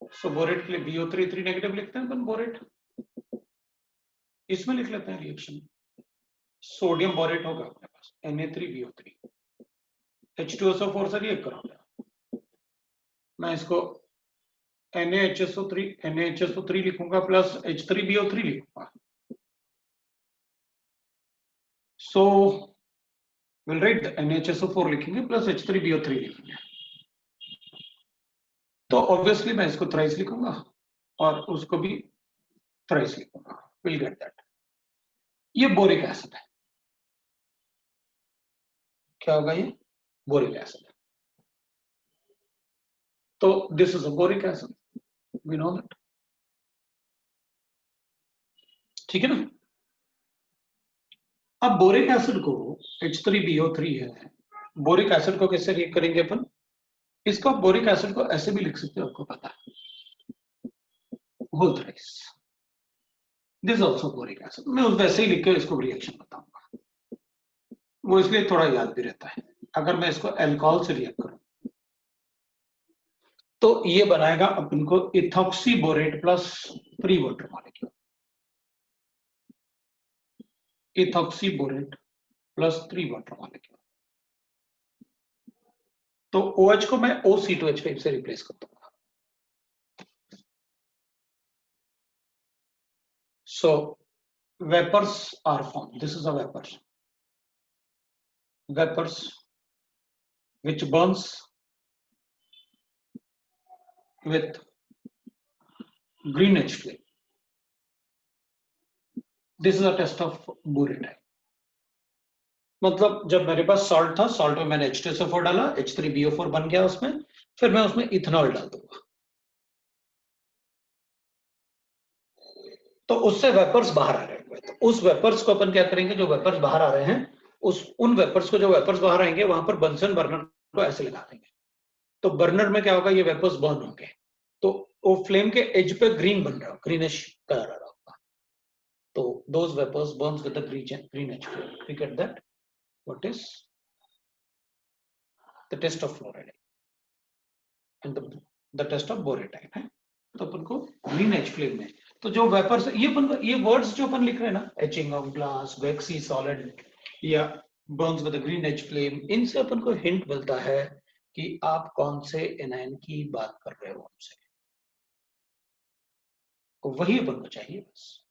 So borate के लिए BO3 3 नेगेटिव लिखते हैं अपन बोरेट। इसमें लिख लेते हैं रिएक्शन, सोडियम बोरेट होगा अपने पास Na3BO3, H2SO4 से रिएक्ट करूंगा मैं, इसको NaHSO3 लिखूंगा प्लस H3BO3 लिखूंगा। So विल राइट NaHSO4 लिखेंगे प्लस H3BO3 लिखेंगे। तो ऑब्वियसली मैं इसको थ्राइस लिखूंगा और उसको भी थ्राइस लिखूंगा, विल गेट दैट। ये बोरिक एसिड है। क्या होगा ये? Boric acid. तो this is a boric acid, we know that. ठीक है ना? अब बोरिक एसिड को H3BO3 है, बोरिक एसिड को कैसे रिएक्ट करेंगे अपन? इसको बोरिक एसिड को ऐसे भी लिख सकते हो, आपको पता है, whole thrice. This also boric acid. मैं उस वैसे ही लिख के इसको रिएक्शन बताऊंगा, वो इसलिए थोड़ा याद भी रहता है। अगर मैं इसको अल्कोहल से रिएक्ट करूं तो ये बनाएगा अपन को ethoxy borate plus 3 water molecule, ethoxy borate plus 3 water molecule. तो OH को मैं OC2H5 से रिप्लेस कर दूंगा। So vapours are form, this is a vapours which burns with green H flame. This is a test of borate. मतलब जब मेरे पास salt था, सॉल्ट में मैंने H2SO4 डाला, H3BO4 बन गया उसमें, फिर मैं उसमें इथेनॉल डाल दूंगा, तो उससे वेपर्स बाहर आ रहे हैं। तो उस वेपर्स को अपन क्या करेंगे, जो वेपर्स बाहर आ रहे हैं, उन वेपर्स को, जो वेपर्स बाहर आएंगे, वहां पर बंसन बर्नर को ऐसे लगा देंगे। तो बर्नर में क्या होगा, ये वेपर्स बर्न होंगे, तो वो फ्लेम के एज पे ग्रीन बन रहा होगा, ग्रीनिश कलर आ रहा होगा। तो those vapours burns with the green edge flame. We get that what is the test of fluoride and the test of borate है। तो अपन को ग्रीन एच फ्लेम में, तो जो वेपर्स, ये वर्ड्स जो अपन लिख रहे हैं ना, etching of glass, waxy solid या burns with green edge flame, इनसे अपन को हिंट मिलता है कि आप कौन से एनायन की बात कर रहे हो हमसे, तो वही अपन को चाहिए बस।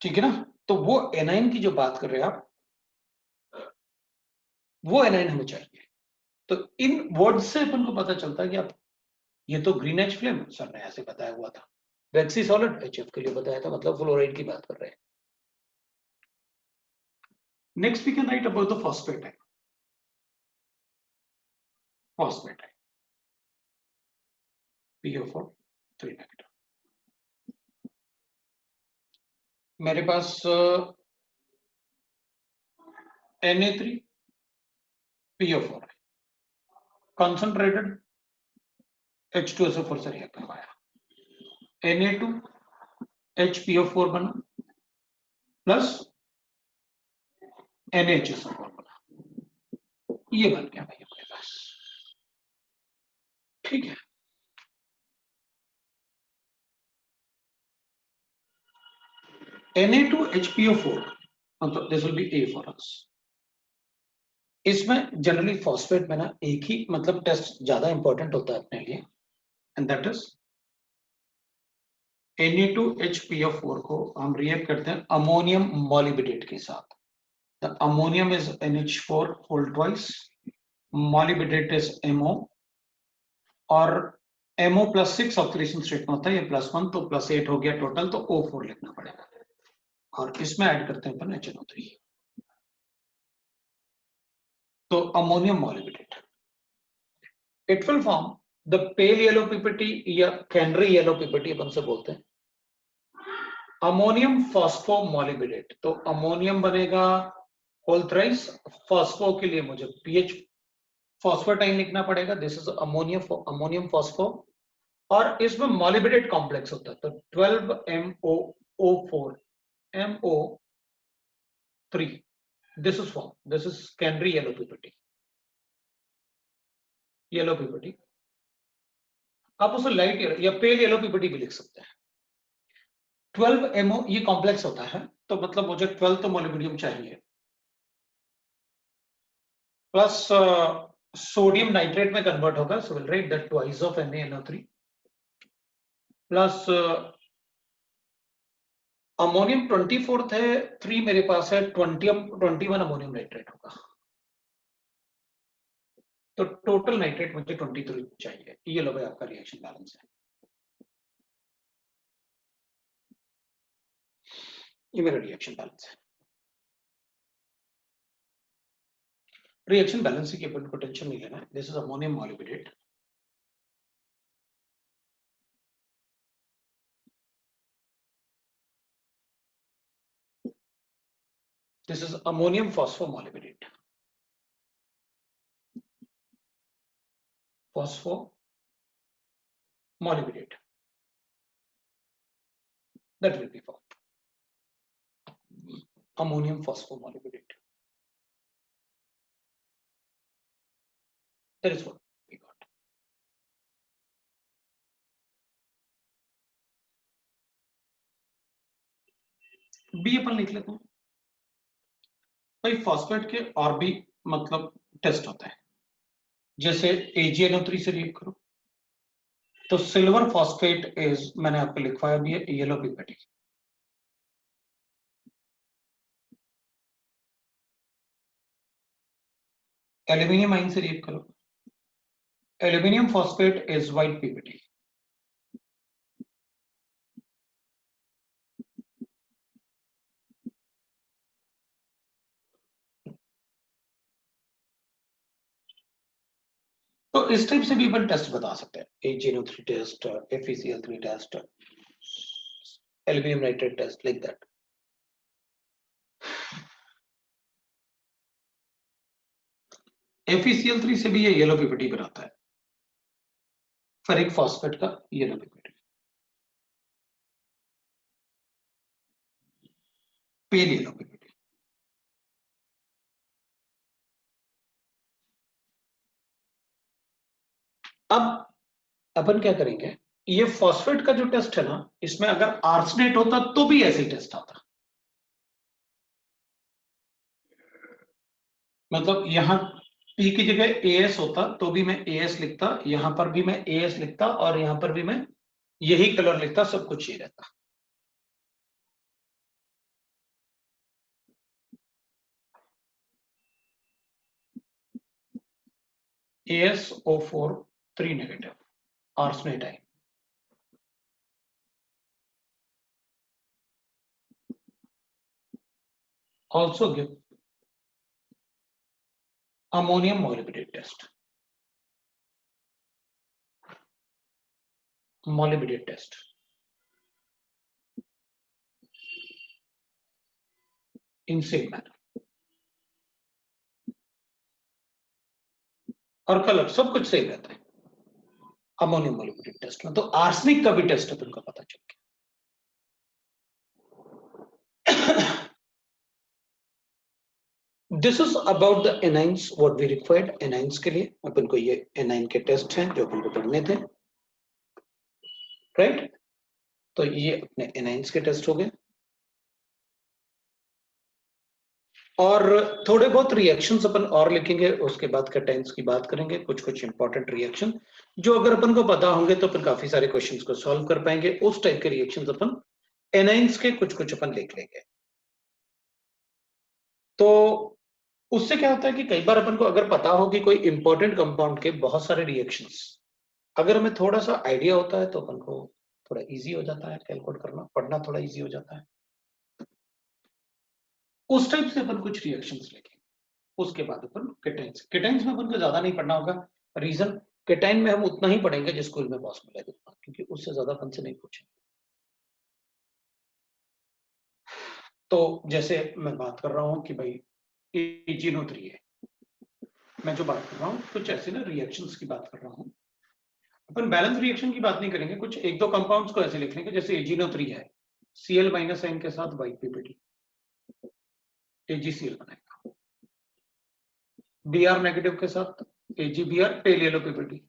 ठीक है ना? तो वो एनायन की जो बात कर रहे हैं आप, वो एनायन हमें चाहिए। तो इन वर्ड्स से अपन को पता चलता है कि आप, ये तो ग्रीन एच फ्लेम सर ने ऐसे बताया हुआ था, वैक्सी सॉलिड HF के लिए बताया था, मतलब फ्लोराइड की बात कर रहे हैं। Next we can write about the phosphate है, फॉस्फेट है PO4 3 नेगेटिव। मेरे पास Na3 PO4 है, कंसंट्रेटेड H2SO4 से रिएक्ट करवाया, Na2 HPO4 बना प्लस NaHSO4 बना, ये बन गया भाई अपने पास। ठीक है, Na2HPO4, मतलब this will B A for us. इसमें जनरली फॉस्फेट में ना एक ही मतलब टेस्ट ज्यादा इंपॉर्टेंट होता है अपने लिए, एंड दैट इज Na2HPO4 को हम रिएक्ट करते हैं अमोनियम मॉलिब्डेट के साथ। The ammonium is NH4 whole twice, molybdate is MO, और MO +6 ऑक्सीडेशन स्टेट में होता है, ये +1, तो +8 हो गया टोटल, तो O4 लिखना पड़ेगा, और इसमें ऐड करते हैं अपन HNO3, तो ammonium मॉलिब्डेट। It will form the pale yellow PPT या कैनरी येलो पीपीटी अपन से बोलते हैं, अमोनियम फॉस्फोमॉलिब्डेट। तो अमोनियम बनेगा होल थ्राइस, फॉस्फो के लिए मुझे PH फॉस्फेटाइन लिखना पड़ेगा, दिस इज अमोनियम फॉस्फो, और इसमें मॉलिब्डेट कॉम्प्लेक्स होता है, तो 12MOO4 MO3, this is form, this is canary yellow PPT, yellow PPT. आप उसे लाइट येलो या पेल येलो पीपीटी भी लिख सकते हैं। 12MO ये कॉम्प्लेक्स होता है, तो मतलब मुझे 12 तो मॉलिब्डियम चाहिए, प्लस सोडियम नाइट्रेट में कन्वर्ट होगा, so will write that twice of NaNO3 plus ammonium 24 है, 3 मेरे पास है, 21 अमोनियम नाइट्रेट होगा, तो टोटल नाइट्रेट मुझे 23 चाहिए। ये लो भाई आपका रिएक्शन बैलेंस है, ये मेरा रिएक्शन बैलेंस है। रिएक्शन बैलेंस की अपन को टेंशन नहीं लेना है। This is ammonium molybdate, this is ammonium phosphomolybdate, phosphomolybdate, that will be for ammonium phosphomolybdate. That is what we got. B अपन लिख लेते हैं भाई। फॉस्फेट के और भी मतलब टेस्ट होता है, जैसे AgNO3 से रिएक्ट करो तो सिल्वर फॉस्फेट इज, मैंने आपको लिखवाया भी है, येलो पिपेटी। एल्यूमिनियम आयन से रिएक्ट करो, एल्यूमिनियम फॉस्फेट इज व्हाइट पिपेटी। तो इस टाइप से भी अपन टेस्ट बता सकते हैं, AgNO3 test, FeCl3 test, aluminium nitrate test, like that. FeCl3 से भी ये येलो पिपेटी बनाता है, फेरिक फॉस्फेट का yellow PPT, pale yellow PPT. अब अपन क्या करेंगे, ये फॉस्फेट का जो टेस्ट है ना, इसमें अगर आर्सेनेट होता तो भी ऐसे ही टेस्ट आता। मतलब यहां P की जगह AS होता तो भी मैं AS लिखता, यहां पर भी मैं AS लिखता, और यहां पर भी मैं यही कलर लिखता, सब कुछ ये रहता। AsO4 3 नेगेटिव आर्सेनेट है। Also give ammonium molybdate test, molybdate test in same manner, और कलर सब कुछ सेम रहता है अमोनियम मॉलिब्डेट टेस्ट में। तो आर्सेनिक का भी टेस्ट अपन को पता चल गया। This is about the anions what we required. Anions के लिए अपन को ये एनाइन के टेस्ट हैं जो अपन को पढ़ने थे, राइट? तो ये अपने एनाइंस के टेस्ट हो गए, और थोड़े बहुत रिएक्शंस अपन और लिखेंगे, उसके बाद कैटायंस की बात करेंगे, कुछ कुछ इंपॉर्टेंट रिएक्शन जो अगर अपन को पता होंगे तो अपन काफी सारे क्वेश्चंस को सॉल्व कर पाएंगे। उस टाइप के रिएक्शंस अपन एनाइंस के कुछ कुछ अपन लिख लेंगे। तो उससे क्या होता है कि कई बार अपन को अगर पता हो कि कोई इंपॉर्टेंट कंपाउंड के बहुत सारे रिएक्शंस, अगर हमें थोड़ा सा आइडिया होता है तो अपन को थोड़ा इजी हो जाता है कैलकुलेट करना, पढ़ना थोड़ा इजी हो जाता है। उस टाइप से अपन कुछ रिएक्शंस लिखेंगे। उसके बाद अपन केटाइंस में अपन को ज्यादा नहीं पढ़ना होगा। रीजन, केटाइन में हम उतना ही पढ़ेंगे जो स्कूल में पॉसिबल है, क्योंकि उससे ज्यादा अपन से नहीं पूछेंगे। तो जैसे मैं बात कर रहा हूं कि भाई AgNO3 है, मैं जो बात कर रहा हूँ कुछ ऐसे ना रिएक्शंस की बात कर रहा हूँ। अपन बैलेंस रिएक्शन की बात नहीं करेंगे, कुछ एक दो कंपाउंड्स को ऐसे लिख लेंगे, जैसे AgNO3 है, Cl माइनस आयन के साथ व्हाइट पीपीटी, AgCl बनाएगा। Br नेगेटिव के साथ AgBr pale yellow PPT,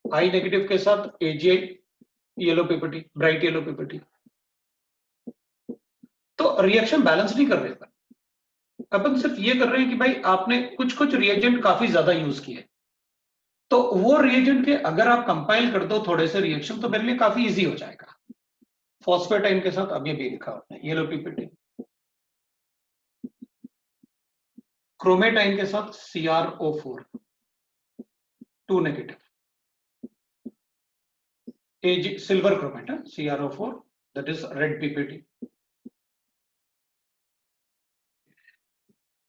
I negative के साथ AgI yellow PPT, bright yellow PPT. तो रिएक्शन बैलेंस नहीं कर रहे अपन सिर्फ ये कर रहे हैं कि भाई आपने कुछ कुछ रिएजेंट काफी ज्यादा यूज किए, तो वो रिएजेंट के अगर आप कंपाइल कर दो थोड़े से रिएक्शन तो मेरे लिए काफी इजी हो जाएगा। फॉस्फेटाइन के साथ अब ये भी लिखा आपने, येलो पीपीटी। क्रोमेटाइन के साथ CrO4 2 negative, Ag silver chromate है, CrO4 that is red PPT.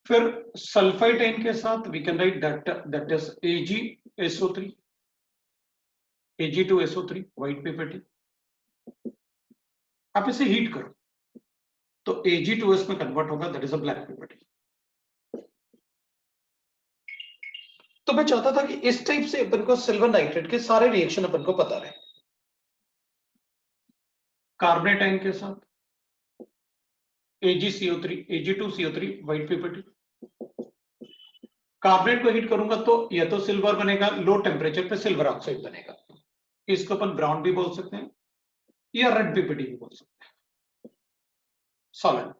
फिर सल्फाइटाइन के साथ we can write that is AgSO3 Ag2SO3 white PPT. आप इसे हीट करो तो Ag2S में कन्वर्ट होगा, that is a black PPT. तो मैं चाहता था कि इस टाइप से अपन को सिल्वर नाइट्रेट के सारे रिएक्शन अपन को पता रहे। कार्बनेटाइन के साथ AgCO3 Ag2CO3 white PPT. Carbonate को हीट करूंगा तो या तो सिल्वर बनेगा, लो टेम्परेचर पे सिल्वर ऑक्साइड बनेगा, इसको अपन ब्राउन भी बोल सकते हैं या रेड पीपीटी भी बोल सकते हैं, सॉलिड।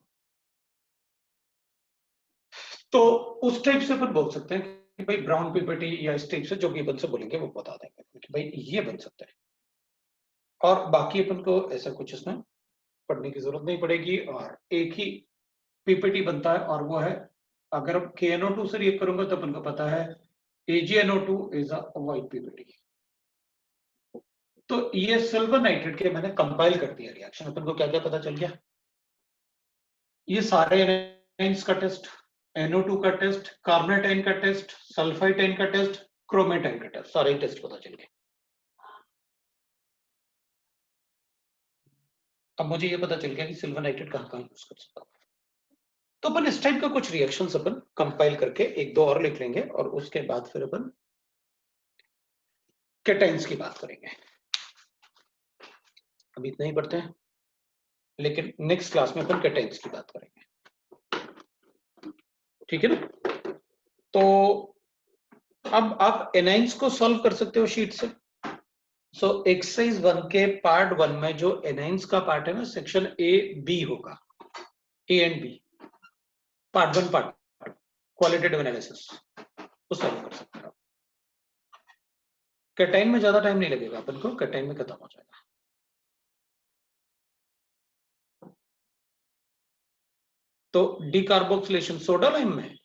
तो उस टाइप से अपन बोल सकते हैं कि भाई ब्राउन पीपीटी या इस टाइप से जो भी अपन से बोलेंगे वो बता देंगे कि भाई ये बन सकता है। और बाकी अपन को ऐसा कुछ इसमें पढ़ने की जरूरत नहीं पड़ेगी, और एक ही पीपीटी बनता है और वो है, अगर KNO2 से रिएक्ट करूंगा तो अपन को पता है AgNO2 is a white PPT. तो ये सिल्वर नाइट्रेट के मैंने कंपाइल कर दिया रिएक्शन। अपन को क्या क्या पता चल गया, ये सारे एनाइंस का टेस्ट, NO2 का टेस्ट, कार्बनेटाइन का टेस्ट, सल्फाइटाइन का टेस्ट, क्रोमेटाइन का टेस्ट, सारे टेस्ट पता चल गए। अब मुझे ये पता चल गया कि सिल्वर नाइट्रेट कहाँ यूज कर सकता हूं। तो अपन इस टाइप का कुछ रिएक्शंस अपन कंपाइल करके एक दो और लिख लेंगे, और उसके बाद फिर अपन कैटाइंस की बात करेंगे। अभी इतना ही पढ़ते हैं, लेकिन नेक्स्ट क्लास में अपन कैटाइंस की बात करेंगे, ठीक है ना। तो अब आप एनाइंस को सॉल्व कर सकते हो शीट से। सो एक्सरसाइज 1 के पार्ट 1 में जो एनाइंस का पार्ट है ना, सेक्शन A-B होगा, A and B, part 1 part qualitative analysis, वो सॉल्व कर सकते हो। कैटाइन में ज्यादा टाइम नहीं लगेगा अपन को, कैटाइन में खत्म हो जाएगा। तो डीकार्बोक्सिलेशन सोडा लाइम में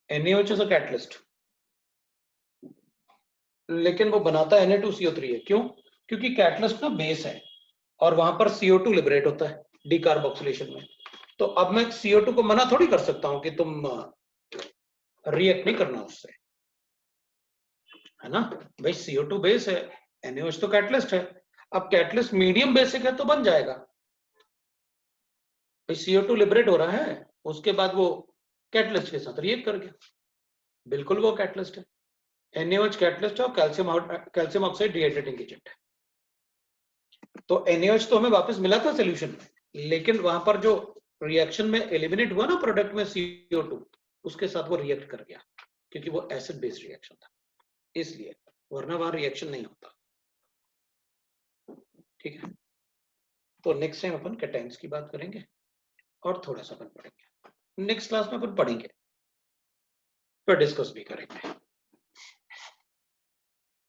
NaOH इज अ कैटलिस्ट, लेकिन वो बनाता है Na2CO3 है। क्यों? क्योंकि कैटलिस्ट ना बेस है और वहां पर CO2 लिबरेट होता है डीकार्बोक्सिलेशन में। तो अब मैं CO2 को मना थोड़ी कर सकता हूं कि तुम रिएक्ट नहीं करना उससे, है ना भाई। CO2 बेस है, NaOH तो कैटलिस्ट है। अब कैटलिस्ट मीडियम बेसिक है तो बन जाएगा भाई, CO2 लिबरेट हो रहा है, उसके बाद वो कैटलिस्ट के साथ रिएक्ट कर गया, बिल्कुल वो कैटलिस्ट है। NaOH कैटलिस्ट है और कैल्शियम ऑक्साइड डिहाइड्रेटिंग एजेंट है। तो NaOH तो हमें वापस मिला था सोल्यूशन में, लेकिन वहां पर जो रिएक्शन में एलिमिनेट हुआ ना प्रोडक्ट में CO2, उसके साथ वो रिएक्ट कर गया, क्योंकि वो एसिड बेस्ड रिएक्शन था, इसलिए, वरना वहां रिएक्शन नहीं होता, ठीक है। तो नेक्स्ट टाइम अपन कैटाइंस की बात करेंगे और थोड़ा सा अपन पढ़ेंगे, नेक्स्ट क्लास में अपन पढ़ेंगे, फिर डिस्कस भी करेंगे।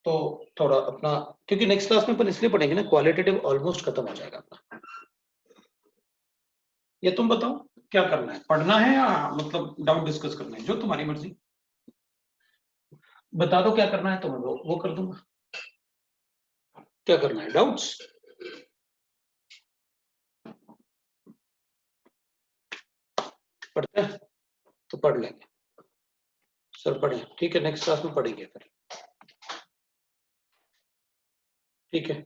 तो थोड़ा अपना, क्योंकि नेक्स्ट क्लास में अपन इसलिए पढ़ेंगे ना, क्वालिटेटिव ऑलमोस्ट खत्म हो जाएगा अपना। ये तुम बताओ क्या करना है, पढ़ना है या मतलब डाउट डिस्कस करना है, जो तुम्हारी मर्जी, बता दो क्या करना है तो मैं वो कर दूंगा। क्या करना है, डाउट्स? पढ़ते हैं तो पढ़ लेंगे, सर पढ़े, ठीक है, नेक्स्ट क्लास में पढ़ेंगे फिर, ठीक है।